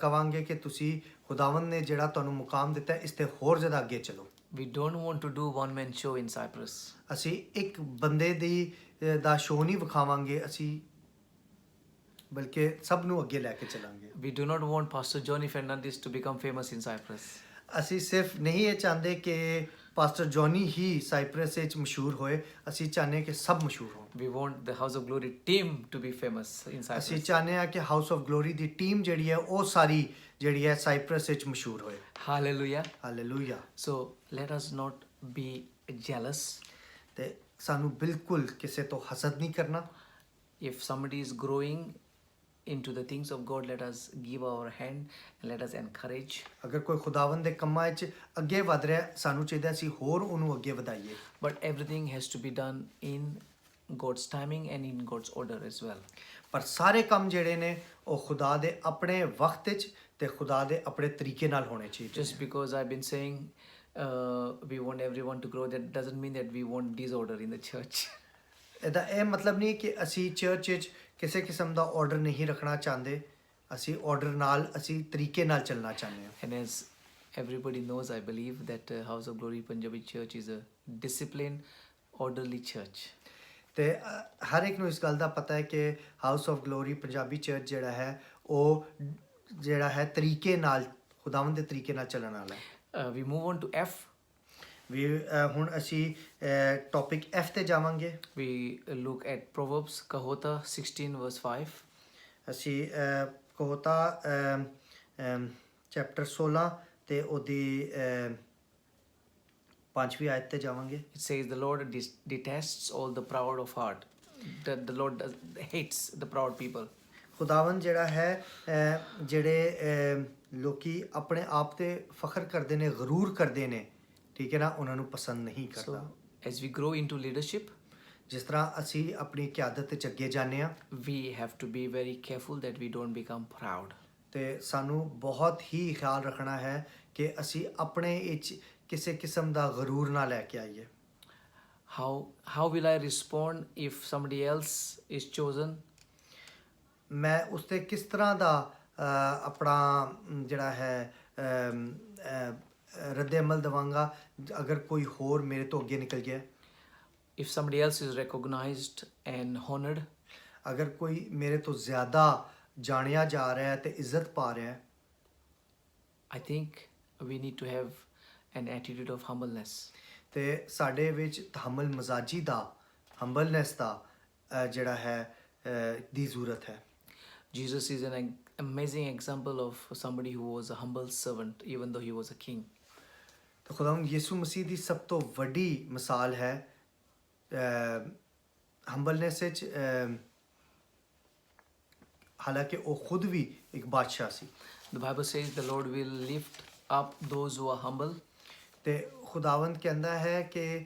ਕਵਾਂਗੇ ਕਿ ਤੁਸੀਂ ਖੁਦਾਵੰਦ ਨੇ ਜਿਹੜਾ ਤੁਹਾਨੂੰ ਮੁਕਾਮ ਦਿੱਤਾ ਹੈ, ਇਸ ਤੇ ਹੋਰ ਜ਼ਿਆਦਾ ਅੱਗੇ ਚਲੋ। We don't want to do one man show in Cyprus. ਅਸੀਂ ਇੱਕ ਬੰਦੇ ਦਾ ਸ਼ੋਅ ਨਹੀਂ ਵਿਖਾਵਾਂਗੇ, ਅਸੀਂ ਬਲਕਿ ਸਭ ਨੂੰ ਅੱਗੇ ਲੈ ਕੇ ਚੱਲਾਂਗੇ। We do not want Pastor Johnny Fernandez to become famous in Cyprus. ਅਸੀਂ ਸਿਰਫ ਨਹੀਂ ਇਹ ਚਾਹੁੰਦੇ ਕਿ ਪਾਸਟਰ ਜੌਨੀ ਹੀ ਸਾਈਪ੍ਰਸ ਵਿੱਚ ਮਸ਼ਹੂਰ ਹੋਏ, ਅਸੀਂ ਚਾਹੁੰਦੇ ਕਿ ਸਭ ਮਸ਼ਹੂਰ ਹੋਣ। We want the House of Glory team to be famous in ਅਸੀਂ Cyprus. ਚਾਹੁੰਦੇ ਹਾਂ ਕਿ house of glory the team ਜਿਹੜੀ ਹੈ ਉਹ ਸਾਰੀ ਜਿਹੜੀ ਹੈ ਸਾਈਪ੍ਰਸ ਵਿੱਚ ਮਸ਼ਹੂਰ ਹੋਏ। Hallelujah. Hallelujah. So let us not be jealous. ਤੇ ਸਾਨੂੰ ਬਿਲਕੁਲ ਕਿਸੇ ਤੋਂ ਹਸਦ ਨਹੀਂ ਕਰਨਾ। If somebody is growing into the things of God, let us give our hand and let us encourage. ਅਗਰ ਕੋਈ ਖੁਦਾਵੰਦ ਦੇ ਕੰਮਾਂ ਵਿੱਚ ਅੱਗੇ ਵਧ ਰਿਹਾ, ਸਾਨੂੰ ਚਾਹੀਦਾ ਅਸੀਂ ਹੋਰ ਉਹਨੂੰ ਅੱਗੇ ਵਧਾਈਏ। But everything has to be done in God's timing and in God's order as well. ਪਰ ਸਾਰੇ ਕੰਮ ਜਿਹੜੇ ਨੇ ਉਹ ਖੁਦਾ ਦੇ ਆਪਣੇ ਵਕਤ ਵਿੱਚ ਤੇ ਖੁਦਾ ਦੇ ਆਪਣੇ ਤਰੀਕੇ ਨਾਲ ਹੋਣੇ ਚਾਹੀਦੇ Just because I've been saying we want everyone to grow, that doesn't mean that we want disorder in the church. ਇਹਦਾ ਇਹ ਮਤਲਬ ਨਹੀਂ ਕਿ ਅਸੀਂ ਚਰਚ ਵਿੱਚ ਕਿਸੇ ਕਿਸਮ ਦਾ ਆਰਡਰ ਨਹੀਂ ਰੱਖਣਾ ਚਾਹੁੰਦੇ, ਅਸੀਂ ਆਰਡਰ ਨਾਲ ਅਸੀਂ ਤਰੀਕੇ ਨਾਲ ਚੱਲਣਾ ਚਾਹੁੰਦੇ ਹਾਂ। And as everybody knows, I believe that House of Glory Punjabi Church is a disciplined, orderly church. ਤੇ ਹਰ ਇੱਕ ਨੂੰ ਇਸ ਗੱਲ ਦਾ ਪਤਾ ਹੈ ਕਿ house of glory Punjabi church ਜਿਹੜਾ ਹੈ ਉਹ ਜਿਹੜਾ ਹੈ ਤਰੀਕੇ ਨਾਲ ਖੁਦਾਵੰਦ ਦੇ ਤਰੀਕੇ ਨਾਲ ਚੱਲਣ ਵਾਲਾ ਹੈ। We move on to F. ਵੀ ਹੁਣ ਅਸੀਂ ਟੌਪਿਕ F ਤੇ ਜਾਵਾਂਗੇ। We look at Proverbs Kahota 16 verse 5. ਅਸੀਂ ਕਹੋਤਾ ਚੈਪਟਰ 16 ਤੇ ਉਹਦੀ 5ਵੀਂ ਆਇਤ ਤੇ ਜਾਵਾਂਗੇ। It says the Lord detests all the proud of heart. That the Lord hates the proud people. ਖੁਦਾਵੰਦ ਜਿਹੜਾ ਹੈ ਜਿਹੜੇ ਲੋਕੀ ਆਪਣੇ ਆਪ ਤੇ ਫਖਰ ਕਰਦੇ ਨੇ, ਗਰੂਰ ਕਰਦੇ ਨੇ, ਠੀਕ ਹੈ ਨਾ, ਉਹਨਾਂ ਨੂੰ ਪਸੰਦ ਨਹੀਂ So ਕਰਦਾ। as we grow into leadership, ਜਿਸ ਤਰ੍ਹਾਂ ਅਸੀਂ ਆਪਣੀ ਕਿਆਦਤ ਵਿੱਚ ਅੱਗੇ ਜਾਂਦੇ ਹਾਂ we have to be very careful that we don't become proud. ਤੇ ਸਾਨੂੰ ਬਹੁਤ ਹੀ ਖਿਆਲ ਰੱਖਣਾ ਹੈ ਕਿ ਅਸੀਂ ਆਪਣੇ ਵਿੱਚ ਕਿਸੇ ਕਿਸਮ ਦਾ ਗਰੂਰ ਨਾ ਲੈ ਕੇ ਆਈਏ। How will I respond if somebody else is chosen? ਮੈਂ ਉਸ ਤੇ ਕਿਸ ਤਰ੍ਹਾਂ ਦਾ ਆਪਣਾ ਜਿਹੜਾ ਹੈ ਰੱਦ ਅਮਲ ਦੇਵਾਂਗਾ ਅਗਰ ਕੋਈ ਹੋਰ ਮੇਰੇ ਤੋਂ ਅੱਗੇ ਨਿਕਲ ਗਿਆ। If somebody else is recognized and honored, ਅਗਰ ਕੋਈ ਮੇਰੇ ਤੋਂ ਜ਼ਿਆਦਾ ਜਾਣਿਆ ਜਾ ਰਿਹਾ ਹੈ ਤੇ ਇੱਜ਼ਤ ਪਾ ਰਿਹਾ ਹੈ, I think we need to have an attitude of humbleness. ਤੇ ਸਾਡੇ ਵਿੱਚ ਤਹਮਲ ਮਜ਼ਾਜੀ ਦਾ, ਹੰਬਲਨੈਸ ਦਾ ਜਿਹੜਾ ਹੈ ਦੀ ਜ਼ਰੂਰਤ ਹੈ। Jesus is an amazing example of somebody who was a humble servant even though he was a king. ਤਾਂ ਖੁਦਾਵੰਦ ਯਿਸੂ ਮਸੀਹ ਦੀ ਸਭ ਤੋਂ ਵੱਡੀ ਮਿਸਾਲ ਹੈ ਹੰਬਲਨੈਸ ਵਿੱਚ, ਹਾਲਾਂਕਿ ਉਹ ਖੁਦ ਵੀ ਇੱਕ ਬਾਦਸ਼ਾਹ ਸੀ। The Bible says the Lord will lift up those who are humble. ਤੇ ਖੁਦਾਵੰਦ ਕਹਿੰਦਾ ਹੈ ਕਿ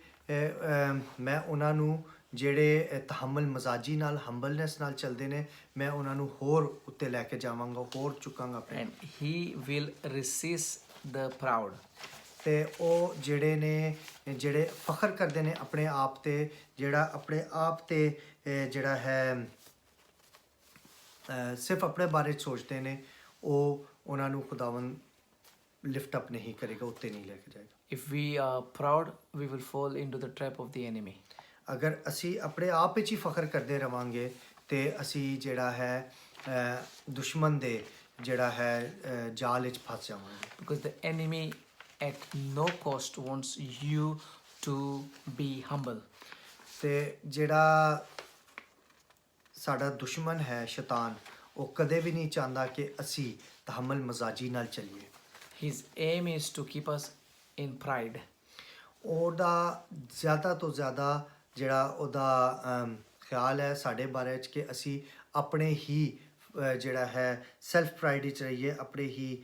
ਮੈਂ ਉਹਨਾਂ ਨੂੰ ਜਿਹੜੇ ਤਹਮਲ ਮਜ਼ਾਜੀ ਨਾਲ, ਹੰਬਲਨੈਸ ਨਾਲ ਚੱਲਦੇ ਨੇ, ਮੈਂ ਉਹਨਾਂ ਨੂੰ ਹੋਰ ਉੱਤੇ ਲੈ ਕੇ ਜਾਵਾਂਗਾ, ਹੋਰ ਚੁੱਕਾਂਗਾ ਆਪਣੇ। And he will resist the proud. ਤੇ ਉਹ ਜਿਹੜੇ ਨੇ ਜਿਹੜੇ ਫਖਰ ਕਰਦੇ ਨੇ ਆਪਣੇ ਆਪ ਤੇ, ਜਿਹੜਾ ਆਪਣੇ ਆਪ ਤੇ ਜਿਹੜਾ ਹੈ ਸਿਰਫ ਆਪਣੇ ਬਾਰੇ ਸੋਚਦੇ ਨੇ, ਉਹ ਉਹਨਾਂ ਨੂੰ ਖੁਦਾਵੰਦ ਲਿਫਟ ਅਪ ਨਹੀਂ ਕਰੇਗਾ, ਉੱਤੇ ਨਹੀਂ ਲੈ ਕੇ ਜਾਏਗਾ। If we are proud, we will fall into the trap of the enemy. ਅਗਰ ਅਸੀਂ ਆਪਣੇ ਆਪ ਵਿੱਚ ਹੀ ਫਖਰ ਕਰਦੇ ਰਵਾਂਗੇ ਤੇ ਅਸੀਂ ਜਿਹੜਾ ਹੈ ਦੁਸ਼ਮਣ ਦੇ ਜਿਹੜਾ ਹੈ ਜਾਲ ਵਿੱਚ ਫਸ ਜਾਵਾਂਗੇ। Because the enemy at no cost wants you to be humble. ਤੇ ਜਿਹੜਾ ਸਾਡਾ ਦੁਸ਼ਮਣ ਹੈ ਸ਼ੈਤਾਨ, ਉਹ ਕਦੇ ਵੀ ਨਹੀਂ ਚਾਹੁੰਦਾ ਕਿ ਅਸੀਂ ਤਹਮਲ ਮਜ਼ਾਜੀ ਨਾਲ ਚੱਲੀਏ। His aim is to keep us in pride. ਉਹਦਾ ਜ਼ਿਆਦਾ ਤੋਂ ਜ਼ਿਆਦਾ ਜਿਹੜਾ ਉਹਦਾ ਖਿਆਲ ਹੈ ਸਾਡੇ ਬਾਰੇ ਵਿੱਚ ਕਿ ਅਸੀਂ ਆਪਣੇ ਹੀ ਜਿਹੜਾ ਹੈ ਸੈਲਫ ਪ੍ਰਾਈਡ ਵਿੱਚ ਰਹੀਏ, ਆਪਣੇ ਹੀ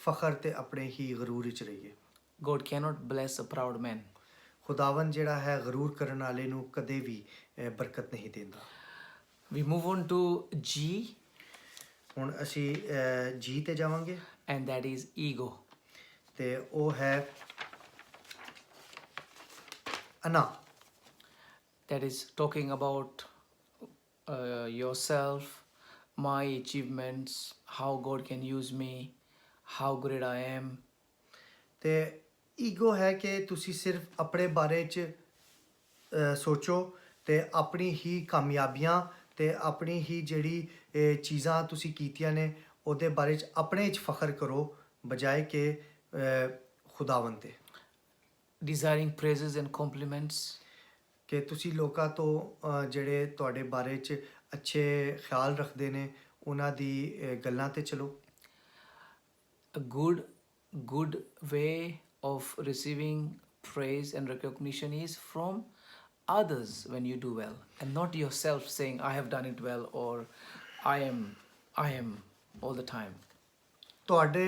ਫਖਰ ਤੇ ਆਪਣੇ ਹੀ ਗਰੂਰ ਵਿੱਚ ਰਹੀਏ। God cannot bless a proud man. ਖੁਦਾਵੰਦ ਜਿਹੜਾ ਹੈ ਗਰੂਰ ਕਰਨ ਵਾਲੇ ਨੂੰ ਕਦੇ ਵੀ ਬਰਕਤ ਨਹੀਂ ਦਿੰਦਾ। We move on to G, ਹੁਣ ਅਸੀਂ ਜੀ ਤੇ ਜਾਵਾਂਗੇ and that is ego. ਤੇ ਉਹ ਹੈ ਅਨਾ। That is talking about yourself, my achievements, how God can use me, how great I am. ਤੇ ਈਗੋ ਹੈ ਕਿ ਤੁਸੀਂ ਸਿਰਫ ਆਪਣੇ ਬਾਰੇ 'ਚ ਸੋਚੋ ਤੇ ਆਪਣੀ ਹੀ ਕਾਮਯਾਬੀਆਂ ਤੇ ਆਪਣੀ ਹੀ ਜਿਹੜੀ ਚੀਜ਼ਾਂ ਤੁਸੀਂ ਕੀਤੀਆਂ ਨੇ ਉਹਦੇ ਬਾਰੇ 'ਚ ਆਪਣੇ 'ਚ ਫਖਰ ਕਰੋ ਬਜਾਏ ਕਿ ਖੁਦਾਵੰਦ 'ਤੇ Desiring praises and compliments. ਕਿ ਤੁਸੀਂ ਲੋਕਾਂ ਤੋਂ ਜਿਹੜੇ ਤੁਹਾਡੇ ਬਾਰੇ 'ਚ ਅੱਛੇ ਖਿਆਲ ਰੱਖਦੇ ਨੇ ਉਹਨਾਂ ਦੀ ਗੱਲਾਂ 'ਤੇ ਚਲੋ A good way of receiving praise and recognition is from others when you do well, and not yourself saying I have done it well or I am all the time. ਤੁਹਾਡੇ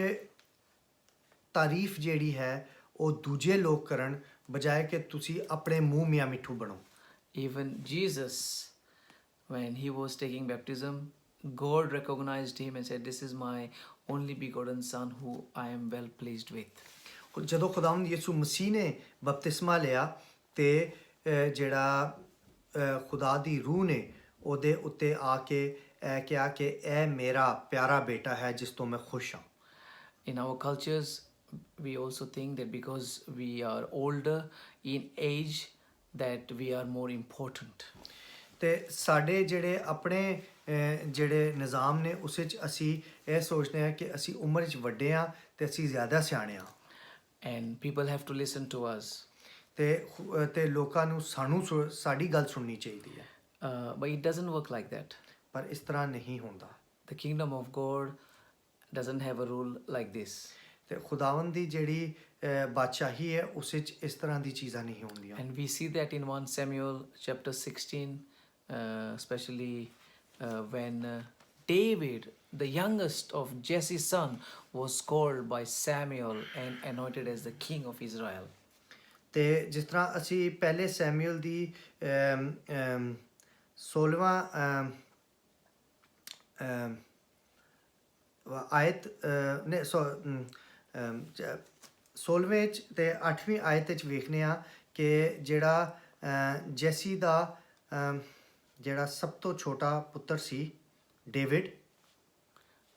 ਤਾਰੀਫ ਜਿਹੜੀ ਹੈ ਉਹ ਦੂਜੇ ਲੋਕ ਕਰਨ ਬਜਾਏ ਕਿ ਤੁਸੀਂ ਆਪਣੇ ਮੂੰਹ ਮੀਆਂ ਮਿੱਠੂ ਬਣੋ Even Jesus, when he was taking baptism, God recognized him and said, "This is my only begotten son who I am well pleased with." ਜਦੋਂ ਖੁਦਾਵੰਦ ਯਿਸੂ ਮਸੀਹ ਨੇ ਬਪਤਿਸਮਾ ਲਿਆ ਤੇ ਜਿਹੜਾ ਖੁਦਾ ਦੀ ਰੂਹ ਨੇ ਉਹਦੇ ਉੱਤੇ ਆ ਕੇ ਇਹ ਕਿਹਾ ਕਿ ਇਹ ਮੇਰਾ ਪਿਆਰਾ ਬੇਟਾ ਹੈ ਜਿਸ ਤੋਂ ਮੈਂ ਖੁਸ਼ ਹਾਂ In our cultures, we also think that because we are older in age, that we are more important. ਤੇ ਸਾਡੇ ਜਿਹੜੇ ਆਪਣੇ ਜਿਹੜੇ ਨਿਜ਼ਾਮ ਨੇ ਉਸ ਵਿੱਚ ਅਸੀਂ ਇਹ ਸੋਚਦੇ ਹਾਂ ਕਿ ਅਸੀਂ ਉਮਰ 'ਚ ਵੱਡੇ ਹਾਂ ਤੇ ਅਸੀਂ ਜ਼ਿਆਦਾ ਸਿਆਣੇ ਹਾਂ And people have to listen to us. ਤੇ ਲੋਕਾਂ ਨੂੰ ਸਾਡੀ ਗੱਲ ਸੁਣਨੀ ਚਾਹੀਦੀ ਹੈ But it doesn't work like that. ਪਰ ਇਸ ਤਰ੍ਹਾਂ ਨਹੀਂ ਹੁੰਦਾ The kingdom of God doesn't have a rule like this. ਤੇ ਖੁਦਾਵੰਦ ਦੀ ਜਿਹੜੀ ਬਾਦਸ਼ਾਹੀ ਹੈ ਉਸ ਵਿੱਚ ਇਸ ਤਰ੍ਹਾਂ ਦੀ ਚੀਜ਼ਾਂ ਨਹੀਂ ਹੁੰਦੀਆਂ And we see that in 1 Samuel chapter 16, especially when David, the youngest of Jesse's son, was called by Samuel and anointed as the king of Israel. ਤੇ ਜਿਸ ਤਰ੍ਹਾਂ ਅਸੀਂ ਪਹਿਲੇ ਸੈਮੂਅਲ ਦੀ 16ਵਾਂ ਆਇਤ ਨੇ 16ਵੇਂ 'ਚ ਤੇ 8ਵੀਂ ਆਇਤ 'ਚ ਵੇਖਦੇ ਹਾਂ ਕਿ ਜਿਹੜਾ ਜੈਸੀ ਦਾ ਜਿਹੜਾ ਸਭ ਤੋਂ ਛੋਟਾ ਪੁੱਤਰ ਸੀ David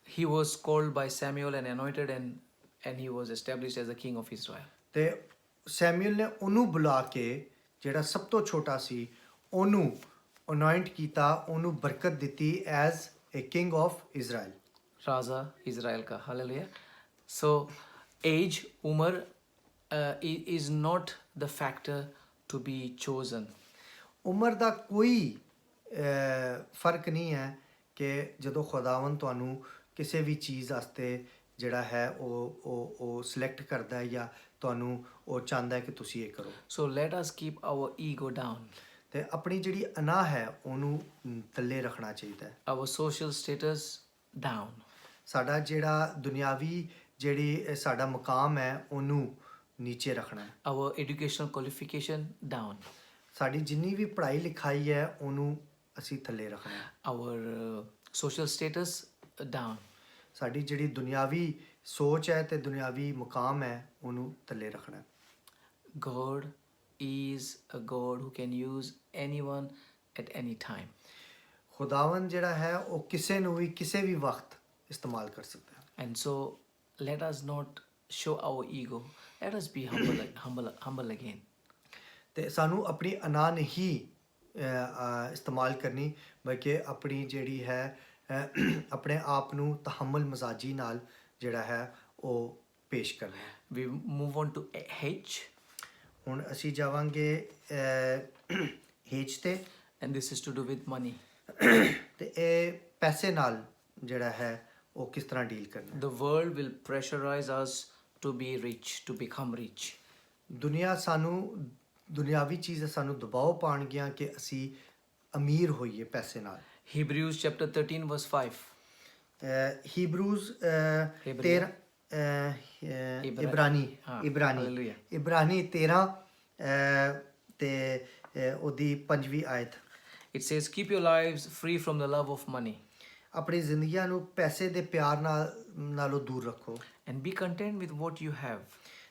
He was called by Samuel and anointed, and he was established as the king of Israel. ਤੇ ਸੈਮੂਅਲ ਨੇ ਉਹਨੂੰ ਬੁਲਾ ਕੇ ਜਿਹੜਾ ਸਭ ਤੋਂ ਛੋਟਾ ਸੀ ਉਹਨੂੰ ਅਨੋਇੰਟ ਕੀਤਾ ਉਹਨੂੰ ਬਰਕਤ ਦਿੱਤੀ as a king of Israel Raza Israel ka. Hallelujah. So age, umar, is not the factor to be chosen. ਉਮਰ ਦਾ ਕੋਈ ਫਰਕ ਨਹੀਂ ਹੈ ਕਿ ਜਦੋਂ ਖੁਦਾਵੰਦ ਤੁਹਾਨੂੰ ਕਿਸੇ ਵੀ ਚੀਜ਼ ਵਾਸਤੇ ਜਿਹੜਾ ਹੈ ਉਹ ਸਿਲੈਕਟ ਕਰਦਾ ਹੈ ਜਾਂ ਤੁਹਾਨੂੰ ਉਹ ਚਾਹੁੰਦਾ ਹੈ ਕਿ ਤੁਸੀਂ ਇਹ ਕਰੋ So let us keep our ego down. ਤੇ ਆਪਣੀ ਜਿਹੜੀ ਅਨਾ ਹੈ ਉਹਨੂੰ ਥੱਲੇ ਰੱਖਣਾ ਚਾਹੀਦਾ ਹੈ Our social status down. ਸਾਡਾ ਜਿਹੜਾ ਦੁਨਿਆਵੀ ਜਿਹੜੀ ਸਾਡਾ ਮੁਕਾਮ ਹੈ ਉਹਨੂੰ ਨੀਚੇ ਰੱਖਣਾ ਹੈ Our educational qualification down. ਸਾਡੀ ਜਿੰਨੀ ਵੀ ਪੜ੍ਹਾਈ ਲਿਖਾਈ ਹੈ ਉਹਨੂੰ ਅਸੀਂ ਥੱਲੇ ਰੱਖਣਾ ਹੈ Our social status down. ਸਾਡੀ ਜਿਹੜੀ ਦੁਨਿਆਵੀ ਸੋਚ ਹੈ ਤੇ ਦੁਨਿਆਵੀ ਮੁਕਾਮ ਹੈ ਉਹਨੂੰ ਥੱਲੇ ਰੱਖਣਾ ਹੈ God is a God who can use anyone at any time. ਖੁਦਾਵੰਦ ਜਿਹੜਾ ਹੈ ਉਹ ਕਿਸੇ ਨੂੰ ਵੀ ਕਿਸੇ ਵੀ ਵਕਤ ਇਸਤੇਮਾਲ ਕਰ ਸਕਦਾ ਹੈ And so let us not show our ego. Let us be humble again. ਤੇ ਸਾਨੂੰ ਆਪਣੀ ਅਨਾ ਨਹੀਂ ਇਸਤੇਮਾਲ ਕਰਨੀ ਬਲਕਿ ਆਪਣੀ ਜਿਹੜੀ ਹੈ ਆਪਣੇ ਆਪ ਨੂੰ ਤਹਮਲ ਮਜ਼ਾਜੀ ਨਾਲ ਜਿਹੜਾ ਹੈ ਉਹ ਪੇਸ਼ ਕਰਨਾ ਹੈ We move on to H, ਹੁਣ ਅਸੀਂ ਜਾਵਾਂਗੇ ਹੇਜ ਤੇ and this is to do with money. ਤੇ ਇਹ ਪੈਸੇ ਨਾਲ ਜਿਹੜਾ ਹੈ ਉਹ ਕਿਸ ਤਰ੍ਹਾਂ ਡੀਲ ਕਰਨਾ The world will pressurize us to be rich, to become rich. ਦੁਨੀਆ ਸਾਨੂੰ ਦੁਨਿਆਵੀ ਚੀਜ਼ਾਂ ਸਾਨੂੰ ਦਬਾਅ ਪਾਉਣਗੀਆਂ ਕਿ ਅਸੀਂ ਅਮੀਰ ਹੋਈਏ ਪੈਸੇ ਨਾਲ Hebrews chapter 13 verse 5. ਹੀਬਰੂਜ਼ Hebrew. 13 ਇਬਰਾਨੀ ਹਾਂ, ਇਬਰਾਨੀ hallelujah. ਇਬਰਾਨੀ 13 ਤੇ ਉਹਦੀ 5ਵੀਂ ਆਇਤ It says, keep your lives free from the love of money ਆਪਣੀ ਜ਼ਿੰਦਗੀਆਂ ਨੂੰ ਪੈਸੇ ਦੇ ਪਿਆਰ ਨਾਲੋਂ ਦੂਰ ਰੱਖੋ and be content with what you have.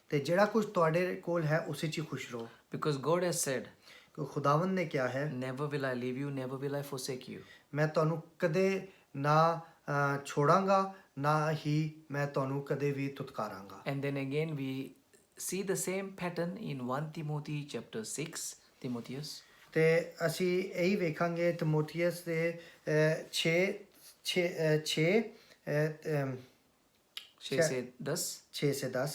ਤੇ ਜਿਹੜਾ ਕੁਝ ਤੁਹਾਡੇ ਕੋਲ ਹੈ ਉਸੇ 'ਚ ਹੀ ਖੁਸ਼ ਰਹੋ Because God has said, ਕਿ ਖੁਦਾਵੰਦ ਨੇ ਕਿਹਾ ਹੈ never will I leave you, never will I forsake you. ਮੈਂ ਤੁਹਾਨੂੰ ਕਦੇ ਨਾ ਛੋੜਾਂਗਾ ਨਾ ਹੀ ਮੈਂ ਤੁਹਾਨੂੰ ਕਦੇ ਵੀ ਤੁਤਕਾਰਾਂਗਾ। And then again, we see the same pattern in 1 Timothy chapter 6, Timotheus. ਤੇ ਅਸੀਂ ਇਹੀ ਵੇਖਾਂਗੇ ਤਿਮੋਥੀਅਸ ਦੇ 6 6 से 10, 6 ਸੇ 10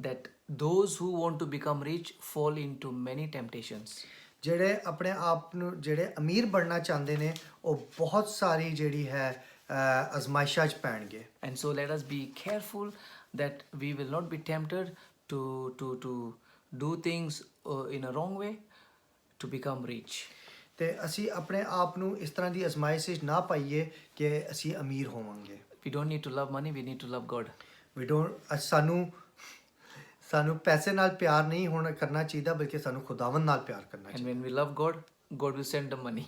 that those who want to become rich fall into many temptations. ਜਿਹੜੇ ਆਪਣੇ ਆਪ ਨੂੰ ਜਿਹੜੇ ਅਮੀਰ ਬਣਨਾ ਚਾਹੁੰਦੇ ਨੇ ਉਹ ਬਹੁਤ ਸਾਰੀ ਜਿਹੜੀ ਹੈ ਅਜ਼ਮਾਇਸ਼ਾਂ 'ਚ ਪੈਣਗੇ। And so let us be careful that we will not be tempted to do things in a wrong way to become rich. ਤੇ ਅਸੀਂ ਆਪਣੇ ਆਪ ਨੂੰ ਇਸ ਤਰ੍ਹਾਂ ਦੀ ਅਜ਼ਮਾਇਸ਼ 'ਚ ਨਾ ਪਾਈਏ ਕਿ ਅਸੀਂ ਅਮੀਰ ਹੋਵਾਂਗੇ। We don't need to love money, we need to love God. ਸਾਨੂੰ ਪੈਸੇ ਨਾਲ ਪਿਆਰ ਨਹੀਂ ਹੋਣਾ ਕਰਨਾ ਚਾਹੀਦਾ ਬਲਕਿ ਸਾਨੂੰ ਖੁਦਾਵੰਦ ਨਾਲ ਪਿਆਰ ਕਰਨਾ And ਚਾਹੀਦਾ। when we love God, God will send the money.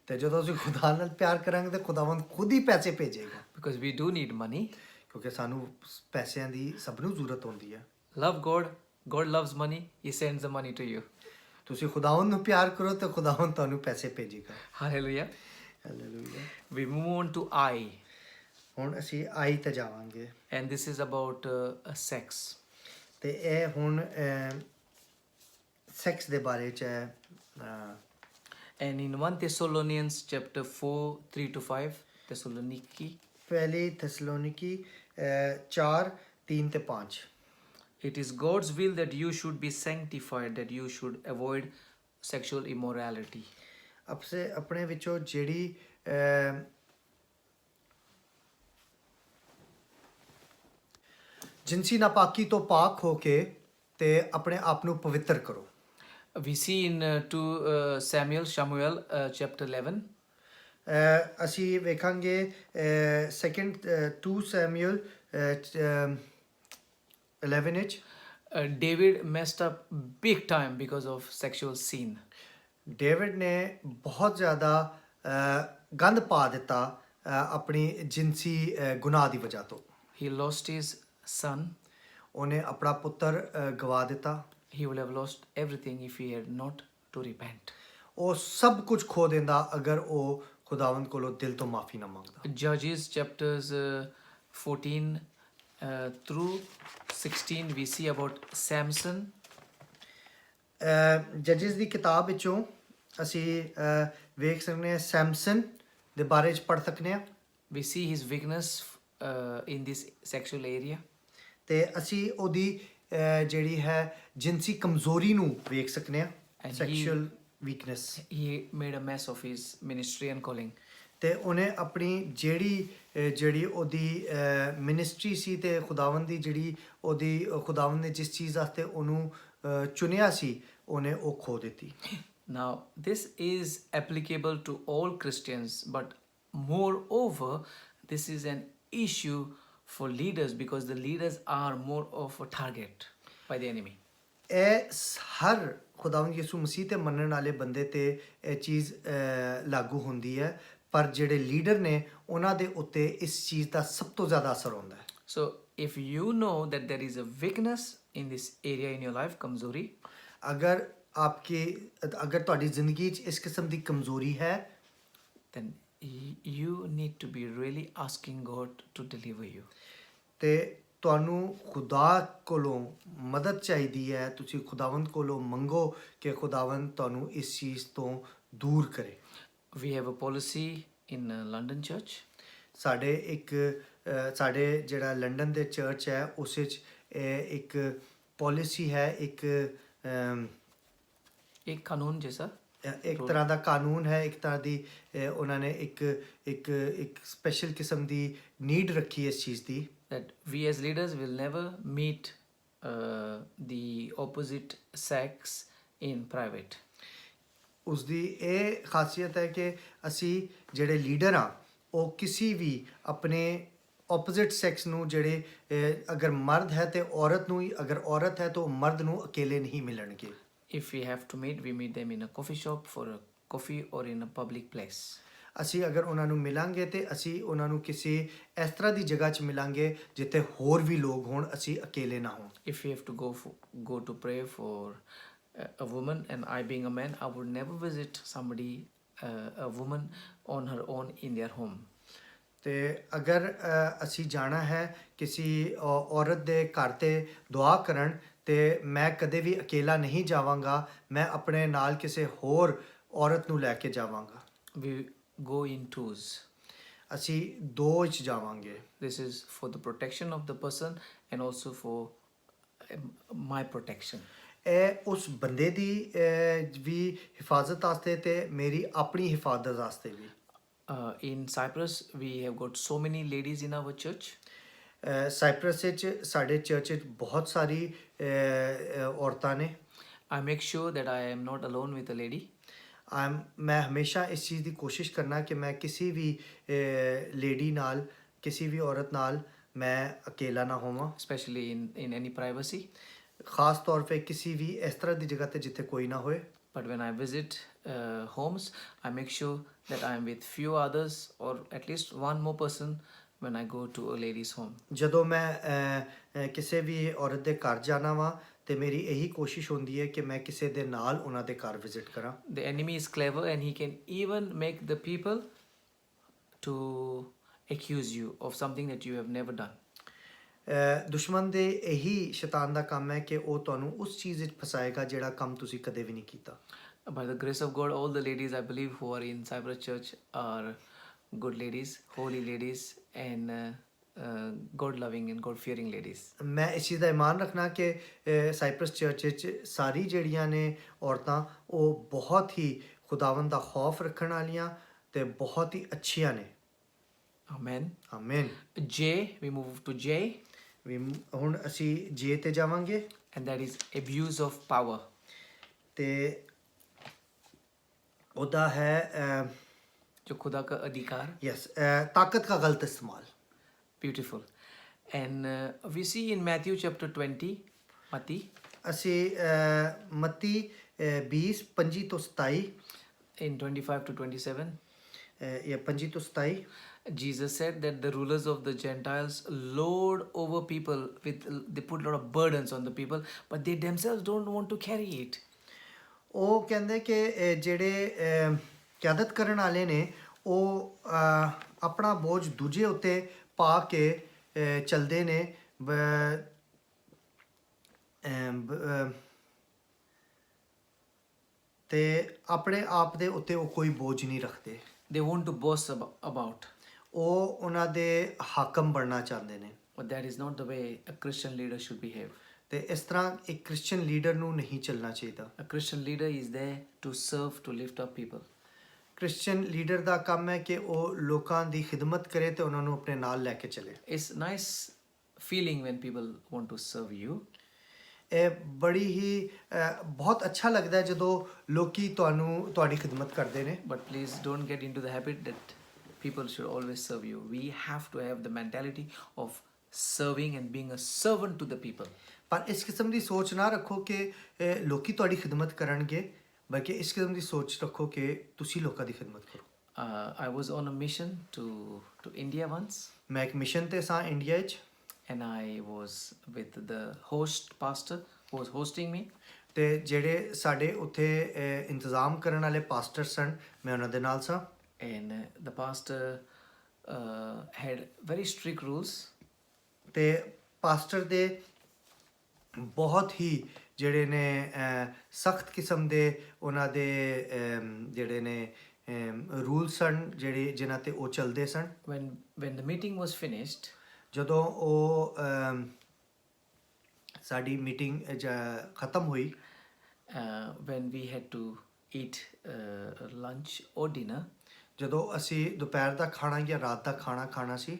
ਤੇ ਜਦੋਂ ਅਸੀਂ ਖੁਦਾ ਨਾਲ ਪਿਆਰ ਕਰਾਂਗੇ ਤੇ ਖੁਦਾਵੰਦ ਖੁਦ ਹੀ ਪੈਸੇ ਭੇਜੇਗਾ Because we do need money. ਕਿਉਂਕਿ ਸਾਨੂੰ ਪੈਸਿਆਂ ਦੀ ਸਭ ਨੂੰ ਜ਼ਰੂਰਤ ਹੁੰਦੀ ਹੈ। Love God, God loves money, He sends the money to you. ਤੁਸੀਂ ਖੁਦਾਵੰਦ ਨੂੰ ਪਿਆਰ ਕਰੋ ਤੇ ਖੁਦਾਵੰਦ ਤੁਹਾਨੂੰ ਪੈਸੇ ਭੇਜੇਗਾ। Hallelujah. Hallelujah. We move on to I. ਹੁਣ ਅਸੀਂ ਆਈ ਤੇ ਜਾਵਾਂਗੇ And this is about sex. ਤੇ ਇਹ ਹੁਣ ਸੈਕਸ ਦੇ ਬਾਰੇ ਚ ਹੈ। And in 1 Thessalonians chapter 4, 3 to 5, Thessaloniki, ਪਹਿਲੀ ਥੈਸਲੋਨੀਕੀ 4 3 ਤੇ 5 it is God's will that you should be sanctified, that you should avoid sexual immorality. ਆਪਣੇ ਵਿੱਚੋਂ ਜਿਹੜੀ ਜਿਨਸੀ ਨਾਪਾਕੀ ਤੋਂ ਪਾਕ ਹੋ ਕੇ ਤੇ ਆਪਣੇ ਆਪ ਨੂੰ ਪਵਿੱਤਰ ਕਰੋ। We see in 2 Samuel chapter 11. ਅਸੀਂ ਵੇਖਾਂਗੇ 2 ਸੈਮੂਅਲ 11 ਵਿੱਚ David messed up big time because of sexual sin. David ਨੇ ਬਹੁਤ ਜ਼ਿਆਦਾ ਗੰਦ ਪਾ ਦਿੱਤਾ ਆਪਣੀ ਜਿਨਸੀ ਗੁਨਾਹ ਦੀ ਵਜ੍ਹਾ ਤੋਂ। He lost his son. ਉਹਨੇ ਆਪਣਾ ਪੁੱਤਰ ਗਵਾ ਦਿੱਤਾ। He would have lost everything if he had not to repent. ਉਹ ਸਭ ਕੁਝ ਖੋ ਦਿੰਦਾ ਅਗਰ ਉਹ ਖੁਦਾਵੰਦ ਕੋਲੋਂ ਦਿਲ ਤੋਂ ਮਾਫੀ ਨਾ ਮੰਗਦਾ। Judges chapters 14 through 16, we see about Samson. ਜੱਜਸ ਦੀ ਕਿਤਾਬ ਵਿੱਚੋਂ ਅਸੀਂ ਵੇਖ ਸਕਦੇ ਹਾਂ ਸੈਮਸਨ ਦੇ ਬਾਰੇ ਚ ਪੜ੍ਹ ਸਕਦੇ ਹਾਂ। We see his weakness in this sexual area. ਤੇ ਅਸੀਂ ਉਹਦੀ ਜਿਹੜੀ ਹੈ ਜਿਨਸੀ ਕਮਜ਼ੋਰੀ ਨੂੰ ਵੇਖ ਸਕਦੇ ਹਾਂ। And sexual weakness. He made a mess of his ministry and calling. ਤੇ ਉਹਨੇ ਆਪਣੀ ਜਿਹੜੀ ਉਹਦੀ ਮਿਨਿਸਟਰੀ ਸੀ ਤੇ ਖੁਦਾਵੰਦ ਦੀ ਜਿਹੜੀ ਉਹਦੀ ਖੁਦਾਵੰਦ ਨੇ ਜਿਸ ਚੀਜ਼ ਵਾਸਤੇ ਉਹਨੂੰ ਚੁਣਿਆ ਸੀ ਉਹਨੇ ਉਹ ਖੋ ਦਿੱਤੀ। Now, this is applicable to all Christians, but moreover, this is an issue for leaders because the leaders are more of a target by the enemy. ਇਹ ਹਰ ਖੁਦਾਵੰਦ ਯਿਸੂ ਮਸੀਹ ਤੇ ਮੰਨਣ ਵਾਲੇ ਬੰਦੇ ਤੇ ਇਹ ਚੀਜ਼ ਲਾਗੂ ਹੁੰਦੀ ਹੈ ਪਰ ਜਿਹੜੇ ਲੀਡਰ ਨੇ ਉਹਨਾਂ ਦੇ ਉੱਤੇ ਇਸ ਚੀਜ਼ ਦਾ ਸਭ ਤੋਂ ਜ਼ਿਆਦਾ ਅਸਰ ਹੁੰਦਾ ਹੈ। So, if you know that there is a weakness in this area in your life, kamzori, ਅਗਰ ਤੁਹਾਡੀ ਜ਼ਿੰਦਗੀ 'ਚ ਇਸ ਕਿਸਮ ਦੀ ਕਮਜ਼ੋਰੀ ਹੈ then you need to be really asking God to deliver you. ਤੇ ਤੁਹਾਨੂੰ ਖੁਦਾ ਕੋਲੋਂ ਮਦਦ ਚਾਹੀਦੀ ਹੈ। ਤੁਸੀਂ ਖੁਦਾਵੰਦ ਕੋਲੋਂ ਮੰਗੋ ਕਿ ਖੁਦਾਵੰਦ ਤੁਹਾਨੂੰ ਇਸ ਚੀਜ਼ ਤੋਂ ਦੂਰ ਕਰੇ। We have a policy in London church. ਸਾਡੇ ਜਿਹੜਾ ਲੰਡਨ ਦੇ ਚਰਚ ਹੈ ਉਸ ਵਿੱਚ ਇੱਕ ਪਾਲਿਸੀ ਹੈ एक कानून जैसा ਇੱਕ ਤਰ੍ਹਾਂ ਦਾ ਕਾਨੂੰਨ ਹੈ ਇੱਕ ਤਰ੍ਹਾਂ ਦੀ ਉਹਨਾਂ ਨੇ ਇੱਕ ਸਪੈਸ਼ਲ ਕਿਸਮ ਦੀ ਨੀਡ ਰੱਖੀ ਇਸ ਚੀਜ਼ ਦੀ that we as leaders will never meet the opposite sex in private. ਉਸ ਦੀ ਇਹ ਖਾਸੀਅਤ ਹੈ ਕਿ ਅਸੀਂ ਜਿਹੜੇ ਲੀਡਰ ਆ ਉਹ ਕਿਸੇ ਵੀ ਆਪਣੇ ਆਪੋਜ਼ਿਟ ਸੈਕਸ ਨੂੰ ਜਿਹੜੇ ਅਗਰ ਮਰਦ ਹੈ ਤੇ ਔਰਤ ਨੂੰ ਹੀ ਅਗਰ ਔਰਤ ਹੈ ਤਾਂ ਮਰਦ ਨੂੰ ਅਕੇਲੇ ਨਹੀਂ ਮਿਲਣਗੇ। If we have to meet, we meet them in a coffee shop for a coffee or in a public place. ਅਸੀਂ ਅਗਰ ਉਹਨਾਂ ਨੂੰ ਮਿਲਾਂਗੇ ਤੇ ਅਸੀਂ ਉਹਨਾਂ ਨੂੰ ਕਿਸੇ ਇਸ ਤਰ੍ਹਾਂ ਦੀ ਜਗ੍ਹਾ 'ਚ ਮਿਲਾਂਗੇ ਜਿੱਥੇ ਹੋਰ ਵੀ ਲੋਕ ਹੋਣ ਅਸੀਂ ਅਕੇਲੇ ਨਾ ਹੋਣ। If we have to go to pray for a woman and I being a man, I would never visit somebody a woman on her own in their home. ਤੇ ਅਗਰ ਅਸੀਂ ਜਾਣਾ ਹੈ ਕਿਸੇ ਔਰਤ ਦੇ ਘਰ ਤੇ ਦੁਆ ਕਰਨ ਤੇ ਮੈਂ ਕਦੇ ਵੀ ਅਕੇਲਾ ਨਹੀਂ ਜਾਵਾਂਗਾ, ਮੈਂ ਆਪਣੇ ਨਾਲ ਕਿਸੇ ਹੋਰ ਔਰਤ ਨੂੰ ਲੈ ਕੇ ਜਾਵਾਂਗਾ। We go in twos. ਅਸੀਂ ਦੋ ਵਿੱਚ ਜਾਵਾਂਗੇ। This is for the protection of the person and also for my protection. ਇਹ ਉਸ ਬੰਦੇ ਦੀ ਵੀ ਹਿਫਾਜ਼ਤ ਵਾਸਤੇ ਤੇ ਮੇਰੀ ਆਪਣੀ ਹਿਫਾਜ਼ਤ ਵਾਸਤੇ ਵੀ। In Cyprus, we have got so many ladies in our church. Cypress ਵਿੱਚ ਸਾਡੇ ਚਰਚ ਵਿੱਚ ਬਹੁਤ ਸਾਰੀ ਔਰਤਾਂ ਨੇ। I make sure that I am not alone with a lady. ਮੈਂ ਹਮੇਸ਼ਾ ਇਸ ਚੀਜ਼ ਦੀ ਕੋਸ਼ਿਸ਼ ਕਰਨਾ ਕਿ ਮੈਂ ਕਿਸੇ ਵੀ ਲੇਡੀ ਨਾਲ, ਕਿਸੇ ਵੀ ਔਰਤ ਨਾਲ ਮੈਂ ਅਕੇਲਾ ਨਾ ਹੋਵਾਂ, Especially in any privacy. ਖਾਸ ਤੌਰ 'ਤੇ ਕਿਸੇ ਵੀ ਇਸ ਤਰ੍ਹਾਂ ਦੀ ਜਗ੍ਹਾ 'ਤੇ ਜਿੱਥੇ ਕੋਈ ਨਾ ਹੋਏ। But when I visit homes, I make sure that I am with few others or at least one more person when I go to a lady's home. ਜਦੋਂ ਮੈਂ ਕਿਸੇ ਵੀ ਔਰਤ ਦੇ ਘਰ ਜਾਣਾ ਵਾਂ ਤੇ ਮੇਰੀ ਇਹੀ ਕੋਸ਼ਿਸ਼ ਹੁੰਦੀ ਹੈ ਕਿ ਮੈਂ ਕਿਸੇ ਦੇ ਨਾਲ ਉਹਨਾਂ ਦੇ ਘਰ ਵਿਜ਼ਿਟ ਕਰਾਂ। The enemy is clever and he can even make the people to accuse you of something that you have never done. ਦੁਸ਼ਮਣ ਦੇ ਇਹੀ ਸ਼ੈਤਾਨ ਦਾ ਕੰਮ ਹੈ ਕਿ ਉਹ ਤੁਹਾਨੂੰ ਉਸ ਚੀਜ਼ ਵਿੱਚ ਫਸਾਏਗਾ ਜਿਹੜਾ ਕੰਮ ਤੁਸੀਂ ਕਦੇ ਵੀ ਨਹੀਂ ਕੀਤਾ। By the grace of God, all the ladies I believe who are in Cyprus Church are good ladies, holy ladies, and God-loving and God-fearing ladies. ਮੈਂ ਇਸ ਚੀਜ਼ ਦਾ ਇਮਾਨ ਰੱਖਣਾ ਕਿ ਸਾਈਪਰਸ ਚਰਚ ਵਿੱਚ ਸਾਰੀ ਜਿਹੜੀਆਂ ਨੇ ਔਰਤਾਂ ਉਹ ਬਹੁਤ ਹੀ ਖੁਦਾਵੰਦ ਦਾ ਖੌਫ ਰੱਖਣ ਵਾਲੀਆਂ ਤੇ ਬਹੁਤ ਹੀ ਅੱਛੀਆਂ ਨੇ। Amen. ਆਮੀਨ। J, we move to J, ਹੁਣ ਅਸੀਂ ਜੇ ਤੇ ਜਾਵਾਂਗੇ and that is abuse of power. ਤੇ ਉਹਦਾ ਹੈ जो खुदा का अधिकार. यस ताकत का गलत इस्तेमाल। Beautiful. And we see in Matthew chapter 20, Matti, ਅਸੀਂ ਮੱਤੀ 20:25 ਤੋਂ 27 in 25 to 27, ਜਾਂ 25 ਤੋਂ 27 Jesus said that the rulers of the Gentiles lord over people they put a lot of burdens on the people, but they themselves don't want to carry it. ਉਹ ਕਹਿੰਦੇ ਕਿ ਜਿਹੜੇ ਕਿਆਦਤ ਕਰਨ ਵਾਲੇ ਨੇ ਉਹ ਆਪਣਾ ਬੋਝ ਦੂਜੇ ਉੱਤੇ ਪਾ ਕੇ ਚਲਦੇ ਨੇ ਤੇ ਆਪਣੇ ਆਪ ਦੇ ਉੱਤੇ ਉਹ ਕੋਈ ਬੋਝ ਨਹੀਂ ਰੱਖਦੇ। They want to boast about. ਉਹ ਉਹਨਾਂ ਦੇ ਹਾਕਮ ਬਣਨਾ ਚਾਹੁੰਦੇ ਨੇ। But that is not the way a Christian leader should behave. ਤੇ ਇਸ ਤਰ੍ਹਾਂ ਇੱਕ ਕ੍ਰਿਸਚੀਅਨ ਲੀਡਰ ਨੂੰ ਨਹੀਂ ਚੱਲਣਾ ਚਾਹੀਦਾ। A Christian leader is there to serve, to lift up people. Christian leader ਦਾ ਕੰਮ ਹੈ ਕਿ ਉਹ ਲੋਕਾਂ ਦੀ ਖਿਦਮਤ ਕਰੇ ਤੇ ਉਹਨਾਂ ਨੂੰ ਆਪਣੇ ਨਾਲ ਲੈ ਕੇ ਚੱਲੇ। It's nice feeling when people want to serve you. ਇਹ ਬੜੀ ਹੀ ਬਹੁਤ ਅੱਛਾ ਲੱਗਦਾ ਹੈ ਜਦੋਂ ਲੋਕੀ ਤੁਹਾਡੀ ਖਿਦਮਤ ਕਰਦੇ ਨੇ। But please don't get into the habit that people should always serve you. We have to have the mentality of serving and being a servant to the people. ਪਰ ਇਸ ਕਿਸਮ ਦੀ ਸੋਚ ਨਾ ਰੱਖੋ ਕਿ ਲੋਕੀ ਤੁਹਾਡੀ ਖਿਦਮਤ ਕਰਨਗੇ, ਬਲਕਿ ਇਸ ਕਿਸਮ ਦੀ ਸੋਚ ਰੱਖੋ ਕਿ ਤੁਸੀਂ ਲੋਕਾਂ ਦੀ ਖਿਦਮਤ ਕਰੋ। I was on a mission to India once. ਮੈਂ ਇੱਕ ਮਿਸ਼ਨ ਤੇ ਸਾਂ ਇੰਡੀਆ 'ਚ and I was with the host pastor who was hosting me. ਤੇ ਜਿਹੜੇ ਸਾਡੇ ਉੱਥੇ ਇੰਤਜ਼ਾਮ ਕਰਨ ਵਾਲੇ ਪਾਸਟਰ ਸਨ, ਮੈਂ ਉਹਨਾਂ ਦੇ ਨਾਲ ਸਾਂ। And the pastor had very strict rules. ਤੇ ਪਾਸਟਰ ਦੇ ਬਹੁਤ ਹੀ ਜਿਹੜੇ ਨੇ ਸਖਤ ਕਿਸਮ ਦੇ ਉਹਨਾਂ ਦੇ ਜਿਹੜੇ ਨੇ ਰੂਲ ਸਨ ਜਿਹੜੇ ਜਿਨ੍ਹਾਂ ਤੇ ਉਹ ਚੱਲਦੇ ਸਨ। When the meeting was finished, ਜਦੋਂ ਉਹ ਸਾਡੀ ਮੀਟਿੰਗ ਖਤਮ ਹੋਈ, when we had to eat lunch or dinner, ਜਦੋਂ ਅਸੀਂ ਦੁਪਹਿਰ ਦਾ ਖਾਣਾ ਜਾਂ ਰਾਤ ਦਾ ਖਾਣਾ ਖਾਣਾ ਸੀ,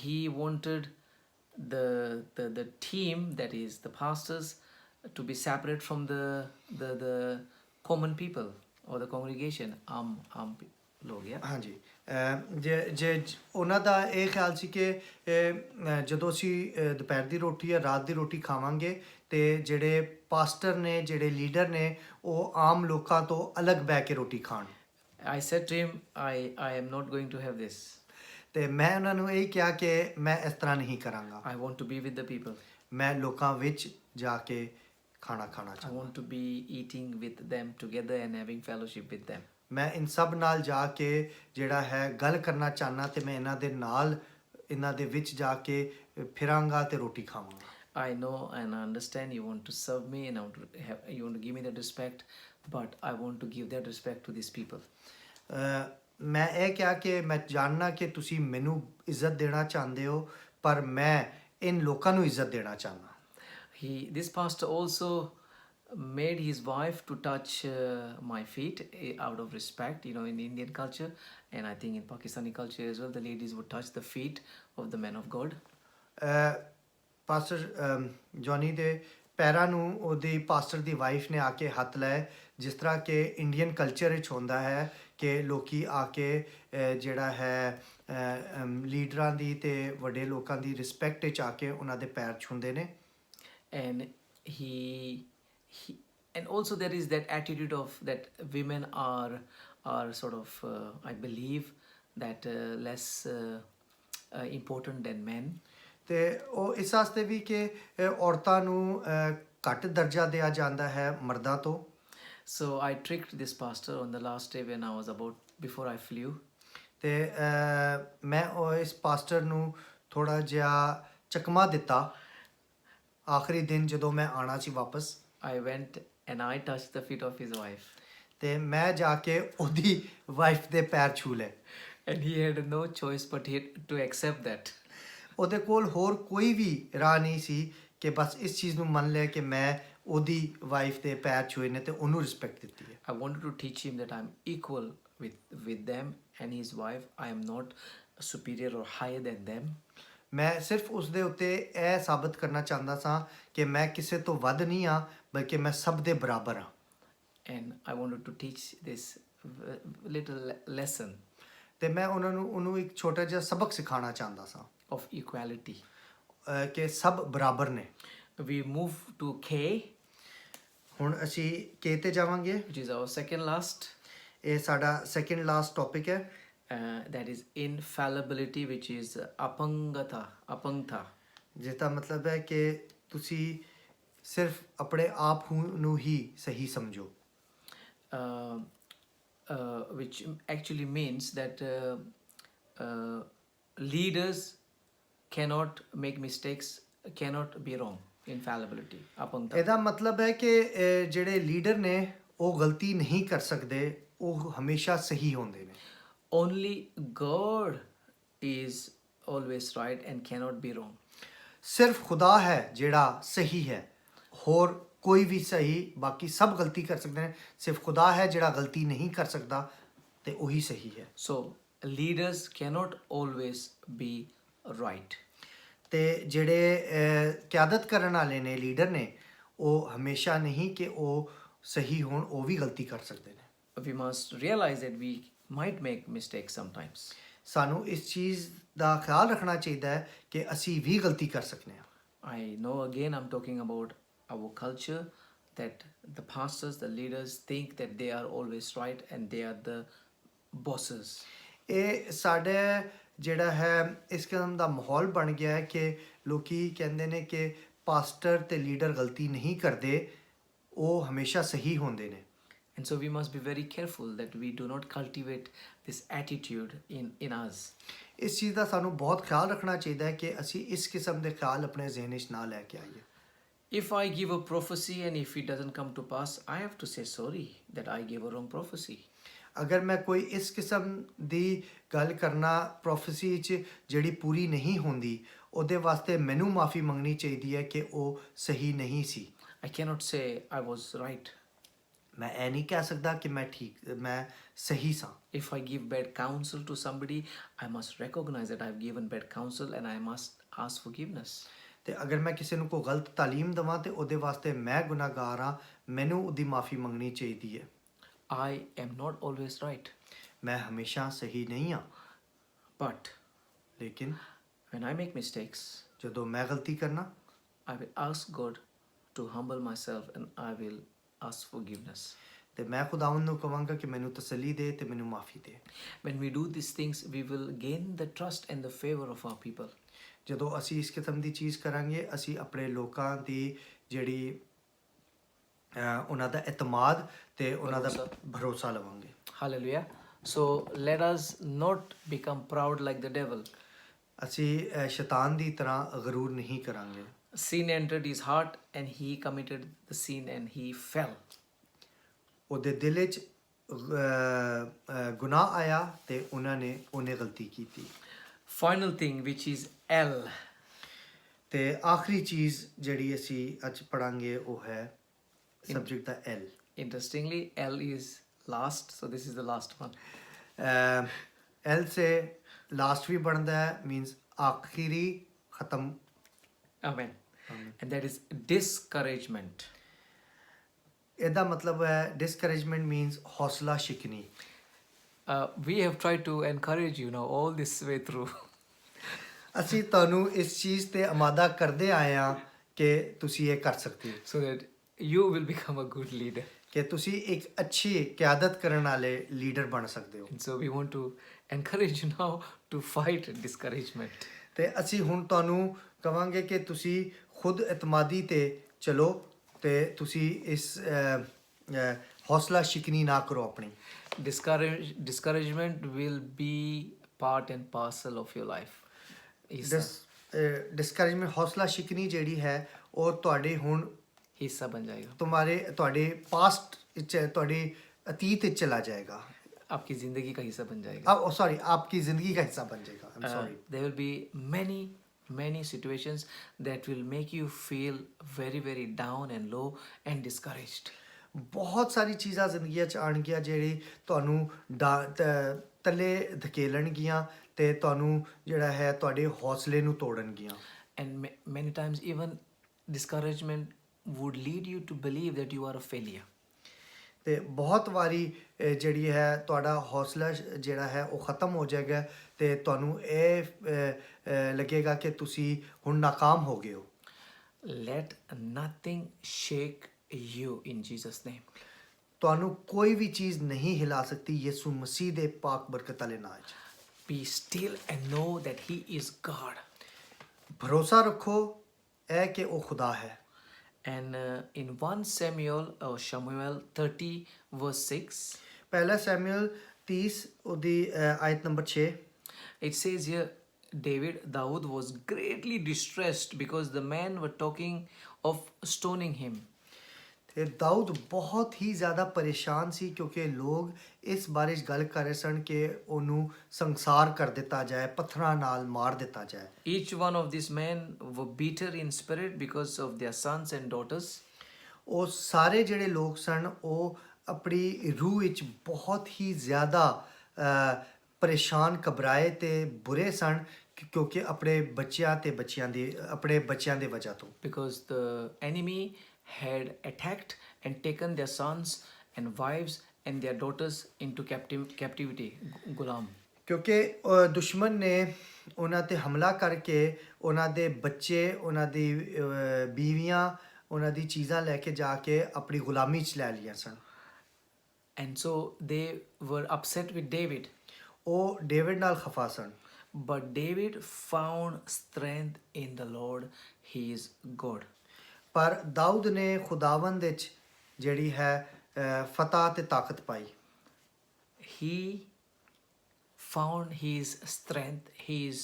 he wanted the team, that is the pastors, to be separate from the common people or the congregation. ਲੋਕ ਆ। ਹਾਂਜੀ ਜੇ ਉਹਨਾਂ ਦਾ ਇਹ ਖਿਆਲ ਸੀ ਕਿ ਜਦੋਂ ਅਸੀਂ ਦੁਪਹਿਰ ਦੀ ਰੋਟੀ ਜਾਂ ਰਾਤ ਦੀ ਰੋਟੀ ਖਾਵਾਂਗੇ ਤੇ ਜਿਹੜੇ ਪਾਸਟਰ ਨੇ, ਜਿਹੜੇ ਲੀਡਰ ਨੇ, ਉਹ ਆਮ ਲੋਕਾਂ ਤੋਂ ਅਲੱਗ ਬਹਿ ਕੇ ਰੋਟੀ ਖਾਣ। I said to him, I am not going to have this. ਤੇ ਮੈਂ ਉਹਨਾਂ ਨੂੰ ਇਹ ਕਿਹਾ ਕਿ ਮੈਂ ਇਸ ਤਰ੍ਹਾਂ ਨਹੀਂ ਕਰਾਂਗਾ। I want to be with the people. ਮੈਂ ਲੋਕਾਂ ਵਿੱਚ ਜਾ ਕੇ ਖਾਣਾ ਖਾਣਾ I ਚਾਹੁੰਦਾ। want to be eating with them together and having fellowship with them. ਮੈਂ ਇਨ ਸਭ ਨਾਲ ਜਾ ਕੇ ਜਿਹੜਾ ਹੈ ਗੱਲ ਕਰਨਾ ਚਾਹਨਾ ਤੇ ਮੈਂ ਇਹਨਾਂ ਦੇ ਨਾਲ ਇਹਨਾਂ ਦੇ ਵਿੱਚ ਜਾ ਕੇ ਫਿਰਾਂਗਾ ਤੇ ਰੋਟੀ ਖਾਵਾਂਗਾ I know and I understand you want to serve me and you want to give me that respect, but I want to give that respect to these people. ਮੈਂ ਇਹ ਕਿਹਾ ਕਿ ਮੈਂ ਜਾਣਨਾ ਕਿ ਤੁਸੀਂ ਮੈਨੂੰ ਇੱਜ਼ਤ ਦੇਣਾ ਚਾਹੁੰਦੇ ਹੋ ਪਰ ਮੈਂ ਇਨ ਲੋਕਾਂ ਨੂੰ ਇੱਜ਼ਤ ਦੇਣਾ ਚਾਹੁੰਦਾ This pastor also made his wife to touch my feet out of respect, you know, in Indian culture, and I think in Pakistani culture as well, the ladies would touch the feet of the men of God. Pastor Johnny ਦੇ ਪੈਰਾਂ ਨੂੰ ਉਹਦੀ pastor ਦੀ wife ਨੇ ਆ ਕੇ ਹੱਥ ਲਾਏ ਜਿਸ ਤਰ੍ਹਾਂ ਕਿ ਇੰਡੀਅਨ ਕਲਚਰ ਵਿੱਚ ਹੁੰਦਾ ਹੈ ਕਿ ਲੋਕੀ ਆ ਕੇ ਜਿਹੜਾ ਹੈ ਲੀਡਰਾਂ ਦੀ ਤੇ ਵੱਡੇ ਲੋਕਾਂ ਦੀ ਰਿਸਪੈਕਟ ਵਿੱਚ ਆ ਕੇ ਉਹਨਾਂ ਦੇ ਪੈਰ ਛੂੰਹਦੇ ਨੇ And he and also there is that attitude of that women are sort of I believe that less important than men. ਤੇ ਉਹ ਇਸ ਵਾਸਤੇ ਵੀ ਕਿ ਔਰਤਾਂ ਨੂੰ ਘੱਟ ਦਰਜਾ ਦਿਆ ਜਾਂਦਾ ਹੈ ਮਰਦਾਂ ਤੋਂ So I tricked this pastor on the last day when I was before I flew. ਤੇ ਮੈਂ ਉਹ ਇਸ ਪਾਸਟਰ ਨੂੰ ਥੋੜਾ ਜਿਹਾ ਚਕਮਾ ਦਿੱਤਾ ਆਖਰੀ ਦਿਨ ਜਦੋਂ ਮੈਂ ਆਣਾ ਸੀ ਵਾਪਸ I went and I touched the feet of his wife. ਤੇ ਮੈਂ ਜਾ ਕੇ ਉਹਦੀ ਵਾਈਫ ਦੇ ਪੈਰ ਛੂ ਲਏ And he had no choice but to accept that. ਉਹਦੇ ਕੋਲ ਹੋਰ ਕੋਈ ਵੀ ਰਾਹ ਨਹੀਂ ਸੀ ਕਿ ਬਸ ਇਸ ਚੀਜ਼ ਨੂੰ ਮੰਨ ਲਿਆ ਕਿ ਮੈਂ ਉਹਦੀ ਵਾਈਫ ਦੇ ਪੈਰ ਛੂਏ ਨੇ ਤੇ ਉਹਨੂੰ ਰਿਸਪੈਕਟ ਦਿੱਤੀ ਹੈ I wanted to teach him that I'm equal with them and his wife. I am not superior or higher than them. ਮੈਂ ਸਿਰਫ ਉਸ ਦੇ ਉੱਤੇ ਇਹ ਸਾਬਤ ਕਰਨਾ ਚਾਹੁੰਦਾ ਸਾਂ ਕਿ ਮੈਂ ਕਿਸੇ ਤੋਂ ਵੱਧ ਨਹੀਂ ਹਾਂ ਬਲਕਿ ਮੈਂ ਸਭ ਦੇ ਬਰਾਬਰ ਹਾਂ And I wanted to teach this little lesson ਤੇ ਮੈਂ ਉਹਨੂੰ ਇੱਕ ਛੋਟਾ ਜਿਹਾ ਸਬਕ ਸਿਖਾਉਣਾ ਚਾਹੁੰਦਾ ਸਾਂ of equality. ਕਿ ਸਭ ਬਰਾਬਰ ਨੇ We move to K, ਹੁਣ ਅਸੀਂ ਕੇ ਤੇ ਜਾਵਾਂਗੇ which is our second last. ਇਹ ਸਾਡਾ ਸੈਕੰਡ ਲਾਸਟ ਟੌਪਿਕ ਹੈ That is infallibility, which is apangta. ਜਿਸ ਦਾ ਮਤਲਬ ਹੈ ਕਿ ਤੁਸੀਂ ਸਿਰਫ ਆਪਣੇ ਆਪ ਨੂੰ ਹੀ ਸਹੀ ਸਮਝੋ Which actually means that leaders cannot make mistakes, cannot be wrong. Infallibility, apangta. ਇਹਦਾ ਮਤਲਬ ਹੈ ਕਿ ਜਿਹੜੇ ਲੀਡਰ ਨੇ ਉਹ ਗਲਤੀ ਨਹੀਂ ਕਰ ਸਕਦੇ ਉਹ ਹਮੇਸ਼ਾ ਸਹੀ ਹੁੰਦੇ ਨੇ Only God is always right and cannot be wrong. ਸਿਰਫ ਖੁਦਾ ਹੈ ਜਿਹੜਾ ਸਹੀ ਹੈ ਹੋਰ ਕੋਈ ਵੀ ਸਹੀ ਬਾਕੀ ਸਭ ਗਲਤੀ ਕਰ ਸਕਦੇ ਨੇ ਸਿਰਫ ਖੁਦਾ ਹੈ ਜਿਹੜਾ ਗਲਤੀ ਨਹੀਂ ਕਰ ਸਕਦਾ ਤੇ ਉਹੀ ਸਹੀ ਹੈ So leaders cannot always be right. ਤੇ ਜਿਹੜੇ ਕਿਆਦਤ ਕਰਨ ਵਾਲੇ ਨੇ ਲੀਡਰ ਨੇ ਉਹ ਹਮੇਸ਼ਾ ਨਹੀਂ ਕਿ ਉਹ ਸਹੀ ਹੋਣ ਉਹ ਵੀ ਗਲਤੀ ਕਰ ਸਕਦੇ ਨੇ We must realize that we might make mistakes sometimes. ਸਾਨੂੰ ਇਸ ਚੀਜ਼ ਦਾ ਖਿਆਲ ਰੱਖਣਾ ਚਾਹੀਦਾ ਹੈ ਕਿ ਅਸੀਂ ਵੀ ਗਲਤੀ ਕਰ ਸਕਦੇ ਹਾਂ I know again I'm talking about our culture that the pastors, the leaders think that they are always right and they are the bosses. ਇਹ ਸਾਡੇ ਜਿਹੜਾ ਹੈ ਇਸ ਕਿਸਮ ਦਾ ਮਾਹੌਲ ਬਣ ਗਿਆ ਹੈ ਕਿ ਲੋਕੀ ਕਹਿੰਦੇ ਨੇ ਕਿ ਪਾਸਟਰ ਤੇ ਲੀਡਰ ਗਲਤੀ ਨਹੀਂ ਕਰਦੇ ਉਹ ਹਮੇਸ਼ਾ ਸਹੀ ਹੁੰਦੇ ਨੇ And so we must be very careful that we do not cultivate this attitude in us. ਇਸ ਚੀਜ਼ ਦਾ ਸਾਨੂੰ ਬਹੁਤ ਖਿਆਲ ਰੱਖਣਾ ਚਾਹੀਦਾ ਹੈ ਕਿ ਅਸੀਂ ਇਸ ਕਿਸਮ ਦੇ ਖਿਆਲ ਆਪਣੇ ਜ਼ਿਹਨ ਵਿੱਚ ਨਾ ਲੈ ਕੇ ਆਈਏ If I give a prophecy and if it doesn't come to pass, I have to say sorry that I gave a wrong prophecy. ਅਗਰ ਮੈਂ ਕੋਈ ਇਸ ਕਿਸਮ ਦੀ ਗੱਲ ਕਰਨਾ ਪ੍ਰੋਫੈਸੀ ਵਿੱਚ ਜਿਹੜੀ ਪੂਰੀ ਨਹੀਂ ਹੁੰਦੀ ਉਹਦੇ ਵਾਸਤੇ ਮੈਨੂੰ ਮਾਫੀ ਮੰਗਣੀ ਚਾਹੀਦੀ ਹੈ ਕਿ ਉਹ ਸਹੀ ਨਹੀਂ ਸੀ I cannot say I was right. ਮੈਂ ਇਹ ਨਹੀਂ ਕਹਿ ਸਕਦਾ ਕਿ ਮੈਂ ਸਹੀ ਸਾਂ If I give bad counsel to somebody, I must recognize that I've given bad counsel and I must ask forgiveness. ਤੇ ਅਗਰ ਮੈਂ ਕਿਸੇ ਨੂੰ ਕੋਈ ਗਲਤ ਤਾਲੀਮ ਦੇਵਾਂ ਤੇ ਉਹਦੇ ਵਾਸਤੇ ਮੈਂ ਗੁਨਾਹਗਾਰ ਹਾਂ ਮੈਨੂੰ ਉਹਦੀ ਮਾਫੀ ਮੰਗਣੀ ਚਾਹੀਦੀ ਹੈ I am not always right. ਮੈਂ ਹਮੇਸ਼ਾ ਸਹੀ ਨਹੀਂ ਹਾਂ But ਲੇਕਿਨ when I make mistakes, ਜਦੋਂ ਮੈਂ ਗਲਤੀ ਕਰਨਾ I will ask God to humble myself and I will ask forgiveness. ਤੇ ਮੈਂ ਖੁਦਾਵੰਦ ਨੂੰ ਕਹਾਂਗਾ ਕਿ ਮੈਨੂੰ ਤਸੱਲੀ ਦੇ ਤੇ ਮੈਨੂੰ ਮਾਫੀ ਦੇ When we do these things, we will gain the trust and the favor of our people. ਜਦੋਂ ਅਸੀਂ ਇਸ ਕਿਸਮ ਦੀ ਚੀਜ਼ ਕਰਾਂਗੇ ਅਸੀਂ ਆਪਣੇ ਲੋਕਾਂ ਦੀ ਜਿਹੜੀ ਉਹਨਾਂ ਦਾ ਇਤਮਾਦ ਤੇ ਉਹਨਾਂ ਦਾ ਭਰੋਸਾ ਲਵਾਂਗੇ। Hallelujah. So let us not become proud like the devil. ਅਸੀਂ ਸ਼ੈਤਾਨ ਦੀ ਤਰ੍ਹਾਂ ਗਰੂਰ ਨਹੀਂ ਕਰਾਂਗੇ। Sin entered his heart and he committed the sin and he fell. ਉਹਦੇ ਦਿਲ ਵਿੱਚ ਗੁਨਾਹ ਆਇਆ ਤੇ ਉਹਨੇ ਗਲਤੀ ਕੀਤੀ। Final thing, which is L. ਤੇ ਆਖਰੀ ਚੀਜ਼ ਜਿਹੜੀ ਅਸੀਂ ਅੱਜ ਪੜਾਂਗੇ ਉਹ ਹੈ subject the L. Interestingly, L is last, so this is the last one. L से लास्ट भी बनता है, मीन्स आखिरी खत्म। Amen. And that is discouragement. ਇਹਦਾ ਮਤਲਬ ਹੈ discouragement means ਹੌਸਲਾ ਸ਼ਿਕਨੀ। We have tried to encourage you now all this way through. ਅਸੀਂ ਤੁਹਾਨੂੰ ਇਸ ਚੀਜ਼ ਤੇ ਆਮਾਦਾ ਕਰਦੇ ਆਏ ਹਾਂ ਕਿ ਤੁਸੀਂ ਇਹ ਕਰ ਸਕਦੇ ਹੋ, So that you will become a good leader. ਕਿ ਤੁਸੀਂ ਇੱਕ ਅੱਛੀ ਕਿਆਦਤ ਕਰਨ ਵਾਲੇ ਲੀਡਰ ਬਣ ਸਕਦੇ ਹੋ। And so we want to encourage you now to fight discouragement. ਤੇ ਅਸੀਂ ਹੁਣ ਤੁਹਾਨੂੰ ਕਵਾਂਗੇ ਕਿ ਤੁਸੀਂ ਖੁਦ ਇਤਮਾਦੀ ਤੇ ਚਲੋ ਤੇ ਤੁਸੀਂ ਇਸ ਹੌਸਲਾ ਸ਼ਿਕਨੀ ਨਾ ਕਰੋ ਆਪਣੀ। Discouragement will be part and parcel of your life. ਡਿਸਕਰੇਜਮੈਂਟ ਹੌਸਲਾ ਸ਼ਿਕਨੀ ਜਿਹੜੀ ਹੈ ਉਹ ਤੁਹਾਡੇ ਹੁਣ ਹਿੱਸਾ ਬਣ ਜਾਏਗਾ, ਤੁਹਾਡੇ ਪਾਸਟ ਵਿੱਚ ਤੁਹਾਡੇ ਅਤੀਤ ਵਿੱਚ ਚਲਾ ਜਾਏਗਾ, आपकी जिंदगी का हिस्सा बन जाएगा. सॉरी आपकी जिंदगी का हिस्सा बन जाएगा। I'm sorry. There will be many situations that will make you feel very down and low and discouraged. ਬਹੁਤ ਸਾਰੀ ਚੀਜ਼ਾਂ ਜ਼ਿੰਦਗੀ 'ਚ ਆਉਣਗੀਆਂ ਜਿਹੜੀ ਤੁਹਾਨੂੰ ਤਲੇ ਧਕੇਲਣਗੀਆਂ ਤੇ ਤੁਹਾਨੂੰ ਜਿਹੜਾ ਹੈ ਤੁਹਾਡੇ ਹੌਸਲੇ ਨੂੰ ਤੋੜਨਗੀਆਂ। And many times even discouragement would lead you to believe that you are a failure. ਤੇ ਬਹੁਤ ਵਾਰੀ ਜਿਹੜੀ ਹੈ ਤੁਹਾਡਾ ਹੌਸਲਾ ਜਿਹੜਾ ਹੈ ਉਹ ਖਤਮ ਹੋ ਜਾਏਗਾ ਤੇ ਤੁਹਾਨੂੰ ਇਹ ਲੱਗੇਗਾ ਕਿ ਤੁਸੀਂ ਹੁਣ ਨਾਕਾਮ ਹੋ ਗਏ ਹੋ। Let nothing shake you in Jesus' name. ਤੁਹਾਨੂੰ ਕੋਈ ਵੀ ਚੀਜ਼ ਨਹੀਂ ਹਿਲਾ ਸਕਦੀ ਯਿਸੂ ਮਸੀਹ ਦੇ ਪਾਕ ਬਰਕਤ ਵਾਲੇ ਨਾਮ 'ਚ। Be still and know that He is God. ਭਰੋਸਾ ਰੱਖੋ ਇਹ ਕਿ ਉਹ ਖੁਦਾ ਹੈ। And in 1 Samuel 30 verse 6, ਪਹਿਲਾ ਸੈਮੂਅਲ 30 ਉਹਦੀ ਆਇਤ number 6, it says here, Daud was greatly distressed because the men were talking of stoning him. ਤੇ ਦਾਊਦ ਬਹੁਤ ਹੀ ਜ਼ਿਆਦਾ ਪਰੇਸ਼ਾਨ ਸੀ ਕਿਉਂਕਿ ਲੋਕ ਇਸ ਬਾਰੇ ਗੱਲ ਕਰ ਰਹੇ ਸਨ ਕਿ ਉਹਨੂੰ ਸੰਸਾਰ ਕਰ ਦਿੱਤਾ ਜਾਏ, ਪੱਥਰਾਂ ਨਾਲ ਮਾਰ ਦਿੱਤਾ ਜਾਏ। Each one of these men were bitter in spirit because of their sons and daughters. ਉਹ ਸਾਰੇ ਜਿਹੜੇ ਲੋਕ ਸਨ ਉਹ ਆਪਣੀ ਰੂਹ ਵਿੱਚ ਬਹੁਤ ਹੀ ਜ਼ਿਆਦਾ ਪਰੇਸ਼ਾਨ ਘਬਰਾਏ ਤੇ ਬੁਰੇ ਸਨ ਕਿਉਂਕਿ ਆਪਣੇ ਬੱਚਿਆਂ ਦੇ ਵਜ੍ਹਾ ਤੋਂ। Because the enemy had attacked and taken their sons and wives and their daughters into captivity, gulam. ਕਿਉਂਕਿ ਦੁਸ਼ਮਣ ਨੇ ਉਹਨਾਂ ਤੇ ਹਮਲਾ ਕਰਕੇ ਉਹਨਾਂ ਦੇ ਬੱਚੇ, ਉਹਨਾਂ ਦੀ ਬੀਵੀਆਂ, ਉਹਨਾਂ ਦੀ ਚੀਜ਼ਾਂ ਲੈ ਕੇ ਜਾ ਕੇ ਆਪਣੀ ਗੁਲਾਮੀ 'ਚ ਲੈ ਲਈਆਂ ਸਨ। And so they were upset with David. ਉਹ ਡੇਵਿਡ ਨਾਲ ਖਫਾ ਸਨ। But David found strength in the Lord, he is God. ਪਰ ਦਾਊਦ ਨੇ ਖੁਦਾਵੰਦ ਵਿੱਚ ਜਿਹੜੀ ਹੈ ਫਤਹ ਤੇ ਤਾਕਤ ਪਾਈ। He found his strength, his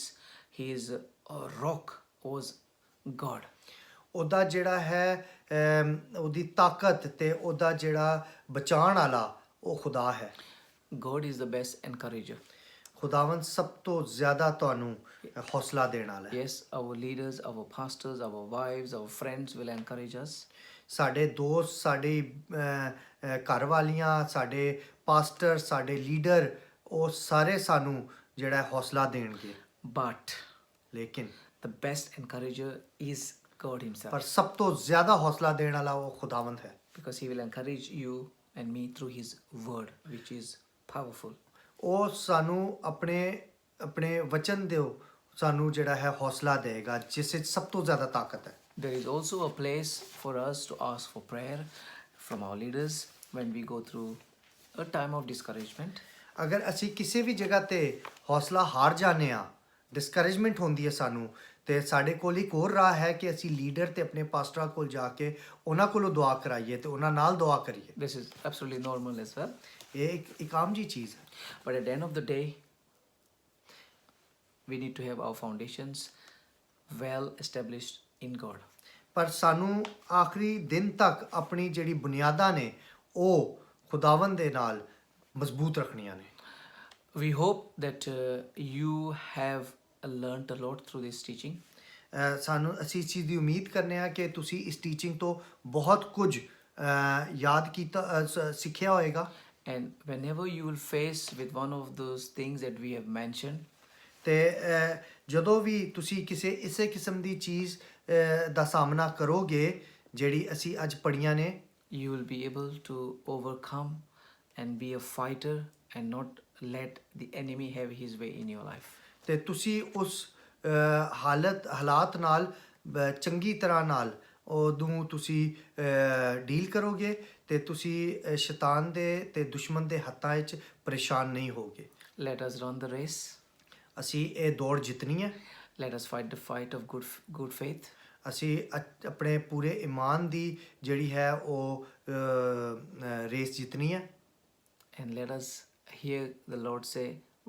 rock was God. ਉਹਦਾ ਜਿਹੜਾ ਹੈ ਉਹਦੀ ਤਾਕਤ ਤੇ ਉਹਦਾ ਜਿਹੜਾ ਬਚਾਉਣ ਵਾਲਾ ਉਹ ਖੁਦਾ ਹੈ। God is the best encourager. ਖੁਦਾਵੰਦ ਸਭ ਤੋਂ ਜ਼ਿਆਦਾ ਤੁਹਾਨੂੰ ਹੌਸਲਾ ਦੇਣ ਵਾਲਾ ਹੈ। Yes, our leaders, our pastors, our wives, our friends will encourage us. ਸਾਡੇ ਦੋਸਤ, ਸਾਡੀ ਘਰ ਵਾਲੀਆਂ, ਸਾਡੇ ਪਾਸਟਰ, ਸਾਡੇ ਲੀਡਰ ਉਹ ਸਾਰੇ ਸਾਨੂੰ ਜਿਹੜਾ ਹੌਸਲਾ ਦੇਣਗੇ। But ਲੇਕਿਨ the best encourager is God himself. ਪਰ ਸਭ ਤੋਂ ਜ਼ਿਆਦਾ ਹੌਸਲਾ ਦੇਣ ਵਾਲਾ ਉਹ ਖੁਦਾਵੰਦ ਹੈ। Because he will encourage you and me through his word, which is powerful. ਉਹ ਸਾਨੂੰ ਆਪਣੇ ਵਚਨ ਦਿਓ ਸਾਨੂੰ ਜਿਹੜਾ ਹੈ ਹੌਸਲਾ ਦੇਗਾ ਜਿਸ ਵਿੱਚ ਸਭ ਤੋਂ ਜ਼ਿਆਦਾ ਤਾਕਤ ਹੈ। There is also a place for us to ask for prayer from our leaders when we go through a time of discouragement. ਅਗਰ ਅਸੀਂ ਕਿਸੇ ਵੀ ਜਗ੍ਹਾ ਤੇ ਹੌਸਲਾ ਹਾਰ ਜਾਂਦੇ ਹਾਂ, ਡਿਸਕਰੇਜਮੈਂਟ ਹੁੰਦੀ ਹੈ ਸਾਨੂੰ ਤੇ ਸਾਡੇ ਕੋਲ ਇੱਕ ਹੋਰ ਰਾਹ ਹੈ ਕਿ ਅਸੀਂ ਲੀਡਰ ਤੇ ਆਪਣੇ ਪਾਸਟਰਾਂ ਕੋਲ ਜਾ ਕੇ ਉਹਨਾਂ ਕੋਲੋਂ ਦੁਆ ਕਰਾਈਏ ਤੇ ਉਹਨਾਂ ਨਾਲ ਦੁਆ ਕਰੀਏ। This is absolutely normal as well. ਇਹ ਇੱਕ ਆਮ ਜੀ ਚੀਜ਼ ਹੈ। But at the end of the day, we need to have our foundations well established in God. ਪਰ ਸਾਨੂੰ ਆਖਰੀ ਦਿਨ ਤੱਕ ਆਪਣੀ ਜਿਹੜੀ ਬੁਨਿਆਦਾਂ ਨੇ ਉਹ ਖੁਦਾਵੰਦ ਦੇ ਨਾਲ ਮਜ਼ਬੂਤ ਰੱਖਣੀਆਂ ਨੇ। We hope that you have learned a lot through this teaching. ਅਸੀਂ ਇਸ ਚੀਜ਼ ਦੀ ਉਮੀਦ ਕਰਨੇ ਆ ਕਿ ਤੁਸੀਂ ਇਸ ਟੀਚਿੰਗ ਤੋਂ ਬਹੁਤ ਕੁਝ ਯਾਦ ਕੀਤਾ ਸਿੱਖਿਆ ਹੋਏਗਾ। And whenever you will face with one of those things that we have mentioned, ਤੇ ਜਦੋਂ ਵੀ ਤੁਸੀਂ ਕਿਸੇ ਇਸੇ ਕਿਸਮ ਦੀ ਚੀਜ਼ ਦਾ ਸਾਹਮਣਾ ਕਰੋਗੇ ਜਿਹੜੀ ਅਸੀਂ ਅੱਜ ਪੜ੍ਹੀਆਂ ਨੇ, you will be able to overcome and be a fighter and not let the enemy have his way in your life. ਤੇ ਤੁਸੀਂ ਉਸ ਹਾਲਾਤ ਨਾਲ ਚੰਗੀ ਤਰ੍ਹਾਂ ਨਾਲ ਉਦੋਂ ਤੁਸੀਂ ਡੀਲ ਕਰੋਗੇ ਤੇ ਤੁਸੀਂ ਸ਼ੈਤਾਨ ਦੇ ਤੇ ਦੁਸ਼ਮਣ ਦੇ ਹੱਥਾਂ ਵਿੱਚ ਪਰੇਸ਼ਾਨ ਨਹੀਂ ਹੋਗੇ। Let us run the race. ਅਸੀਂ ਇਹ ਦੌੜ ਜਿੱਤਣੀ ਹੈ। Let us fight the fight of good faith. ਅਸੀਂ ਆਪਣੇ ਪੂਰੇ ਈਮਾਨ ਦੀ ਜਿਹੜੀ ਹੈ ਉਹ ਰੇਸ ਜਿੱਤਣੀ ਹੈ। And let us hear the Lord say,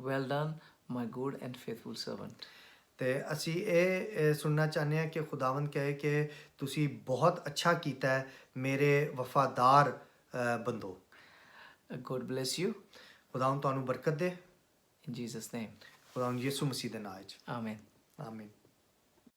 well done, my good and faithful servant. ਤੇ ਅਸੀਂ ਇਹ ਸੁਣਨਾ ਚਾਹੁੰਦੇ ਹਾਂ ਕਿ ਖੁਦਾਵੰਦ ਕਹੇ ਕਿ ਤੁਸੀਂ ਬਹੁਤ ਅੱਛਾ ਕੀਤਾ ਹੈ ਮੇਰੇ ਵਫਾਦਾਰ ਬੰਦੋ। God bless you. ਖੁਦਾਵੰਦ ਤੁਹਾਨੂੰ ਬਰਕਤ ਦੇ। In Jesus' name. ਖੁਦਾਵੰਦ ਯਿਸੂ ਮਸੀਹ ਦੇ ਨਾਮ ਵਿੱਚ Amen. ਆਮੀਨ।